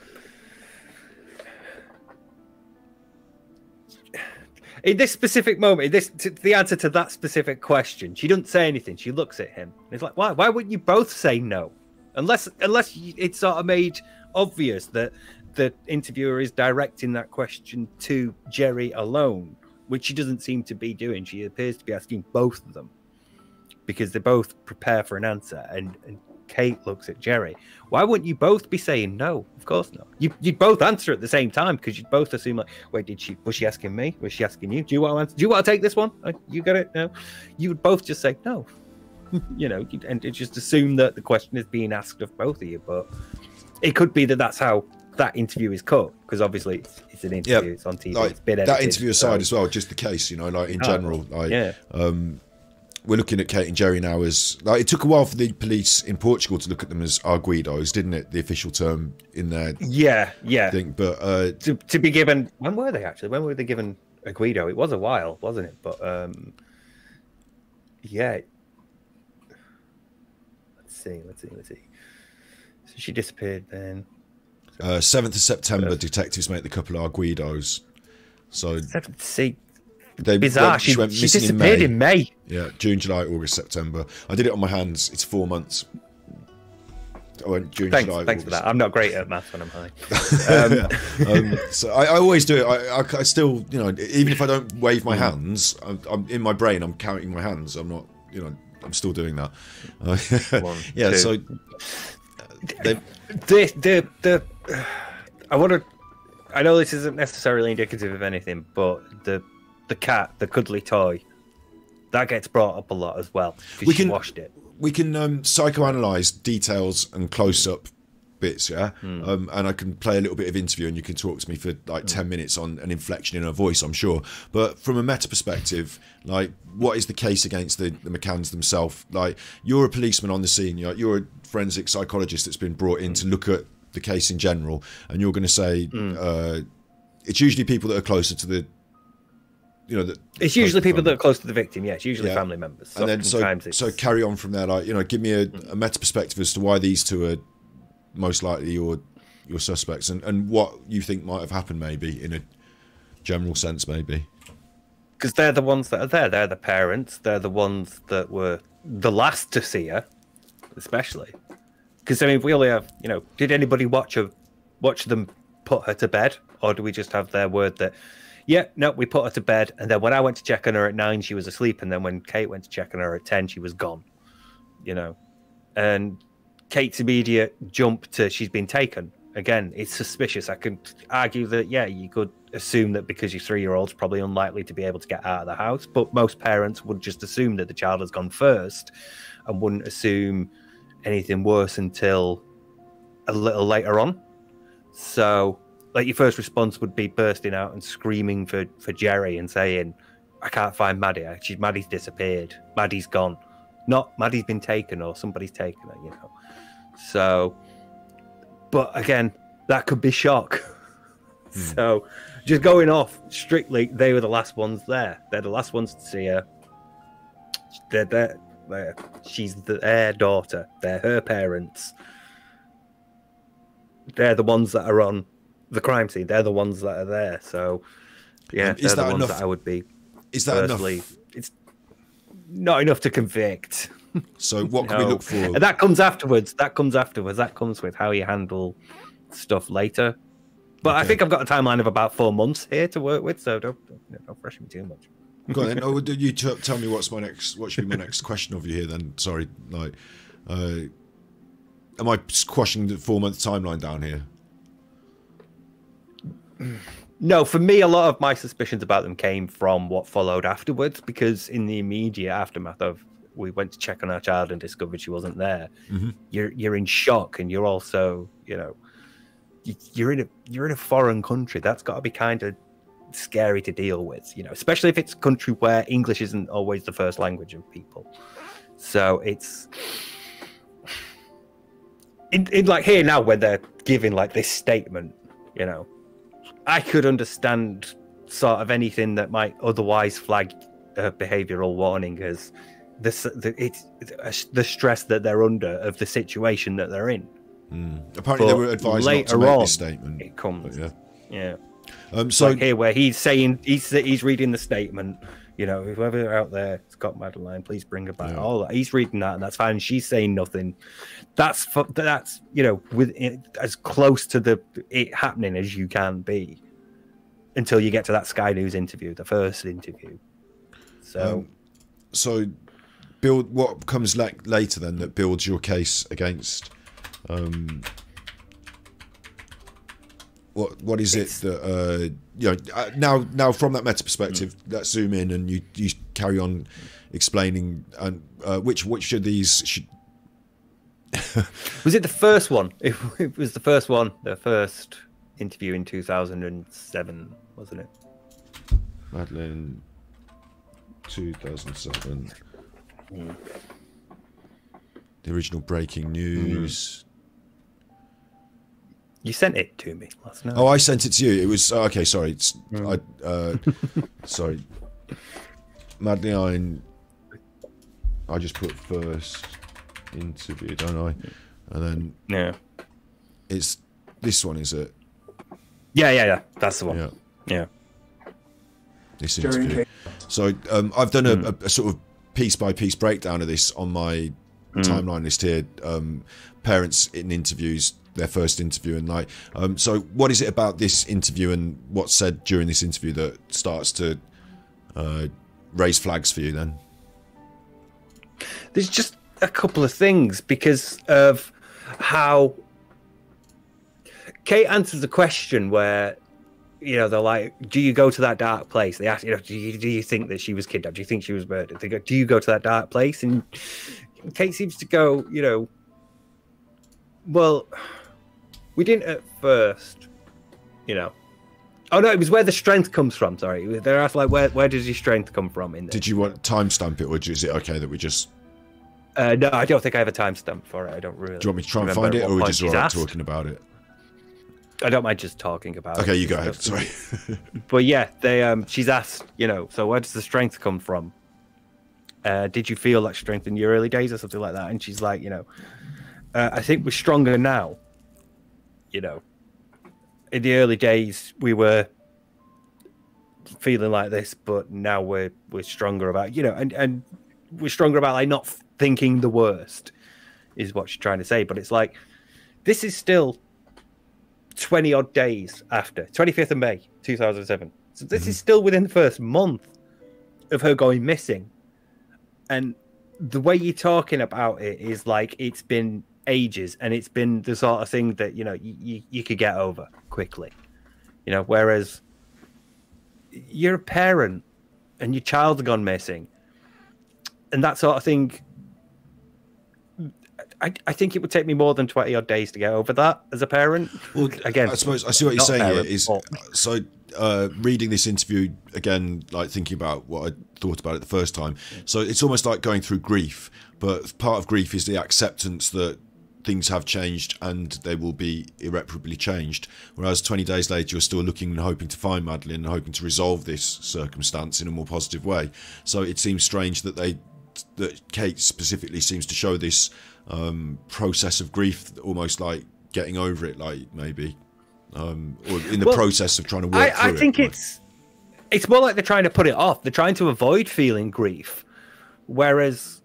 in this specific moment, the answer to that specific question, she doesn't say anything. She looks at him. It's like, why? Why wouldn't you both say no? Unless it's sort of made obvious that the interviewer is directing that question to Jerry alone, which she doesn't seem to be doing. She appears to be asking both of them, because they both prepare for an answer, and Kate looks at Jerry. Why wouldn't you both be saying no? Of course not. You'd both answer at the same time, because you'd both assume, like, wait, was she asking me? Was she asking you? Do you want to answer? Do you want to take this one? You got it? No. You would both just say no. You know, and just assume that the question is being asked of both of you. But it could be that that's how that interview is cut, because obviously it's an interview, it's on TV, it's been edited,
that interview aside as well, just the case, you know, like in general, like we're looking at Kate and Jerry now as, like, it took a while for the police in Portugal to look at them as arguidos, didn't it? The official term in their thing. But
to be given, when were they actually? When were they given a Guido? It was a while, wasn't it? But let's see. So she disappeared then.
7th of September, detectives make the couple arguidos. So
7th. See, Bizarre. She disappeared in May.
Yeah, June, July, August, September. I did it on my hands. It's 4 months. I went June, July,
Thanks
August.
for that. I'm not great at maths when I'm high.
So I always do it. I still, you know, even if I don't wave my hands, I'm in my brain. I'm counting my hands. I'm not, you know, I'm still doing that. Yeah. Two. So
I want to. I know this isn't necessarily indicative of anything, but the cat, the cuddly toy, that gets brought up a lot as well. We can washed it.
We can psychoanalyze details and close-up bits, yeah. And I can play a little bit of interview, and you can talk to me for like 10 minutes on an inflection in her voice, I'm sure. But from a meta perspective, like, what is the case against the McCanns themselves? Like, you're a policeman on the scene. You're a forensic psychologist that's been brought in to look at the case in general, and you're going to say it's usually people that are closer to the. You know,
it's usually people that are close to the victim. Yeah, it's usually family members.
And then so carry on from there. Like, you know, give me a meta perspective as to why these two are most likely your suspects, and what you think might have happened, maybe in a general sense, maybe.
Because they're the ones that are there. They're the parents. They're the ones that were the last to see her, especially. Because I mean, we only have, you know, did anybody watch them put her to bed, or do we just have their word that? Yeah, no, we put her to bed, and then when I went to check on her at 9, she was asleep, and then when Kate went to check on her at 10, she was gone. You know, and Kate's immediate jump to she's been taken. Again, it's suspicious. I could argue that, yeah, you could assume that because your 3-year-old's probably unlikely to be able to get out of the house, but most parents would just assume that the child has gone first and wouldn't assume anything worse until a little later on. So, like, your first response would be bursting out and screaming for Jerry and saying, I can't find Maddie. Maddie's disappeared. Maddie's gone. Not Maddie's been taken or somebody's taken her, you know. So, but again, that could be shock. So, just going off strictly, they were the last ones there. They're the last ones to see her. She's their daughter. They're her parents. They're the ones that are on the crime scene. They're the ones that are there. So, yeah, they're the ones that I would be.
Is that enough?
It's not enough to convict.
So what can we look for?
And that comes afterwards. That comes with how you handle stuff later. But I think I've got a timeline of about 4 months here to work with, so don't rush me too much.
Go on then. Oh, you tell me what should be my next question of you here then. Sorry, like, am I squashing the 4-month timeline down here?
No, for me, a lot of my suspicions about them came from what followed afterwards, because in the immediate aftermath of we went to check on our child and discovered she wasn't there, you're in shock, and you're also, you know, you're in a foreign country. That's got to be kind of scary to deal with, you know, especially if it's a country where English isn't always the first language of people. So it's in like here now when they're giving like this statement, you know, I could understand sort of anything that might otherwise flag a behavioural warning as the stress that they're under of the situation that they're in.
Apparently, they were advised not to make this statement.
It comes, yeah.
So
like here, where he's saying he's reading the statement. You know, whoever out there has got Madeleine, please bring her back. Yeah. All that. He's reading that, and that's fine. She's saying nothing. That's you know, with it, as close to it happening as you can be, until you get to that Sky News interview, the first interview. So,
build what comes later then that builds your case against. What is it that you know, now from that meta perspective, let's zoom in and you carry on explaining and which of these should
was it the first one? It was the first one, the first interview in 2007, wasn't it?
Madeleine 2007. The original breaking news.
You sent it to me last night.
Oh, I sent it to you. It was okay. Sorry, sorry. Madeleine. I just put first interview, don't I? And then it's this one, is it?
Yeah. That's the one. Yeah.
this interview. So I've done a sort of piece-by-piece breakdown of this on my timeline list here. Parents in interviews, their first interview, and like, so what is it about this interview and what's said during this interview that starts to raise flags for you then?
There's just a couple of things because of how Kate answers the question where, you know, they're like, do you go to that dark place? They ask, you know, do you think that she was kidnapped? Do you think she was murdered? They go, do you go to that dark place? And Kate seems to go, you know, well, we didn't at first, you know. Oh no, it was where the strength comes from. Sorry, they're asked like, where does your strength come from? In this?
Did you want timestamp it, or is it okay that we just?
No, I don't think I have a timestamp for it. I don't really.
Do you want me to try and find it, or are we just all right talking about it?
I don't mind just talking about it.
Okay, you go ahead. Sorry.
But yeah, they she's asked, you know, so where does the strength come from? Did you feel that strength in your early days or something like that? And she's like, you know, I think we're stronger now. You know, in the early days we were feeling like this, but now we're stronger about, you know, and we're stronger about like not thinking the worst, is what she's trying to say. But it's like, this is still 20 odd days after 25th of May 2007. So this is still within the first month of her going missing, and the way you're talking about it is like it's been ages, and it's been the sort of thing that, you know, you could get over quickly, you know, whereas you're a parent and your child's gone missing and that sort of thing. I think it would take me more than 20 odd days to get over that as a parent. Well, again,
I suppose I see what you're saying here is, so reading this interview again, like thinking about what I thought about it the first time. So it's almost like going through grief, but part of grief is the acceptance that things have changed and they will be irreparably changed. Whereas 20 days later, you're still looking and hoping to find Madeleine and hoping to resolve this circumstance in a more positive way. So it seems strange that Kate specifically seems to show this process of grief, almost like getting over it, like maybe, or in the process of trying to work through it.
I think it's more like they're trying to put it off. They're trying to avoid feeling grief, whereas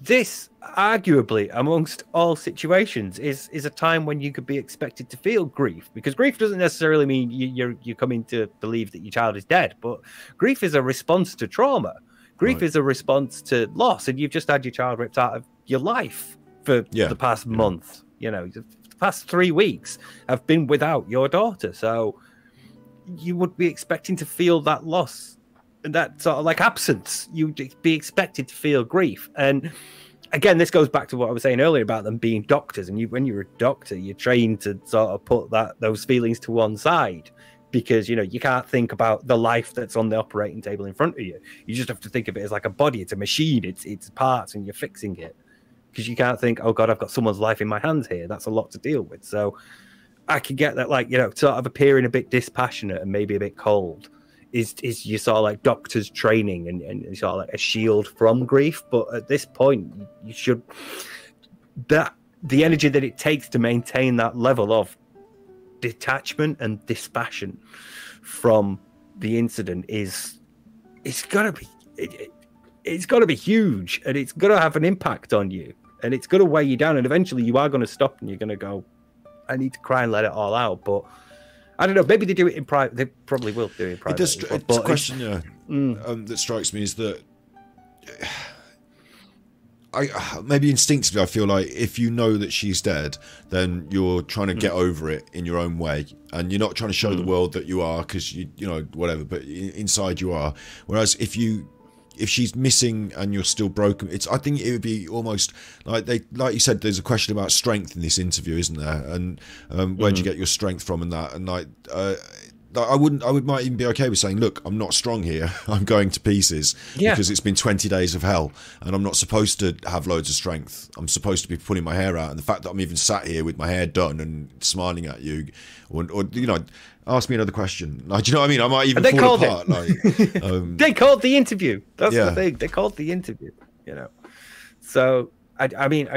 this, arguably, amongst all situations, is a time when you could be expected to feel grief, because grief doesn't necessarily mean you're coming to believe that your child is dead, but grief is a response to trauma. Grief is a response to loss, and you've just had your child ripped out of your life for the past month. You know, the past 3 weeks have been without your daughter, so you would be expecting to feel that loss and that sort of like absence. You'd be expected to feel grief. And again, this goes back to what I was saying earlier about them being doctors, and when you're a doctor, you're trained to sort of put those feelings to one side, because, you know, you can't think about the life that's on the operating table in front of you. You just have to think of it as like a body. It's a machine. It's parts, and you're fixing it, because you can't think, oh God, I've got someone's life in my hands here. That's a lot to deal with. So I can get that, like, you know, sort of appearing a bit dispassionate and maybe a bit cold is you sort of like doctor's training and sort of like a shield from grief. But at this point, you should, the energy that it takes to maintain that level of detachment and dispassion from the incident it's got to be huge, and it's got to have an impact on you, and it's going to weigh you down, and eventually you are going to stop and you're going to go, I need to cry and let it all out. But I don't know, maybe they do it in private. They probably will do it in private.
The question that strikes me is that maybe instinctively I feel like if you know that she's dead, then you're trying to get over it in your own way, and you're not trying to show the world that you are, because you know, whatever, but inside you are. Whereas if she's missing and you're still broken, I think it would be almost like like you said, there's a question about strength in this interview, isn't there? And where'd you get your strength from, and that, and like I might even be okay with saying, look, I'm not strong here. I'm going to pieces because it's been 20 days of hell, and I'm not supposed to have loads of strength. I'm supposed to be pulling my hair out, and the fact that I'm even sat here with my hair done and smiling at you, or you know, ask me another question. Like, do you know what I mean? I might even fall apart. Like,
they called the interview. That's the thing. They called the interview. You know, so I didn't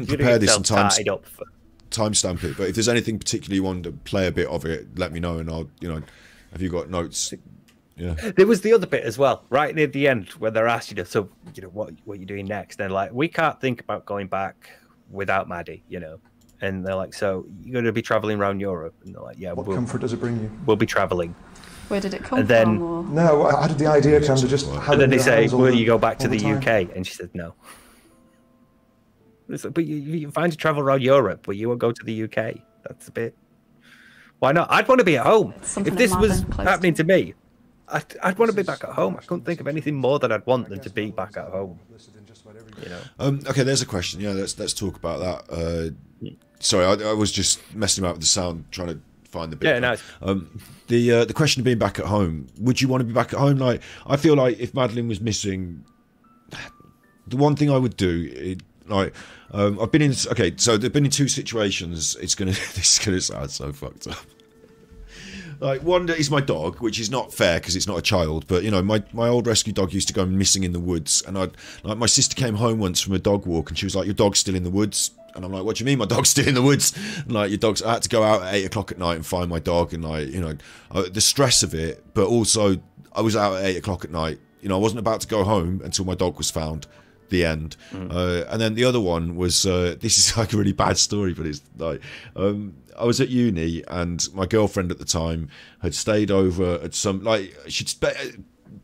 prepare this in time. Timestamp it, but if there's anything particularly you want to play a bit of it, let me know, and I'll, you know, have you got notes Yeah.
There was the other bit as well, right near the end, where they're asked, so what you're doing next, and like, we can't think about going back without Maddie, and they're like, so you're going to be traveling around Europe, and they're like, yeah.
What comfort does it bring you?
We'll be traveling.
Where did it come
and then,
from? Or?
No, how did the idea come to just have?
And then they say, will you go back to the UK? And she said no. Like, but you're fine to travel around Europe, but you won't go to the UK. That's a bit. Why not? I'd want to be at home. If this was happening to me, I'd want to be back at home. I couldn't think of anything more that I'd want than to be back at home.
Okay, there's a question. Yeah, let's talk about that. Sorry, I was just messing about with the sound, trying to find the bit.
Yeah, nice.
The question of being back at home. Would you want to be back at home? Like, I feel like if Madeleine was missing, the one thing I would do. I've been in. Okay, so they've been in two situations. This is gonna sound so fucked up. Like, one is my dog, which is not fair because it's not a child. But my old rescue dog used to go missing in the woods, and my sister came home once from a dog walk, and she was like, "Your dog's still in the woods." And I'm like, "What do you mean my dog's still in the woods?" And like, your dog's. I had to go out at 8 o'clock at night and find my dog, and the stress of it. But also, I was out at 8 o'clock at night. I wasn't about to go home until my dog was found. The end. And then the other one was this is like a really bad story, but it's like I was at uni and my girlfriend at the time had stayed over at some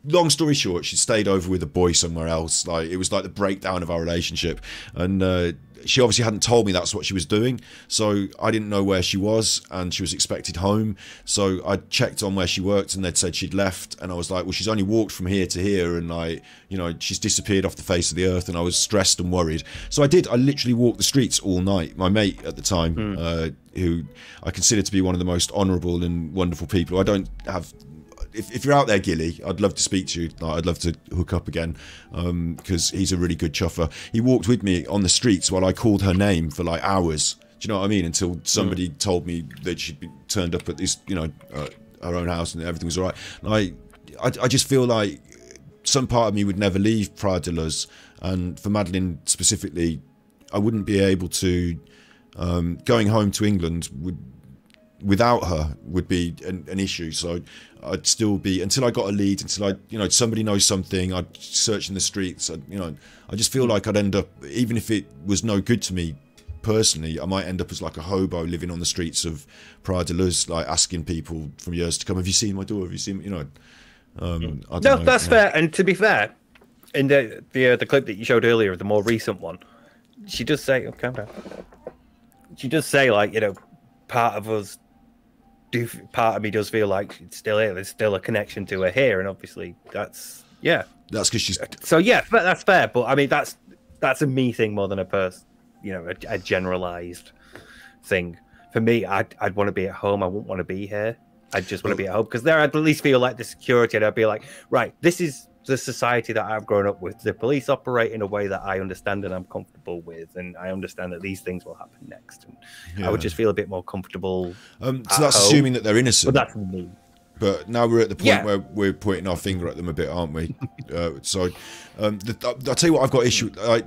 long story short, she stayed over with a boy somewhere else. Like, it was like the breakdown of our relationship, and she obviously hadn't told me that's what she was doing, so I didn't know where she was, and she was expected home. So I checked on where she worked, and they'd said she'd left, and I was like, well, she's only walked from here to here, and she's disappeared off the face of the earth, and I was stressed and worried. So I literally walked the streets all night. My mate at the time, who I consider to be one of the most honourable and wonderful people. I don't have. If you're out there, Gilly, I'd love to speak to you. I'd love to hook up again, because he's a really good chuffer. He walked with me on the streets while I called her name for like hours. Do you know what I mean? Until somebody told me that she'd been turned up at this, her own house and everything was all right. And I just feel like some part of me would never leave Praia de Luz, and for Madeleine specifically, I wouldn't be able to. Going home to England without her would be an issue. So I'd still be, until I got a lead, until somebody knows something, I'd search in the streets. I just feel like I'd end up, even if it was no good to me personally, I might end up as like a hobo living on the streets of Praia de Luz, like asking people from years to come, have you seen my daughter? Have you seen, I don't know,
that's fair. And to be fair, in the clip that you showed earlier, the more recent one, she does say, oh, calm down. She does say, like, part of me does feel like it's still here. There's still a connection to her here, and obviously that's
because she's.
So yeah, that's fair. But I mean, that's a me thing more than a person, a generalized thing. For me, I'd want to be at home. I wouldn't want to be here. I just want to be at home, because there I'd at least feel like the security, and I'd be like, right, this is the society that I've grown up with. The police operate in a way that I understand and I'm comfortable with, and I understand that these things will happen next. And I would just feel a bit more comfortable.
So that's assuming that they're innocent.
But that's me.
But now we're at the point where we're pointing our finger at them a bit, aren't we? So I'll tell you what I've got issue, like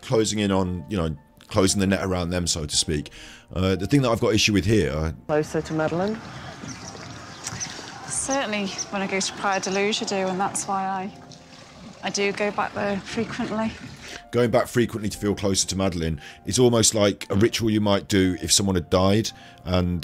closing in on, closing the net around them, so to speak. The thing that I've got issue with here.
Closer to Madeleine?
Certainly when I go to Praia de Luz, I do, and that's why I do go back there frequently.
Going back frequently to feel closer to Madeleine is almost like a ritual you might do if someone had died, and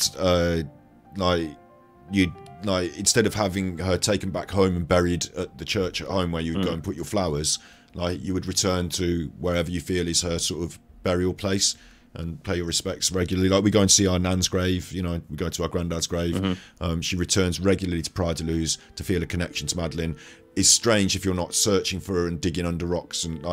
instead of having her taken back home and buried at the church at home where you would go and put your flowers, like, you would return to wherever you feel is her sort of burial place and pay your respects regularly. Like, we go and see our nan's grave, we go to our granddad's grave. She returns regularly to Praia de Luz to feel a connection to Madeleine. It's strange if you're not searching for her and digging under rocks, and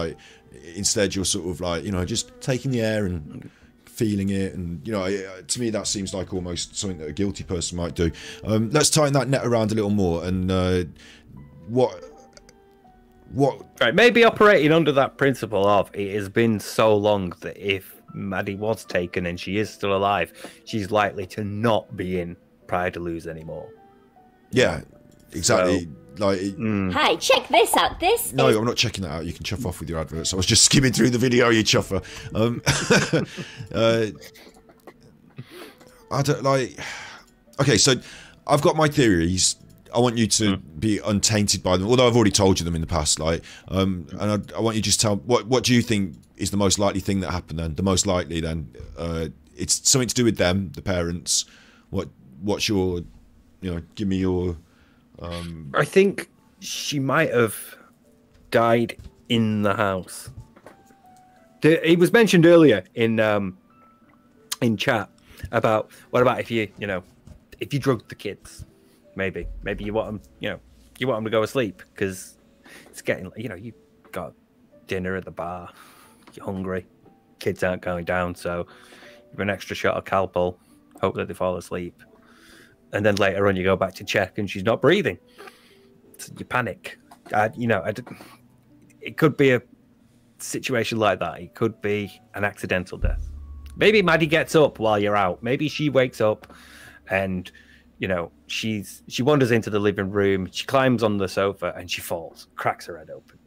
instead you're sort of just taking the air and feeling it, and to me that seems like almost something that a guilty person might do. Let's tighten that net around a little more, and what
right, maybe operating under that principle of it has been so long that if Maddie was taken and she is still alive, she's likely to not be in Praia de Luz anymore.
Yeah, exactly. So,
Hey, check this out.
No, I'm not checking that out. You can chuff off with your adverts. I was just skimming through the video, you chuffer. I don't Okay, so I've got my theories. I want you to be untainted by them. Although I've already told you them in the past, like, and I want you to just tell what do you think is the most likely thing that happened then? The most likely then, it's something to do with them, the parents. What's your, give me your.
I think she might have died in the house. It was mentioned earlier in chat about what about if you drugged the kids. Maybe you want them, you want them to go asleep because it's getting, you got dinner at the bar, you're hungry, kids aren't going down, so you have an extra shot of Calpol, hope that they fall asleep, and then later on you go back to check and she's not breathing. So you panic. It could be a situation like that. It could be an accidental death. Maybe Maddie gets up while you're out. Maybe she wakes up and she wanders into the living room, she climbs on the sofa and she falls, cracks her head open,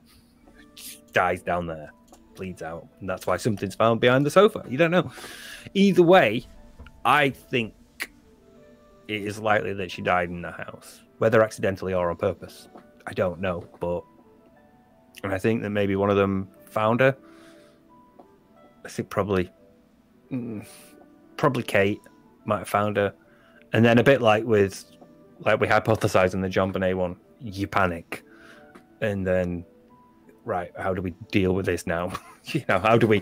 she dies down there, bleeds out, and that's why something's found behind the sofa. You don't know. Either way, I think it is likely that she died in the house, whether accidentally or on purpose. I don't know, and I think that maybe one of them found her. I think probably Kate might have found her. And then a bit like we hypothesized in the John Bonet one, you panic, and then right, how do we deal with this now? How do we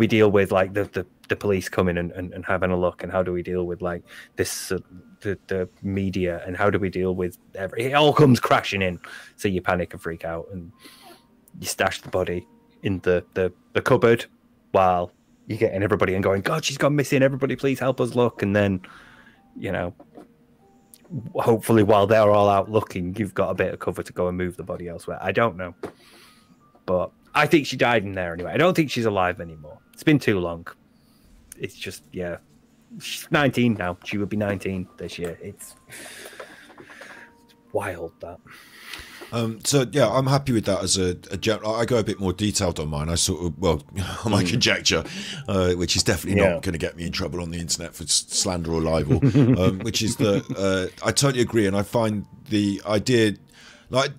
deal with like the police coming and having a look, and how do we deal with like this the media, and how do we deal with it all comes crashing in, so you panic and freak out, and you stash the body in the cupboard while you're getting everybody and going, God, she's gone missing. Everybody, please help us look. And then, hopefully while they're all out looking, you've got a bit of cover to go and move the body elsewhere. I don't know. But I think she died in there anyway. I don't think she's alive anymore. It's been too long. It's just, she's 19 now. She would be 19 this year. It's wild, that.
So yeah, I'm happy with that as a I go a bit more detailed on mine. I sort of, on my conjecture, which is definitely not going to get me in trouble on the internet for slander or libel, which is that I totally agree, and I find the idea, like,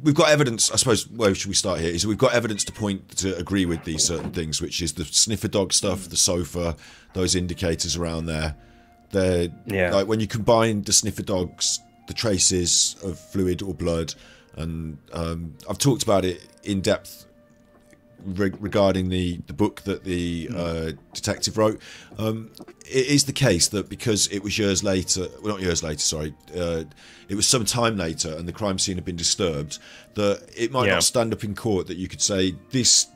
we've got evidence, I suppose, where should we start here, is we've got evidence to point to agree with these certain things, which is the sniffer dog stuff, the sofa, those indicators around there. They're, like, when you combine the sniffer dogs, the traces of fluid or blood, and I've talked about it in depth regarding the book that the detective wrote. It is the case that because it was years later, well, not years later, sorry, it was some time later and the crime scene had been disturbed, that it might not stand up in court that you could say this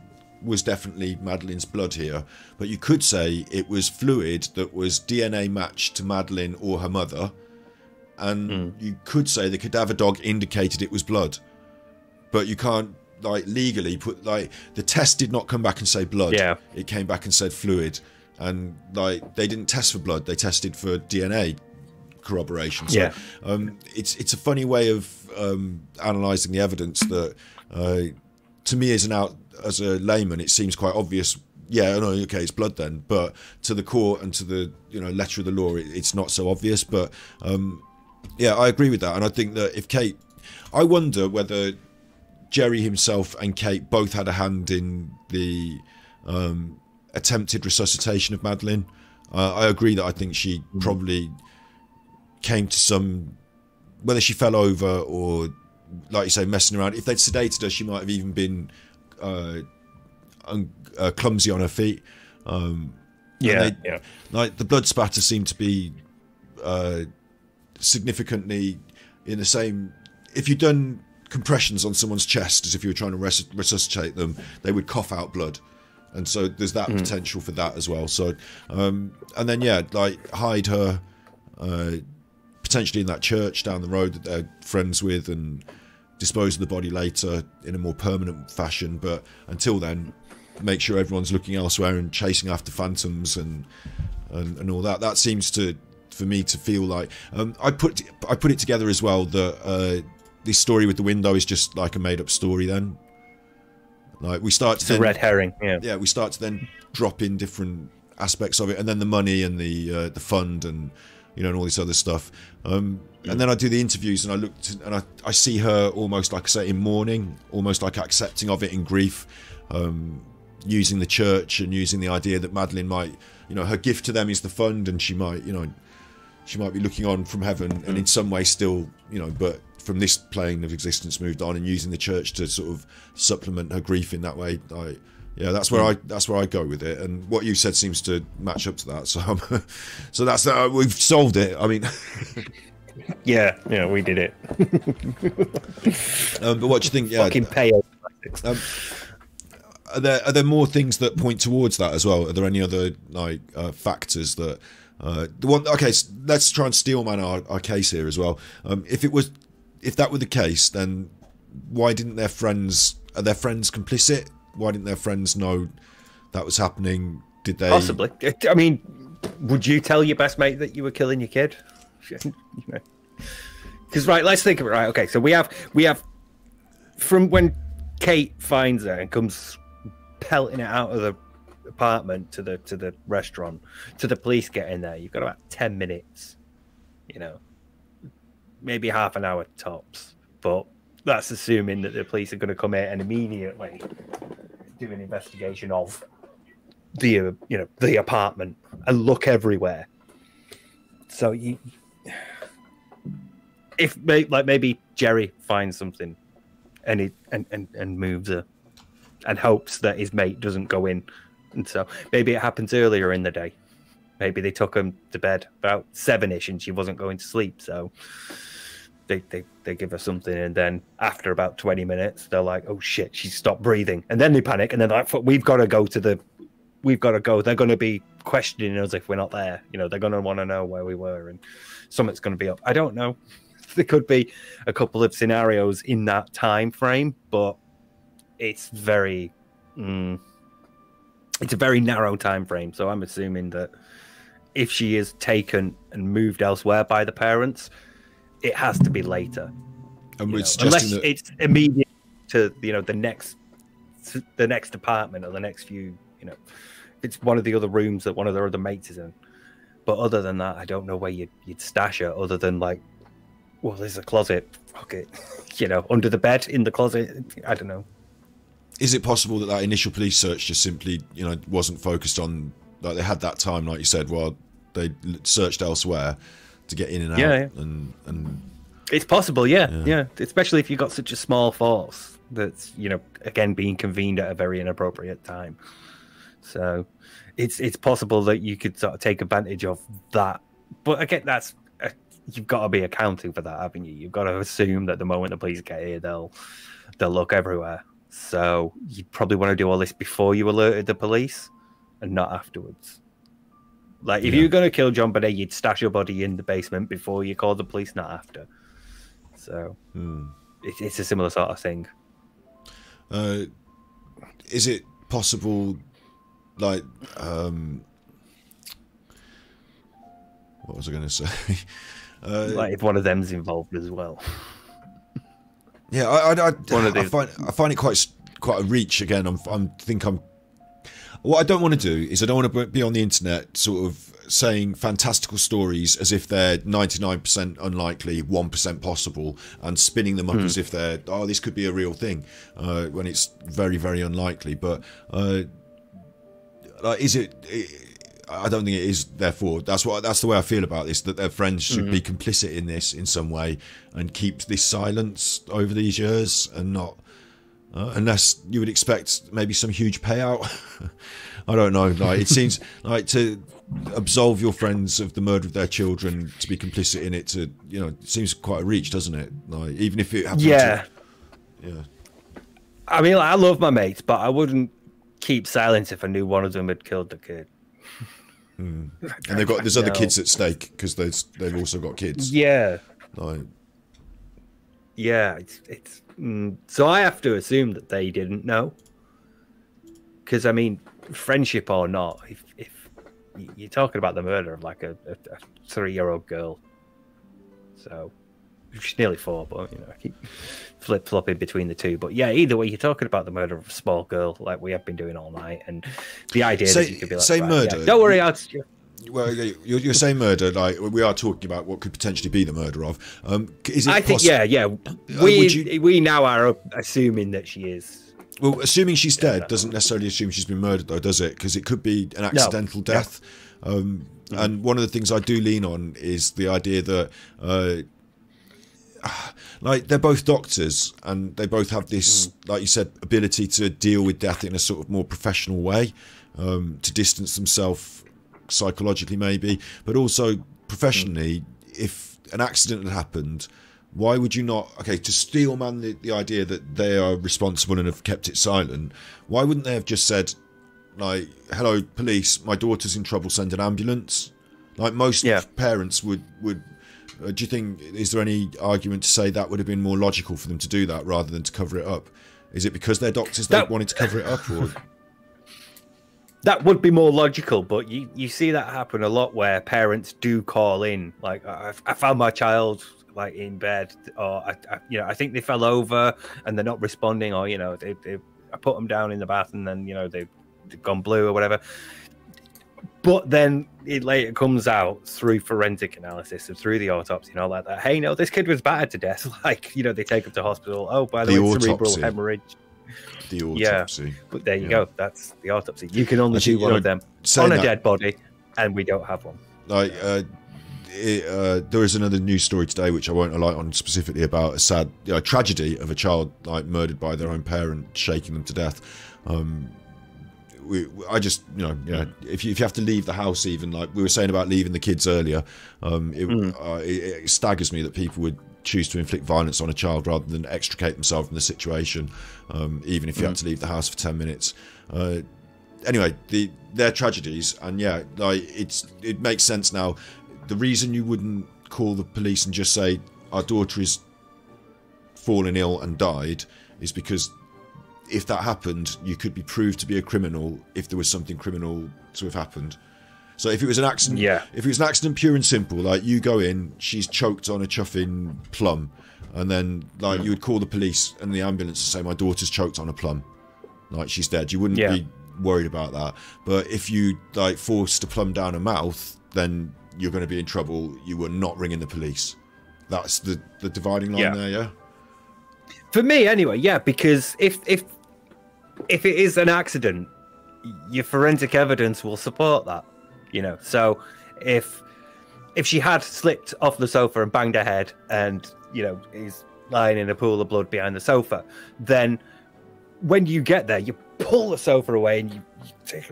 was definitely Madeleine's blood here, but you could say it was fluid that was DNA matched to Madeleine or her mother, and you could say the cadaver dog indicated it was blood, but you can't, like, legally put, like, the test did not come back and say blood. It came back and said fluid, and like they didn't test for blood, they tested for DNA corroboration. So it's a funny way of analysing the evidence that to me as a layman it seems quite obvious. Okay, it's blood then, but to the court and to the letter of the law it's not so obvious. But I agree with that, and I think that if Kate, I wonder whether Jerry himself and Kate both had a hand in the attempted resuscitation of Madeleine. I agree that I think she probably came to some, whether she fell over or, like you say, messing around. If they'd sedated her, she might have even been clumsy on her feet. Like the blood spatter seemed to be significantly in the same. If you'd done compressions on someone's chest as if you were trying to resuscitate them, they would cough out blood, and so there's that potential for that as well. So and then like hide her potentially in that church down the road that they're friends with, and dispose of the body later in a more permanent fashion. But until then, make sure everyone's looking elsewhere and chasing after phantoms and all that. That seems to, for me, to feel like I put it together as well that this story with the window is just like a made-up story. Then, like, we start to
it's a red herring.
We start to then drop in different aspects of it, and then the money and the fund and you know, and all this other stuff. And then I do the interviews, and I looked, and I see her almost, like I say, in mourning, almost like accepting of it in grief, using the church and using the idea that Madeleine might, you know, her gift to them is the fund, and she might, you know, she might be looking on from heaven, and in some way still, you know, but from this plane of existence moved on, and using the church to sort of supplement her grief in that way. Yeah, that's where I go with it, and what you said seems to match up to that. So, so that's we've solved it. I mean,
yeah, we did it.
But what do you think? Yeah,
fucking pay.
Are there more things that point towards that as well? Are there any other like factors that the one? Okay, so let's try and steelman our case here as well. If that were the case, then why didn't their friends? Are their friends complicit? Why didn't their friends know that was happening? Did they?
Possibly. I mean, would you tell your best mate that you were killing your kid? Because right, let's think of it. Right, okay. So we have from when Kate finds her and comes pelting it out of the apartment to the restaurant to the police getting there. You've got about 10 minutes. You know, maybe half an hour tops, but. That's assuming that the police are going to come in and immediately do an investigation of the the apartment and look everywhere. So if maybe Jerry finds something and moves her and hopes that his mate doesn't go in, and so maybe it happens earlier in the day. Maybe they took him to bed about 7ish and she wasn't going to sleep, so. They give her something, and then after about 20 minutes, they're like, "Oh shit, she's stopped breathing," and then they panic, and then like, "We've got to go. They're going to be questioning us if we're not there. You know, they're going to want to know where we were, and something's going to be up." I don't know. There could be a couple of scenarios in that time frame, but it's it's a very narrow time frame. So I'm assuming that if she is taken and moved elsewhere by the parents. It has to be later, unless it's immediate to the next apartment or the next few. It's one of the other rooms that one of their other mates is in. But other than that, I don't know where you'd stash her. Other than like, well, there's a closet. Fuck it, under the bed in the closet. I don't know.
Is it possible that initial police search just simply wasn't focused on like they had that time, like you said, while they searched elsewhere? To get in and out, and
it's possible, yeah. Especially if you've got such a small force that's again being convened at a very inappropriate time. So it's possible that you could sort of take advantage of that. But again, you've got to be accounting for that, haven't you? You've got to assume that the moment the police get here, they'll look everywhere. So you probably want to do all this before you alerted the police, and not afterwards. Like, if you're going to kill John Bonet, you'd stash your body in the basement before you call the police, not after. So, it's a similar sort of thing.
Is it possible, like, what was I going to say?
Like, if one of them's involved as well.
Yeah, I find it quite a reach. Again, what I don't want to do is I don't want to be on the internet sort of saying fantastical stories as if they're 99% unlikely, 1% possible, and spinning them up as if they're, this could be a real thing, when it's very, very unlikely. But is it? I don't think it is. Therefore, that's the way I feel about this. That their friends should be complicit in this in some way and keep this silence over these years and not. Unless you would expect maybe some huge payout. I don't know. Like, it seems like to absolve your friends of the murder of their children, to be complicit in it, it seems quite a reach, doesn't it? Like, even if it happens. Yeah.
I mean, I love my mates, but I wouldn't keep silence if I knew one of them had killed the kid.
And there's other kids at stake because they've also got kids.
Yeah.
Like.
Yeah, it's so I have to assume that they didn't know, because I mean, friendship or not, if you're talking about the murder of like a 3-year-old girl, so she's nearly 4, but I keep flip-flopping between the two. But yeah, either way, you're talking about the murder of a small girl, like we have been doing all night, and the idea that you could be like,
murder.
Yeah, don't worry,
Well, you're saying murder, like we are talking about what could potentially be the murder of. Is it
I think, yeah. We now are assuming that she is.
Well, assuming she's dead doesn't necessarily assume she's been murdered, though, does it? Because it could be an accidental death. And one of the things I do lean on is the idea that, like, they're both doctors, and they both have this, like you said, ability to deal with death in a sort of more professional way, to distance themselves psychologically, maybe, but also professionally. If an accident had happened, why would you not, to steel man the idea that they are responsible and have kept it silent, why wouldn't they have just said, like, hello police, my daughter's in trouble, send an ambulance? Like most parents would do you think, is there any argument to say that would have been more logical for them to do that rather than to cover it up? Is it because they're doctors they wanted to cover it up, or?
That would be more logical, but you see that happen a lot where parents do call in, like, I found my child like in bed, or I think they fell over and they're not responding, or I put them down in the bath and then they've gone blue or whatever. But then it later comes out through forensic analysis and through the autopsy and all like that. Hey, no, this kid was battered to death. Like, they take him to hospital. Oh, by the way, cerebral hemorrhage.
The autopsy.
Yeah, but there you go. That's the autopsy. You can only do one of them on a dead body, and we don't have one.
Like, there is another news story today, which I won't alight on specifically, about a sad tragedy of a child like murdered by their own parent, shaking them to death. I just, if you have to leave the house, even like we were saying about leaving the kids earlier, it staggers me that people would choose to inflict violence on a child rather than extricate themselves from the situation, even if you have to leave the house for 10 minutes. Anyway, they're tragedies, and it makes sense now. The reason you wouldn't call the police and just say our daughter is fallen ill and died is because if that happened, you could be proved to be a criminal if there was something criminal to have happened. So if it was an accident, if it was an accident pure and simple, like you go in, she's choked on a chuffing plum, and then like you would call the police and the ambulance to say my daughter's choked on a plum, like she's dead. You wouldn't be worried about that. But if you like forced a plum down her mouth, then you're going to be in trouble. You were not ringing the police. That's the dividing line there, yeah?
For me, anyway, because if it is an accident, your forensic evidence will support that. So if she had slipped off the sofa and banged her head and is lying in a pool of blood behind the sofa, then when you get there, you pull the sofa away and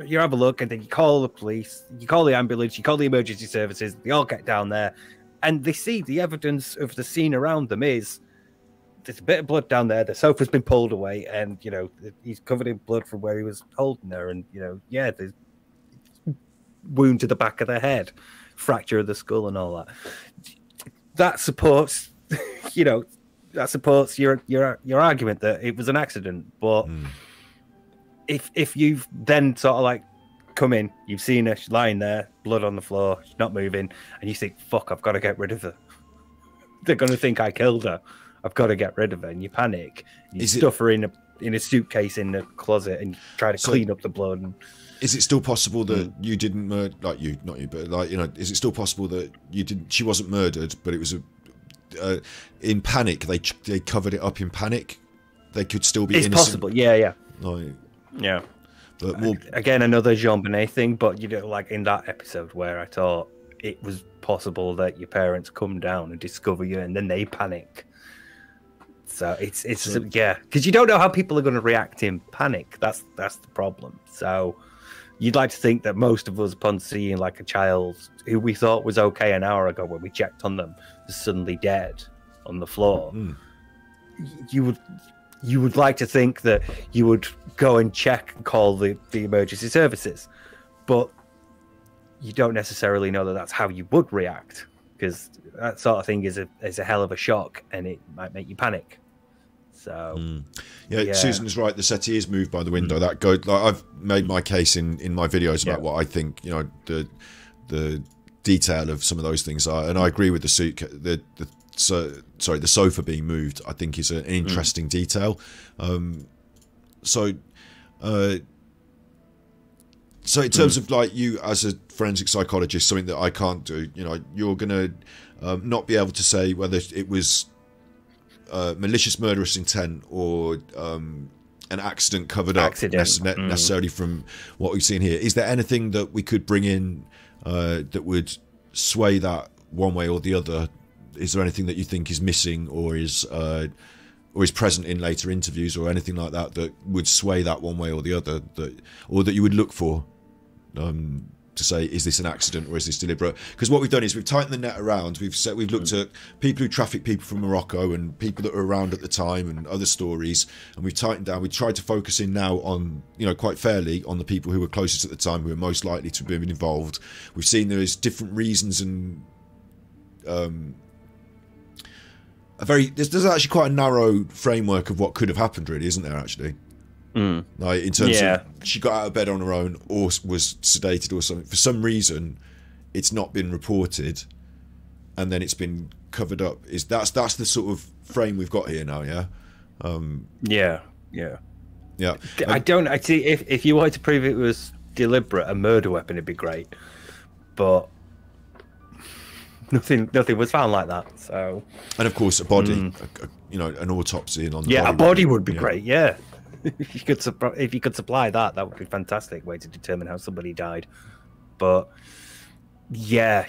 you have a look, and then you call the police, you call the ambulance, you call the emergency services. They all get down there, and they see the evidence of the scene around them is there's a bit of blood down there. The sofa's been pulled away, and he's covered in blood from where he was holding her, and there's wound to the back of the head, fracture of the skull, and all that. That supports, that supports your argument that it was an accident. But if you've then sort of like come in, you've seen her lying there, blood on the floor, she's not moving, and you think, "Fuck, I've got to get rid of her. They're going to think I killed her. I've got to get rid of her," and you panic. You stuff her in a suitcase in the closet and try to clean up the blood. And
is it still possible that you didn't murder, like you, not you, but like is it still possible that you didn't? She wasn't murdered, but it was in panic. They covered it up in panic. They could still be innocent.
It's possible, yeah.
Like,
yeah.
But more,
again, another Jean Bonnet thing, but like in that episode where I thought it was possible that your parents come down and discover you, and then they panic. So it's because you don't know how people are going to react in panic. That's the problem. So you'd like to think that most of us, upon seeing like a child who we thought was okay an hour ago when we checked on them, is suddenly dead on the floor, you would like to think that you would go and check and call the emergency services, but you don't necessarily know that that's how you would react, because that sort of thing is a hell of a shock, and it might make you panic. So
Susan's right. The settee is moved by the window. That go. Like, I've made my case in my videos about what I think. The detail of some of those things are, and I agree with the sofa being moved. I think is an interesting detail. So So in terms of like you as a forensic psychologist, something that I can't do, you know, you're going to not be able to say whether it was malicious murderous intent or an accident covered up necessarily from what we've seen here. Is there anything that we could bring in that would sway that one way or the other? Is there anything that you think is missing or is present in later interviews or anything like that that would sway that one way or the other, or that you would look for to say, is this an accident or is this deliberate? Because what we've done is we've tightened the net around. We've looked at people who traffic people from Morocco and people that were around at the time and other stories, and we've tightened down. We tried to focus in now on, you know, quite fairly on the people who were closest at the time, who were most likely to have been involved. We've seen there is different reasons and there's actually quite a narrow framework of what could have happened, really, isn't there? Actually. Like in terms of she got out of bed on her own or was sedated or something. For some reason, it's not been reported, and then it's been covered up. That's the sort of frame we've got here now? Yeah. Yeah.
I see. If you wanted to prove it was deliberate, a murder weapon would be great, but nothing was found like that. So, and
of course, a body, you know, an autopsy on the body.
A body would be great. Yeah. If you could supply that would be a fantastic way to determine how somebody died. But yeah,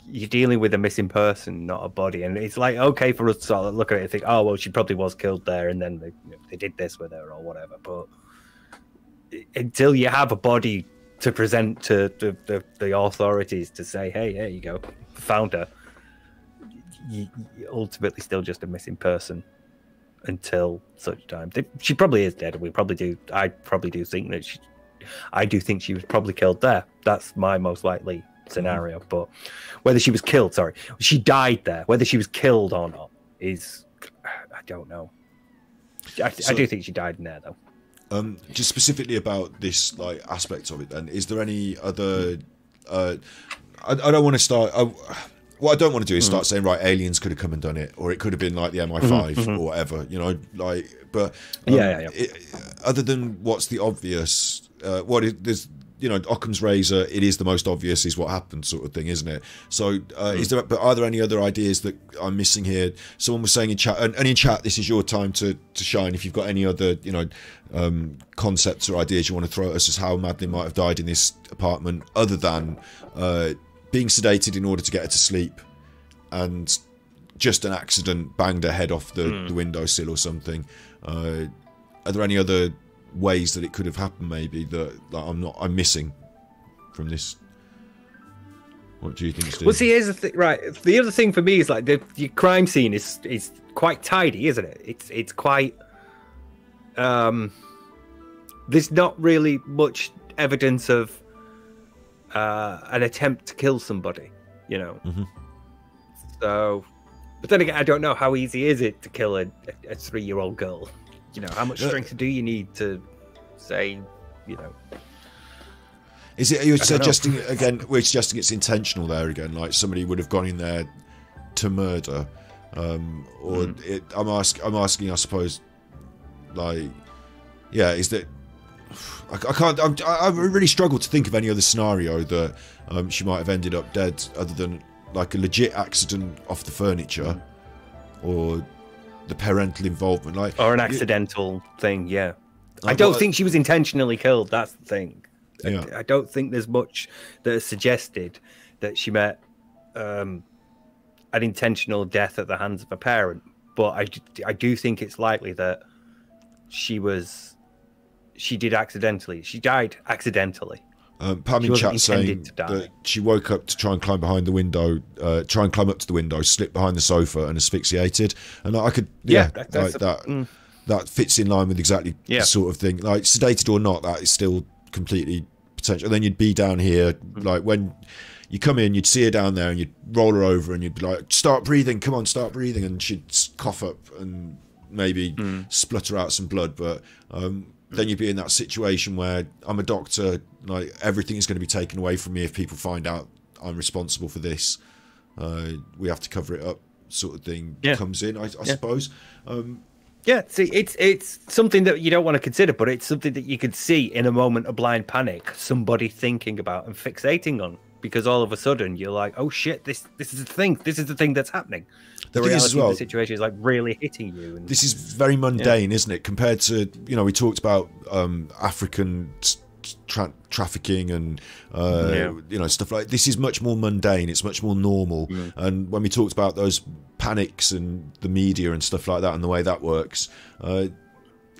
you're dealing with a missing person, not a body, and it's like okay for us to sort of look at it and think, oh well, she probably was killed there, and then they did this with her or whatever. But until you have a body to present to the authorities to say, hey, here you go, found her, you ultimately still just a missing person. Until such time, she probably is dead. I probably do think that I do think she was probably killed there. That's my most likely scenario. But whether she was killed, she died there. Whether she was killed or not is, I don't know. I do think she died in there, though.
Just specifically about this like aspect of it, then, is there any other? I don't want to start. What I don't want to do is start saying, right, aliens could have come and done it, or it could have been like the MI5 or whatever, you know, like. But other than what's the obvious, there's, you know, Occam's razor. It is the most obvious, is what happened, sort of thing, isn't it? So, But are there any other ideas that I'm missing here? Someone was saying in chat, and in chat, this is your time to shine. If you've got any other, you know, concepts or ideas you want to throw at us as how Madeleine might have died in this apartment, other than being sedated in order to get her to sleep, and just an accident banged her head off the windowsill or something. Are there any other ways that it could have happened? Maybe that I'm missing from this. What do you think, Steve?
Well, see, here's the thing. Right, the other thing for me is like the crime scene is quite tidy, isn't it? It's quite. There's not really much evidence of an attempt to kill somebody, you know. So, but then again, I don't know how easy is it to kill a 3-year-old girl. You know, how much strength do you need to say, you know?
Is it? Are you suggesting again? We're suggesting it's intentional there again, like somebody would have gone in there to murder, or I'm asking, I suppose, like, yeah, is that? I really struggle to think of any other scenario that she might have ended up dead, other than like a legit accident off the furniture, or the parental involvement, like,
or an accidental thing. Yeah, I don't think she was intentionally killed. That's the thing. Yeah. I don't think there's much that has suggested that she met an intentional death at the hands of a parent. But I do think it's likely that she did accidentally. She died accidentally.
Pam in chat saying that she woke up to try and climb behind the window, try and climb up to the window, slip behind the sofa and asphyxiated. And I could, that fits in line with exactly the sort of thing. Like, sedated or not, that is still completely potential. And then you'd be down here, like when you come in, you'd see her down there and you'd roll her over and you'd be like, start breathing, come on, start breathing. And she'd cough up and maybe splutter out some blood. But then you'd be in that situation where I'm a doctor, like everything is going to be taken away from me if people find out I'm responsible for this. We have to cover it up, sort of thing comes in, I suppose.
Yeah, see, it's something that you don't want to consider, but it's something that you could see in a moment of blind panic, somebody thinking about and fixating on, because all of a sudden you're like, oh shit, this is the thing. This is the thing that's happening. The reality of the situation is like really hitting you. And,
this is very mundane, isn't it? Compared to, you know, we talked about African trafficking and you know, stuff like this. Is much more mundane. It's much more normal. And when we talked about those panics and the media and stuff like that and the way that works,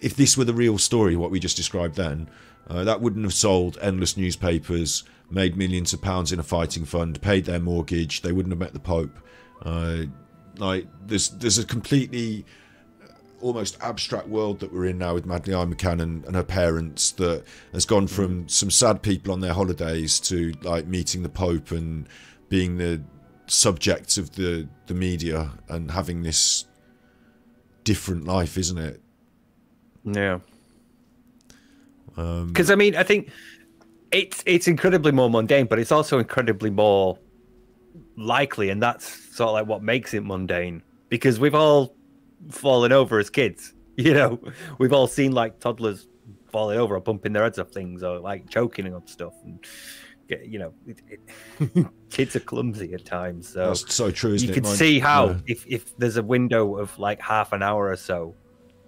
if this were the real story, what we just described then, that wouldn't have sold endless newspapers, made millions of pounds in a fighting fund, paid their mortgage. They wouldn't have met the Pope. Like there's a completely almost abstract world that we're in now with Madeleine McCann and her parents that has gone from some sad people on their holidays to like meeting the Pope and being the subjects of the media and having this different life, isn't it?
Yeah. Because I mean, I think it's incredibly more mundane, but it's also incredibly more likely, and that's sort of like what makes it mundane, because we've all fallen over as kids, you know. We've all seen like toddlers falling over or bumping their heads off things or like choking on stuff, and you know, kids are clumsy at times. So
that's so true, isn't
you
it?
could see how if there's a window of like half an hour or so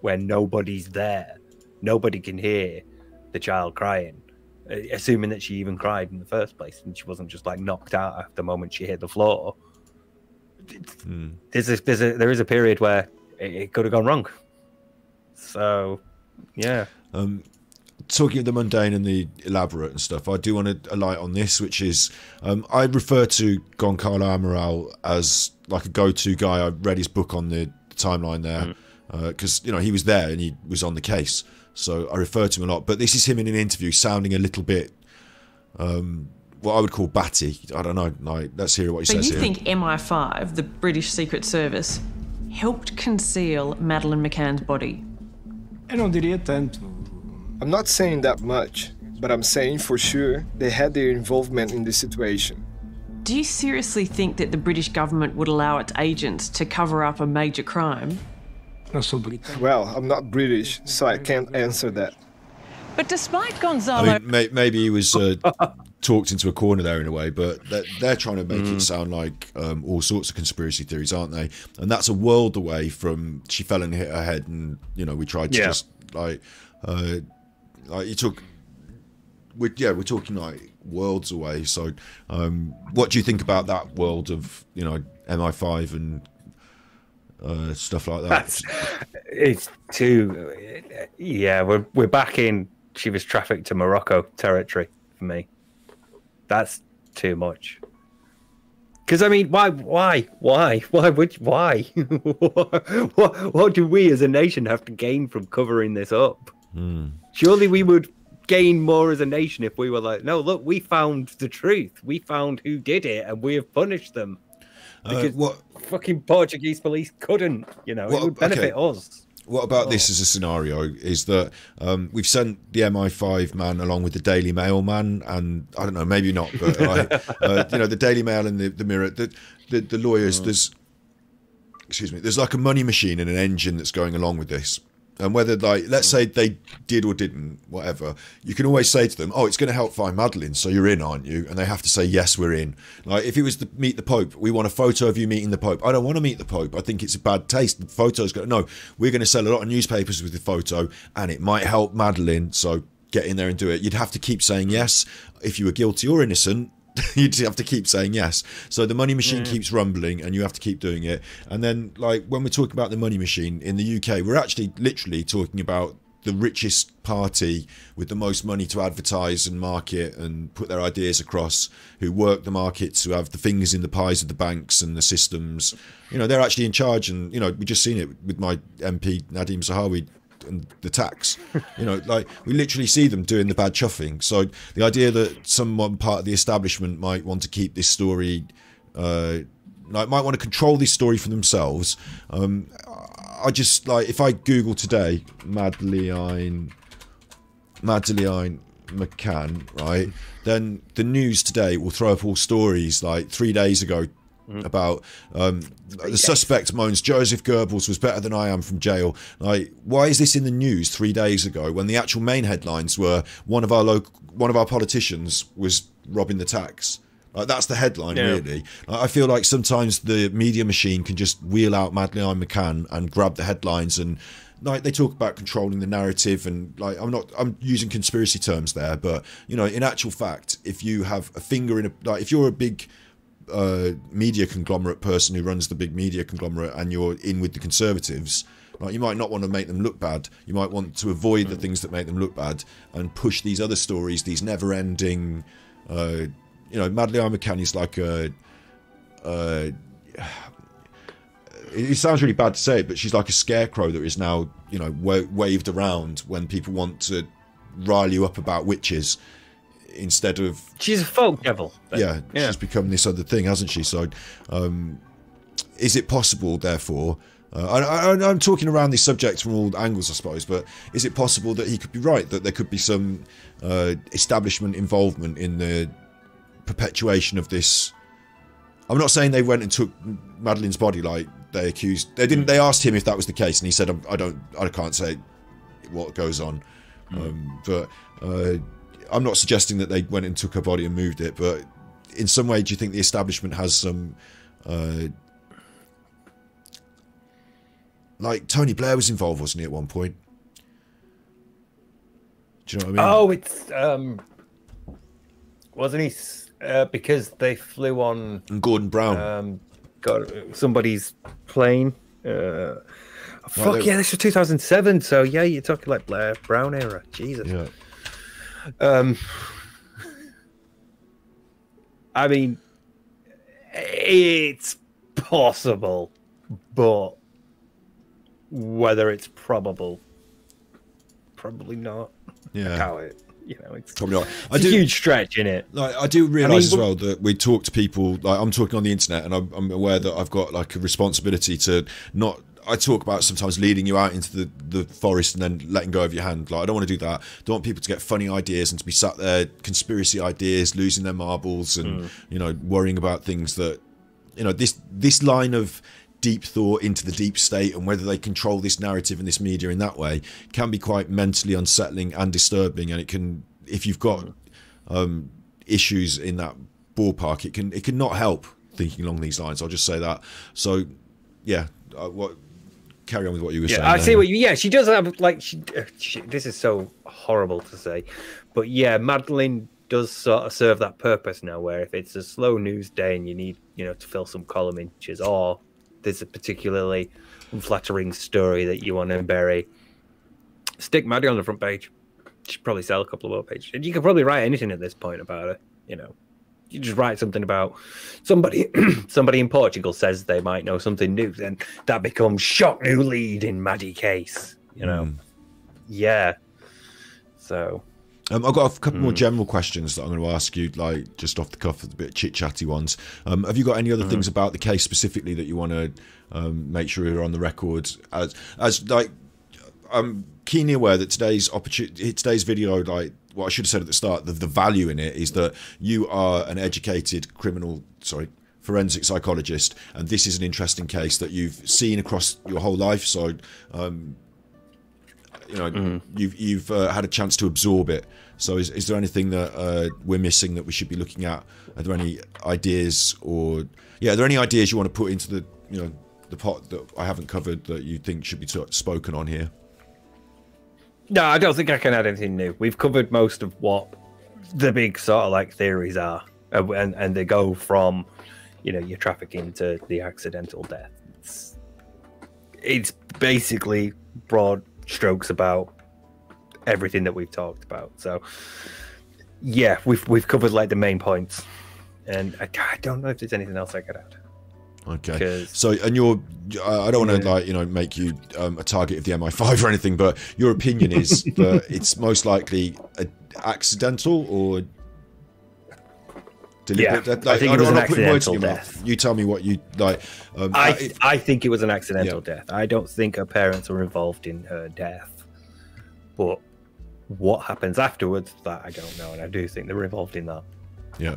where nobody's there, nobody can hear the child crying, assuming that she even cried in the first place and she wasn't just like knocked out at the moment she hit the floor. There is a period where it could have gone wrong. So, yeah.
Talking of the mundane and the elaborate and stuff, I do want to alight on this, which is I refer to Goncalo Amaral as like a go-to guy. I read his book on the timeline there because you know, he was there and he was on the case, so I refer to him a lot. But this is him in an interview sounding a little bit what I would call batty. I don't know. No, let's hear what he says
here. So you
think
MI5, the British Secret Service, helped conceal Madeleine McCann's body?
Eu não diria tanto. I'm not saying that much, but I'm saying for sure they had their involvement in this situation.
Do you seriously think that the British government would allow its agents to cover up a major crime?
Well, I'm not British, so I can't answer that.
But despite Gonzalo...
I mean, maybe he was talked into a corner there in a way, but they're trying to make it sound like all sorts of conspiracy theories, aren't they? And that's a world away from she fell and hit her head and, you know, we tried to just, like you took... we're talking like worlds away. So what do you think about that world of, you know, MI5 and stuff like that?
It's too... Yeah, we're back in she was trafficked to Morocco territory for me. That's too much. Because I mean, why? What do we as a nation have to gain from covering this up? Surely we would gain more as a nation if we were like, no, look, we found the truth. We found who did it, and we have punished them. Because fucking Portuguese police couldn't, you know, it would benefit us.
What about this as a scenario is that we've sent the MI5 man along with the Daily Mail man, and I don't know, maybe not, but you know, the Daily Mail and the Mirror, the lawyers. There's like a money machine and an engine that's going along with this. And whether, like, let's say they did or didn't, whatever, you can always say to them, oh, it's going to help find Madeleine, so you're in, aren't you? And they have to say, yes, we're in. Like, if it was to meet the Pope, we want a photo of you meeting the Pope. I don't want to meet the Pope. I think it's a bad taste. The photo's going to... No, we're going to sell a lot of newspapers with the photo, and it might help Madeleine, so get in there and do it. You'd have to keep saying yes. If you were guilty or innocent, you'd have to keep saying yes. So the money machine keeps rumbling and you have to keep doing it. And then, like, when we're talking about the money machine in the UK, we're actually literally talking about the richest party with the most money to advertise and market and put their ideas across, who work the markets, who have the fingers in the pies of the banks and the systems. You know, they're actually in charge. And, you know, we just seen it with my MP Nadeem Zahawi and the tax. You know, like, we literally see them doing the bad chuffing. So the idea that someone part of the establishment might want to keep this story, like, might want to control this story for themselves. I just, like, if I Google today Madeleine McCann, right, then the news today will throw up all stories like 3 days ago about the suspect moans Joseph Goebbels was better than I am from jail. Like, why is this in the news 3 days ago when the actual main headlines were one of our politicians was robbing the tax? Like, that's the headline, really. I feel like sometimes the media machine can just wheel out Madeleine McCann and grab the headlines, and like they talk about controlling the narrative, and like I'm using conspiracy terms there, but you know, in actual fact, if you have a finger in a, like if you're a big media conglomerate person who runs the big media conglomerate and you're in with the Conservatives, like, you might not want to make them look bad. You might want to avoid the things that make them look bad and push these other stories, these never-ending. You know, Madeleine McCann is like a. It sounds really bad to say it, but she's like a scarecrow that is now, you know, waved around when people want to rile you up about witches. Instead of,
she's a folk devil.
Yeah, she's become this other thing, hasn't she? So, is it possible, therefore? I'm talking around these subjects from all angles, I suppose. But is it possible that he could be right, that there could be some establishment involvement in the perpetuation of this? I'm not saying they went and took Madeleine's body like they accused. They didn't. They asked him if that was the case, and he said, "I can't say what goes on." But I'm not suggesting that they went and took her body and moved it, but in some way, do you think the establishment has some, like Tony Blair was involved, wasn't he, at one point? Do you know what I mean?
Oh, it's wasn't he? Because they flew on
and Gordon Brown,
got somebody's plane. Fuck yeah, this was 2007. So yeah, you're talking like Blair Brown era. Jesus.
Yeah.
I mean, it's possible, but whether it's probable, probably not.
Yeah.
I doubt it. You know, it's
probably not.
It's a huge stretch in it.
Like, I do realise as well that we talk to people. Like, I'm talking on the internet, and I'm aware that I've got like a responsibility to not. I talk about sometimes leading you out into the forest and then letting go of your hand. Like, I don't want to do that. I don't want people to get funny ideas and to be sat there, conspiracy ideas, losing their marbles, and you know, worrying about things that, you know, this line of deep thought into the deep state and whether they control this narrative and this media in that way can be quite mentally unsettling and disturbing. And it can, if you've got issues in that ballpark, it can not help thinking along these lines. I'll just say that. So yeah, carry on with what you were saying.
I see what you. Yeah, she does have like she. This is so horrible to say, but yeah, Madeleine does sort of serve that purpose now. Where if it's a slow news day and you need, you know, to fill some column inches, or there's a particularly unflattering story that you want to bury, stick Maddie on the front page. She'd probably sell a couple of more pages, and you could probably write anything at this point about it. You know, you just write something about somebody in Portugal says they might know something new, then that becomes shock new lead in Maddie case, you know. Yeah. So
I've got a couple more general questions that I'm going to ask you, like just off the cuff, a bit chit-chatty ones. Have you got any other things about the case specifically that you want to make sure you're on the record as like, I'm keenly aware that today's video, like what I should have said at the start, the value in it is that you are an educated forensic psychologist, and this is an interesting case that you've seen across your whole life. So, you know, you've had a chance to absorb it. So, is there anything that we're missing that we should be looking at? Are there any ideas, or are there any ideas you want to put into the, you know, the pot that I haven't covered that you think should be spoken on here?
No, I don't think I can add anything new. We've covered most of what the big sort of like theories are, and they go from, you know, your trafficking to the accidental death. It's basically broad strokes about everything that we've talked about. So yeah, we've covered like the main points, and I don't know if there's anything else I could add.
Okay. So, and I don't want to like, you know, make you a target of the MI5 or anything, but your opinion is that it's most likely accidental or deliberate death? Like,
I think it was an accidental death.
You tell me what you like.
I think it was an accidental death. I don't think her parents were involved in her death, but what happens afterwards, that I don't know, and I do think they were involved in that.
Yeah.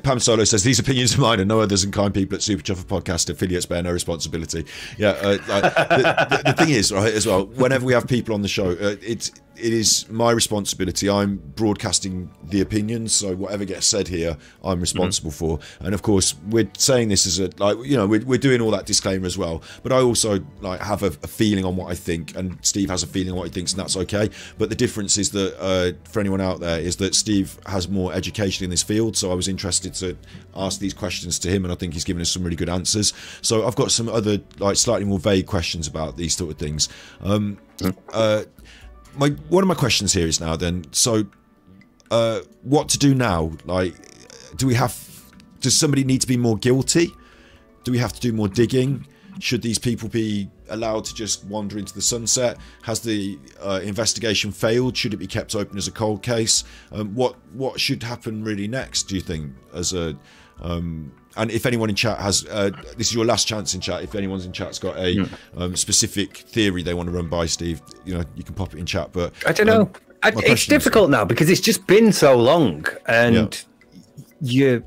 Pam Solo says, these opinions are mine and no others, and kind people at Super Chuffer Podcast affiliates bear no responsibility. Yeah. The thing is, right, as well, whenever we have people on the show, it is my responsibility. I'm broadcasting the opinions, so whatever gets said here, I'm responsible for. And of course, we're saying this as a, like, you know, we're doing all that disclaimer as well. But I also like have a feeling on what I think, and Steve has a feeling on what he thinks, and that's okay. But the difference is that for anyone out there, is that Steve has more education in this field. So I was interested to ask these questions to him, and I think he's given us some really good answers. So I've got some other like slightly more vague questions about these sort of things. One of my questions here is now then, so what to do now? Like, does somebody need to be more guilty? Do we have to do more digging? Should these people be allowed to just wander into the sunset? Has the investigation failed? Should it be kept open as a cold case? What should happen really next, do you think? As a and if anyone in chat has, this is your last chance in chat. If anyone's in chat's got a specific theory they want to run by Steve, you know, you can pop it in chat. But
I don't know. It's difficult now because it's just been so long, and your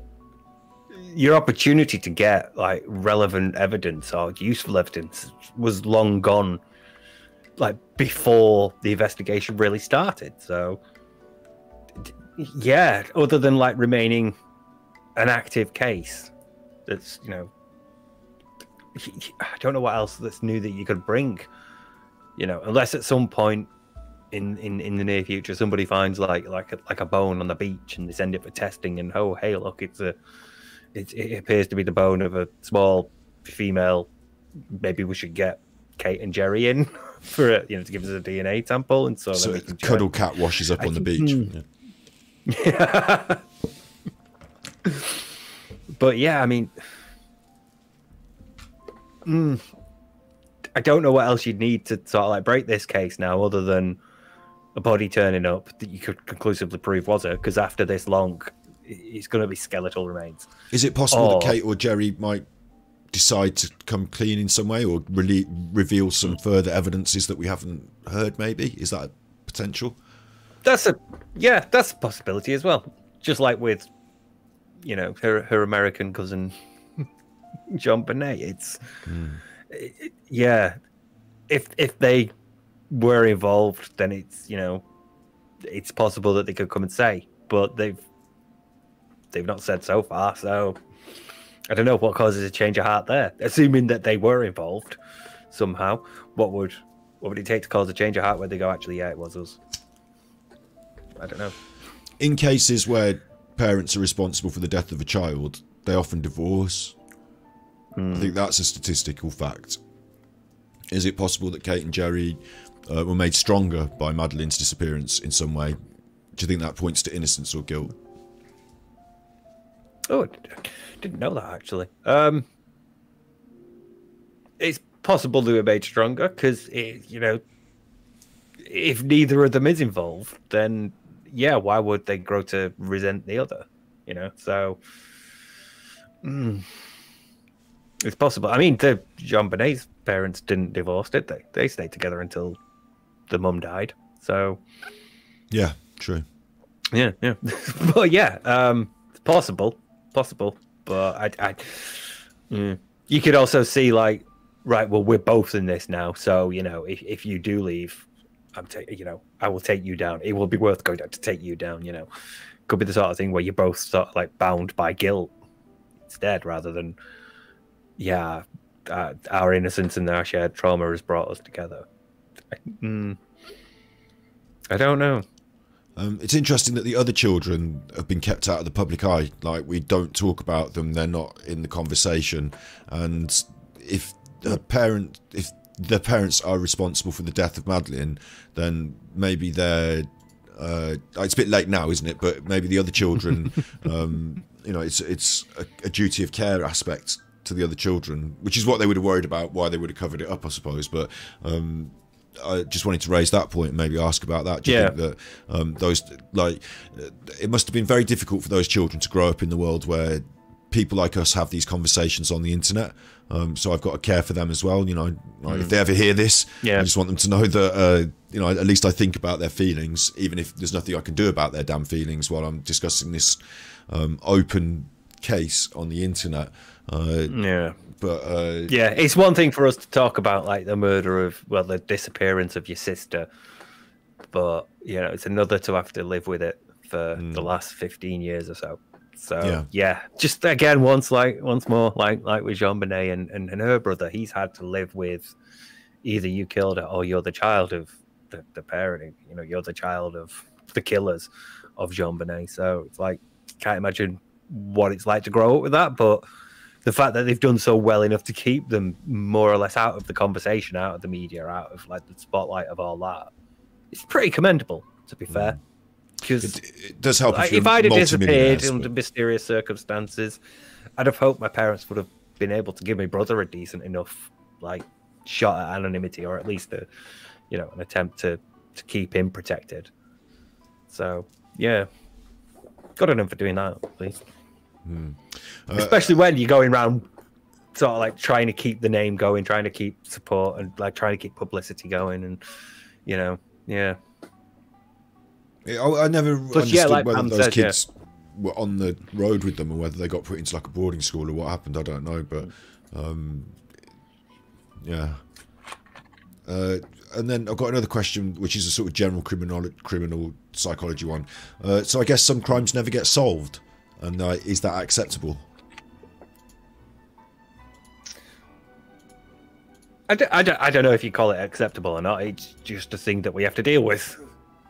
opportunity to get like relevant evidence or useful evidence was long gone, like before the investigation really started. So yeah, other than like remaining an active case, that's, you know, I don't know what else that's new that you could bring, you know, unless at some point in the near future somebody finds like a bone on the beach and they send it for testing, and oh hey look, it appears to be the bone of a small female. Maybe we should get Kate and Jerry in for it, you know, to give us a DNA sample, and so
cuddle cat washes up on the beach.
Yeah. But yeah, I mean, I don't know what else you'd need to sort of like break this case now, other than a body turning up that you could conclusively prove was her, because after this long, it's going to be skeletal remains.
Is it possible that Kate or Jerry might decide to come clean in some way, or really reveal some further evidences that we haven't heard? Maybe is that a potential?
That's a possibility as well. Just like with, you know, her American cousin John Bonet. It's if they were involved, then it's, you know, it's possible that they could come and say, but they've not said so far. So I don't know what causes a change of heart there. Assuming that they were involved somehow, what would it take to cause a change of heart where they go, actually, yeah, it was us? I don't know.
In cases where parents are responsible for the death of a child, they often divorce. I think that's a statistical fact. Is it possible that Kate and Jerry were made stronger by Madeleine's disappearance in some way? Do you think that points to innocence or guilt?
Oh, I didn't know that, actually. It's possible they were made stronger because, you know, if neither of them is involved, then yeah, why would they grow to resent the other? You know, so it's possible. I mean, John Bonet's parents didn't divorce, did they? They stayed together until the mum died. So
yeah, true.
Yeah. But yeah, it's possible. But you could also see like, right, well, we're both in this now, so you know, if you do leave, I will take you down. It will be worth going down to take you down. You know, could be the sort of thing where you're both sort of like bound by guilt instead, rather than our innocence and our shared trauma has brought us together. I don't know.
It's interesting that the other children have been kept out of the public eye. Like, we don't talk about them; they're not in the conversation. And if the parents are responsible for the death of Madeleine, then maybe they're it's a bit late now, isn't it? But maybe the other children, you know, it's a duty of care aspect to the other children, which is what they would have worried about, why they would have covered it up, I suppose. But I just wanted to raise that point and maybe ask about that. Do you think that those, like, it must have been very difficult for those children to grow up in the world where people like us have these conversations on the internet? So I've got to care for them as well. You know, like if they ever hear this, I just want them to know that, you know, at least I think about their feelings, even if there's nothing I can do about their damn feelings while I'm discussing this open case on the internet.
Yeah.
But
yeah, it's one thing for us to talk about like the murder of, well, the disappearance of your sister, but you know, it's another to have to live with it for the last 15 years or so. So yeah, just again, once more, like with Jean-Benet and her brother, he's had to live with either you killed her or you're the child of the parenting. You know, you're the child of the killers of Jean-Benet. So it's like, can't imagine what it's like to grow up with that, but the fact that they've done so well enough to keep them more or less out of the conversation, out of the media, out of like the spotlight of all that, it's pretty commendable, to be fair. Because
it does help
if I'd have disappeared under mysterious circumstances, I'd have hoped my parents would have been able to give my brother a decent enough like shot at anonymity, or at least an attempt to keep him protected. So yeah, good on him for doing that, at least. Especially when you're going around sort of like trying to keep the name going, trying to keep support and like trying to keep publicity going, and
I never understood
like
whether
Pam
those
said,
kids were on the road with them or whether they got put into like a boarding school or what happened. I don't know, but and then I've got another question, which is a sort of general criminal psychology one. So I guess some crimes never get solved, and is that acceptable?
I don't know if you call it acceptable or not. It's just a thing that we have to deal with.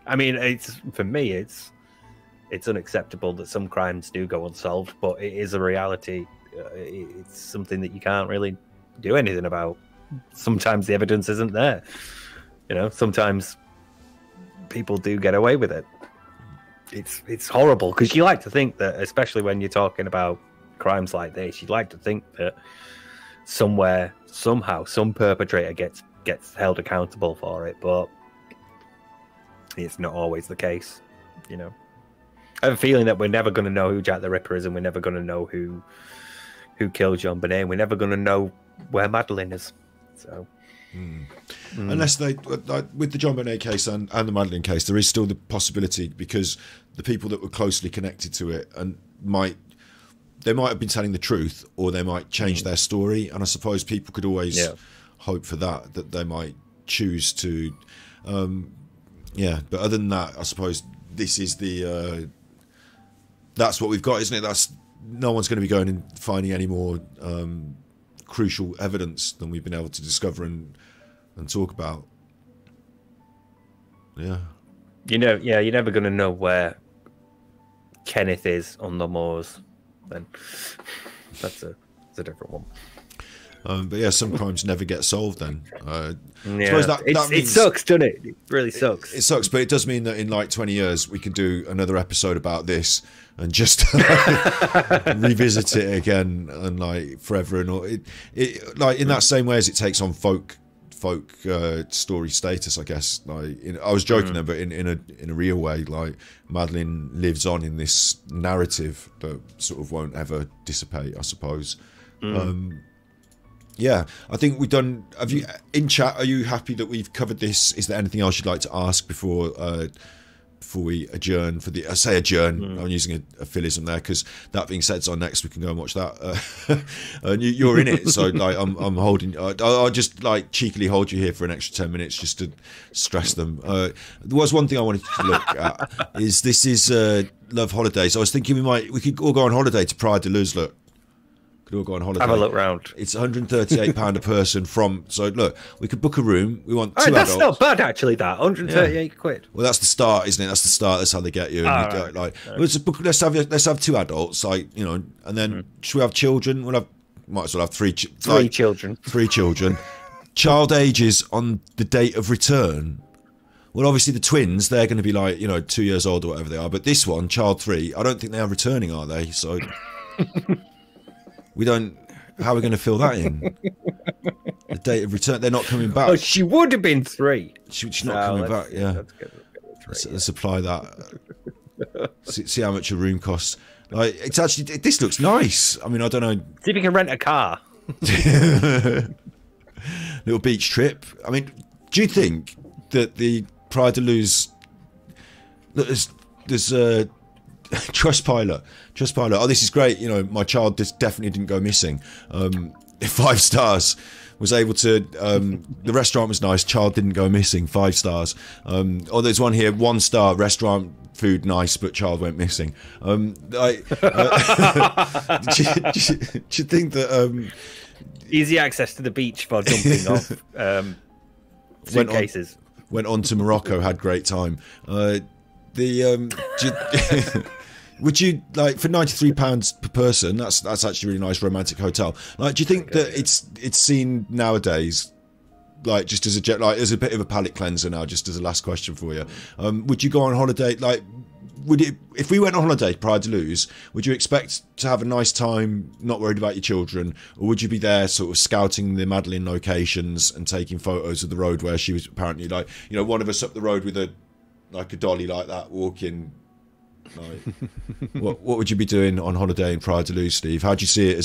I mean, for me, it's unacceptable that some crimes do go unsolved, but it is a reality. It's something that you can't really do anything about. Sometimes the evidence isn't there. You know, sometimes people do get away with it. It's horrible, because you like to think that, especially when you're talking about crimes like this, you'd like to think that somewhere, somehow, some perpetrator gets held accountable for it, but it's not always the case. You know, I have a feeling that we're never going to know who Jack the Ripper is, and we're never going to know who killed Jean-Benet, and we're never going to know where Madeleine is. So
unless they, like, with the Jean-Benet case and the Madeleine case, there is still the possibility, because the people that were closely connected to it and might have been telling the truth, or they might change their story, and I suppose people could always hope for that they might choose to but other than that, I suppose this is the that's what we've got, isn't it? No one's going to be going and finding any more crucial evidence than we've been able to discover and talk about. Yeah.
You're never going to know where Kenneth is on the moors. Then that's a different one.
But yeah, some crimes never get solved then. I
suppose that means, it sucks, doesn't it? It really sucks.
It sucks, but it does mean that in like 20 years we can do another episode about this and just revisit it again, and like forever and all. It like in that same way as it takes on folk story status, I guess. Like I was joking there, but in a real way, like Madeleine lives on in this narrative that sort of won't ever dissipate, I suppose. Yeah, I think we've done. Have you in chat? Are you happy that we've covered this? Is there anything else you'd like to ask before we adjourn for the? I say adjourn. I'm using a philism there, because that being said, so next we can go and watch that. And you're in it, so like I'm holding. I'll just like cheekily hold you here for an extra 10 minutes just to stress them. There was one thing I wanted to look at. This is Love Holidays. I was thinking we could all go on holiday to Praia de Luz. Look. We'll go on holiday.
Have a look round.
It's £138 a person from. So look, we could book a room. We want 2 adults.
That's not bad actually. That 138 quid.
Well, that's the start, isn't it? That's the start. That's how they get you. And let's have 2 adults, like and then should we have children? Might as well have 3
children.
3 children. Child ages on the date of return. Well, obviously the twins, they're going to be like 2 years old or whatever they are. But this one, child 3, I don't think they are returning, are they? So. We don't. How are we going to fill that in? The date of return. They're not coming back.
Oh, she would have been 3.
She's not coming back. Yeah. Let's apply that. See how much a room costs. Like, it's actually. This looks nice. I mean, I don't know.
See if you can rent a car.
Little beach trip. I mean, do you think that the Praia de Luz? There's Trustpilot. Oh, this is great. You know, my child definitely didn't go missing. 5 stars. Was able to. The restaurant was nice. Child didn't go missing. 5 stars. Oh, there's one here. 1 star. Restaurant food nice, but child went missing. Do you think that?
Easy access to the beach for jumping off suitcases.
Went on to Morocco. Had great time. Would you like for £93 per person? That's actually a really nice romantic hotel. Like, do you think that it's seen nowadays, like just as a bit of a palate cleanser now? Just as a last question for you, would you go on holiday? Like, if we went on holiday Pride to Lose, would you expect to have a nice time, not worried about your children, or would you be there sort of scouting the Madeleine locations and taking photos of the road where she was apparently, like, you know, one of us up the road with a dolly like that walking? Like, what would you be doing on holiday in Pride to Lose, Steve? How do you see it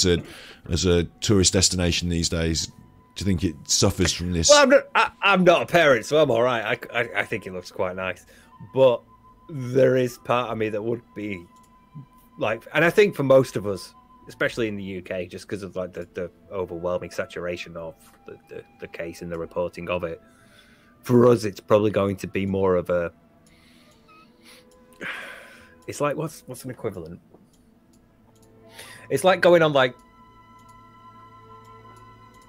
as a tourist destination these days? Do you think it suffers from this?
Well, I'm not a parent, so I'm all right. I think it looks quite nice, but there is part of me that would be like, and I think for most of us, especially in the UK, just because of like the overwhelming saturation of the case and the reporting of it, for us, it's probably going to be more of a. It's like what's an equivalent? It's like going on like,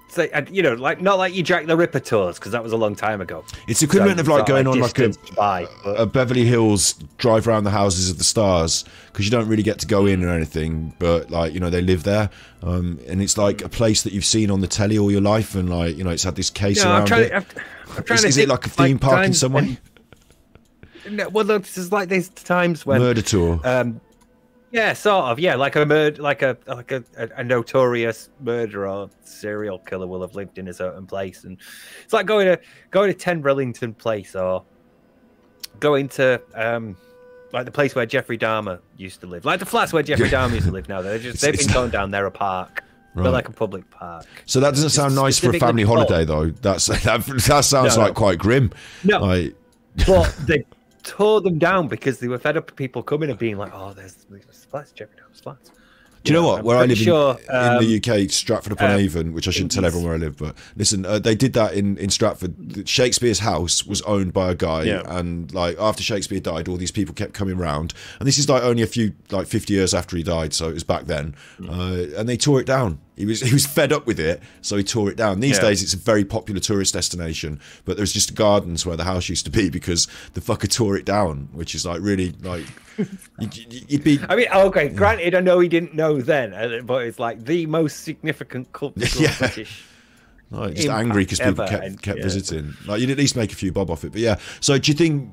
say, you know, like not like your Jack the Ripper tours, because that was a long time ago.
It's equivalent of like going on like a Beverly Hills drive around the houses of the stars, because you don't really get to go in or anything, but like, you know, they live there, and it's like a place that you've seen on the telly all your life, and like, you know, it's had this case around it.
I'm trying
is it like a theme park in some way?
No, well, there's like these times when
murder tour.
Yeah, sort of. Yeah, like a notorious murderer or serial killer will have lived in a certain place, and it's like going to 10 Rillington Place, or going to like the place where Jeffrey Dahmer used to live, like the flats where Jeffrey Dahmer used to live. Now they've been going down there a park. Right. They're like a public park.
So that doesn't sound nice for a family holiday, though. That sounds like quite grim.
No,
like...
but they tore them down because they were fed up with people coming and being like, "Oh, there's flats, Jeffrey Dahmer's flats."
Do you know what? Where I live in the UK, Stratford-upon-Avon, which I shouldn't tell everyone where I live, but listen, they did that in Stratford. Shakespeare's house was owned by a guy, and like after Shakespeare died, all these people kept coming round, and this is like only a few, like 50 years after he died, so it was back then, and they tore it down. He was fed up with it, so he tore it down. These days, it's a very popular tourist destination, but there's just gardens where the house used to be because the fucker tore it down, which is like really like. You'd be.
I mean, okay. Granted, I know he didn't know then, but it's like the most significant cultural British.
Like, just angry because people kept visiting. Like, you'd at least make a few bob off it. But yeah. So do you think,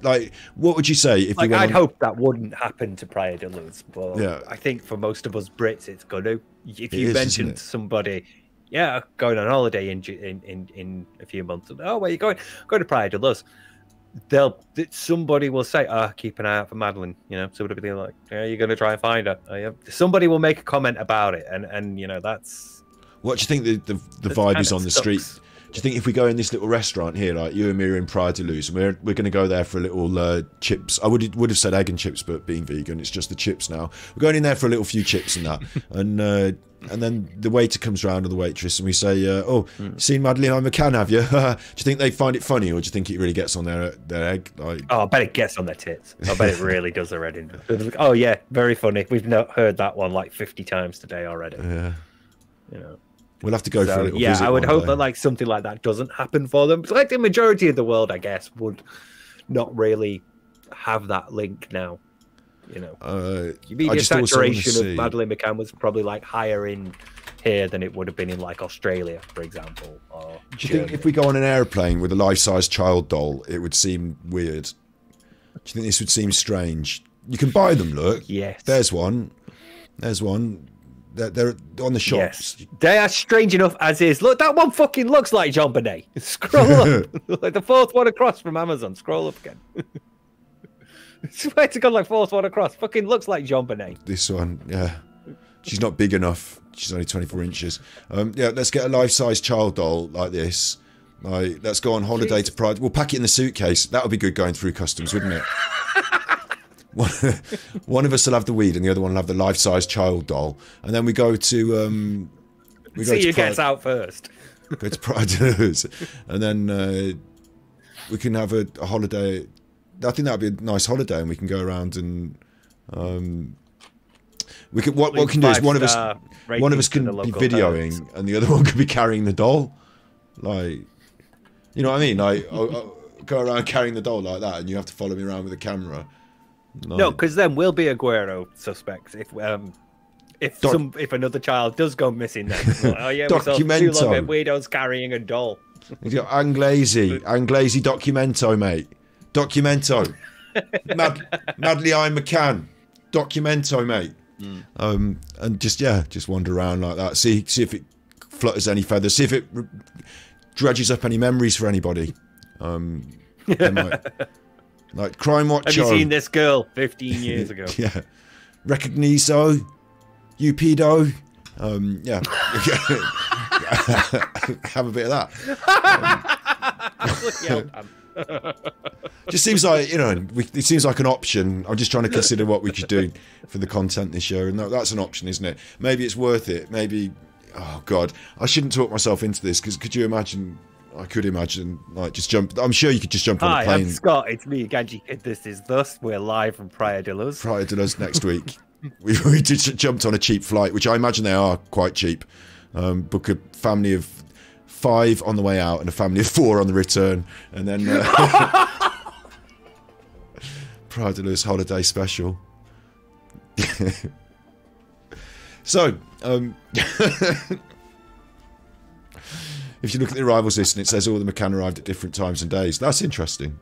like, what would you say if
like,
you went
I'd hope that wouldn't happen to Praia de Luz, but I think for most of us Brits, it's going to. If you mentioned to somebody, going on holiday in a few months, oh, where are you going? Going to Praia de Luz. Somebody will say, keep an eye out for Madeleine. You know, somebody will be like, you're going to try and find her. Somebody will make a comment about it, and you know, that's.
What do you think the vibe is on the street? Do you think if we go in this little restaurant here, like you and me are in Praia de Luz, and we're going to go there for a little chips? I would have said egg and chips, but being vegan, it's just the chips now. We're going in there for a little few chips and that, and then the waiter comes round, or the waitress, and we say, seen Madeleine on McCann, have you? Do you think they find it funny, or do you think it really gets on their egg? Like...
Oh, I bet it gets on their tits. I bet it really does already. Oh yeah, very funny. We've heard that one like 50 times today already.
Yeah.
You know.
We'll have to go for a little visit.
I would hope that like something like that doesn't happen for them. But, like the majority of the world, I guess, would not really have that link now. You know, the saturation of Madeleine McCann was probably like higher in here than it would have been in like Australia, for example. Or
do you think if we go on an airplane with a life-size child doll, it would seem weird? Do you think this would seem strange? You can buy them. Look,
yes.
There's one. They're on the shops.
Yes. They are strange enough as is. Look, that one fucking looks like Jean Bonnet. Scroll up. Like the fourth one across from Amazon. Scroll up again. Swear to God, like fourth one across. Fucking looks like Jean Bonnet.
This one, yeah. She's not big enough. She's only 24 inches. Let's get a life-size child doll like this. Like, let's go on holiday to Pride. We'll pack it in the suitcase. That would be good going through customs, wouldn't it? one of us will have the weed and the other one will have the life-size child doll, and then we go to
see who gets out first.
Go to Pride Deluge, and then we can have a holiday. I think that'd be a nice holiday, and we can go around and we can. What we can do is one of us can be videoing, and the other one could be carrying the doll, like, you know what I mean? Like, I'll go around carrying the doll like that, and you have to follow me around with a camera. Like,
no, because then we'll be Aguero suspects if another child does go missing. Then, like, oh yeah, we saw too long at Weirdo's carrying a doll.
He's got Anglesi Documento, mate. Documento. Madeleine McCann. Documento, mate. And just wander around like that. See if it flutters any feathers. See if it dredges up any memories for anybody. Like Crime Watch.
Have you seen this girl 15 years ago?
Yeah. Recognizo. You pedo. Yeah. Have a bit of that. Just seems like, you know, it seems like an option. I'm just trying to consider what we could do for the content this year, and that's an option, isn't it? Maybe it's worth it. Maybe, oh God, I shouldn't talk myself into this, because could you imagine? I could imagine, like, just jump. I'm sure you could just jump on a plane.
Hi, I'm Scott. It's me, Ganjikidd. This is Thus. We're live from Praia de Luz.
Praia de Luz next week. we just jumped on a cheap flight, which I imagine they are quite cheap. Book a family of 5 on the way out and a family of 4 on the return, and then Praia de Luz holiday special. So, if you look at the arrivals list and it says all the McCann arrived at different times and days, that's interesting.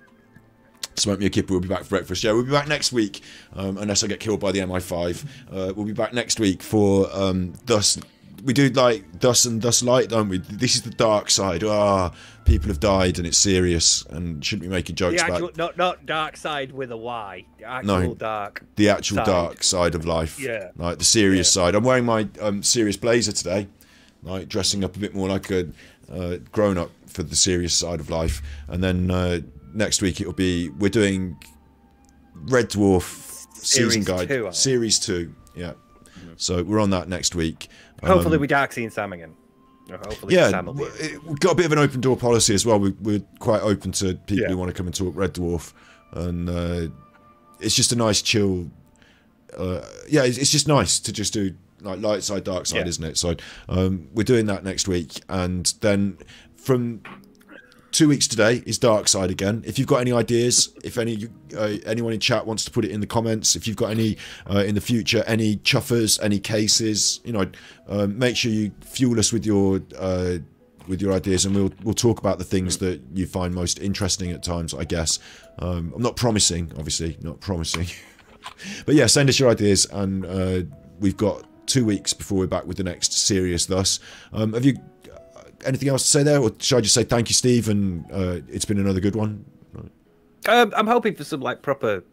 Smoke Me a Kipper will be back for breakfast. Yeah, we'll be back next week, unless I get killed by the MI5. We'll be back next week for Thus. We do like Thus and Thus Light, don't we? This is the dark side. People have died and it's serious, and shouldn't be making jokes about...
Not dark side with a Y. Dark.
The actual dark side of life.
Yeah.
Like the serious side. I'm wearing my serious blazer today, like dressing up a bit more like a grown-up for the serious side of life. And then next week it'll be... We're doing Red Dwarf season guide. Series 2, yeah. So we're on that next week.
Hopefully we dark seeing Sam again. Hopefully Sam will be.
We've got a bit of an open door policy as well. We're quite open to people who want to come and talk Red Dwarf, and it's just a nice chill. It's just nice to just do like light side, dark side, isn't it? So we're doing that next week, and then from 2 weeks today is Dark Side again. If you've got any ideas, if anyone in chat wants to put it in the comments, if you've got any in the future, any chuffers, any cases, you know, make sure you fuel us with your ideas, and we'll talk about the things that you find most interesting at times, I guess. I'm not promising, obviously, not promising. But yeah, send us your ideas, and we've got 2 weeks before we're back with the next serious Thus. Have you anything else to say there, or should I just say thank you, Steve, and it's been another good one?
I'm hoping for some like proper,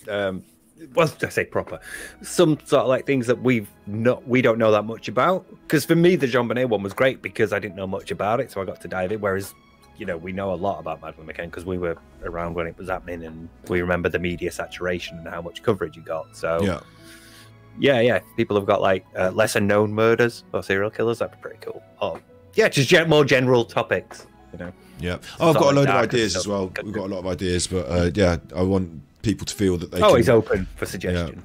well, I say proper, some sort of like things that we don't know that much about. Because for me, the Jean Bonnet one was great because I didn't know much about it, so I got to dive in. Whereas, you know, we know a lot about Madeleine McCann because we were around when it was happening, and we remember the media saturation and how much coverage you got. So yeah, people have got like lesser known murders or serial killers. That'd be pretty cool. Yeah, just more general topics, you know.
Yeah, I've got a load of ideas as well. We've got a lot of ideas, but yeah, I want people to feel that they
always open for suggestion.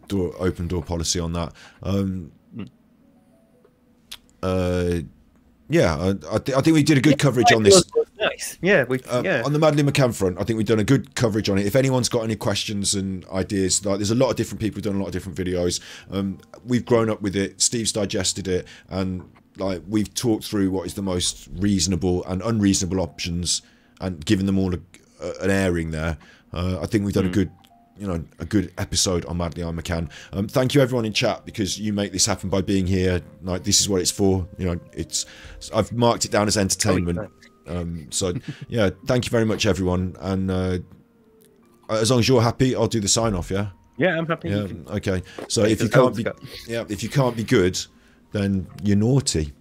Open door policy on that. I think we did a good coverage on this.
Nice. Yeah,
on the Madeleine McCann front, I think we've done a good coverage on it. If anyone's got any questions and ideas, like there's a lot of different people who've done a lot of different videos. We've grown up with it. Steve's digested it, and like we've talked through what is the most reasonable and unreasonable options, and given them all an airing there. I think we've done a good episode on Madeleine McCann. Thank you everyone in chat, because you make this happen by being here. Like, this is what it's for. You know, I've marked it down as entertainment. So yeah, thank you very much everyone, and as long as you're happy, I'll do the sign off. Yeah,
I'm happy.
Okay, so if you can't be good, then you're naughty.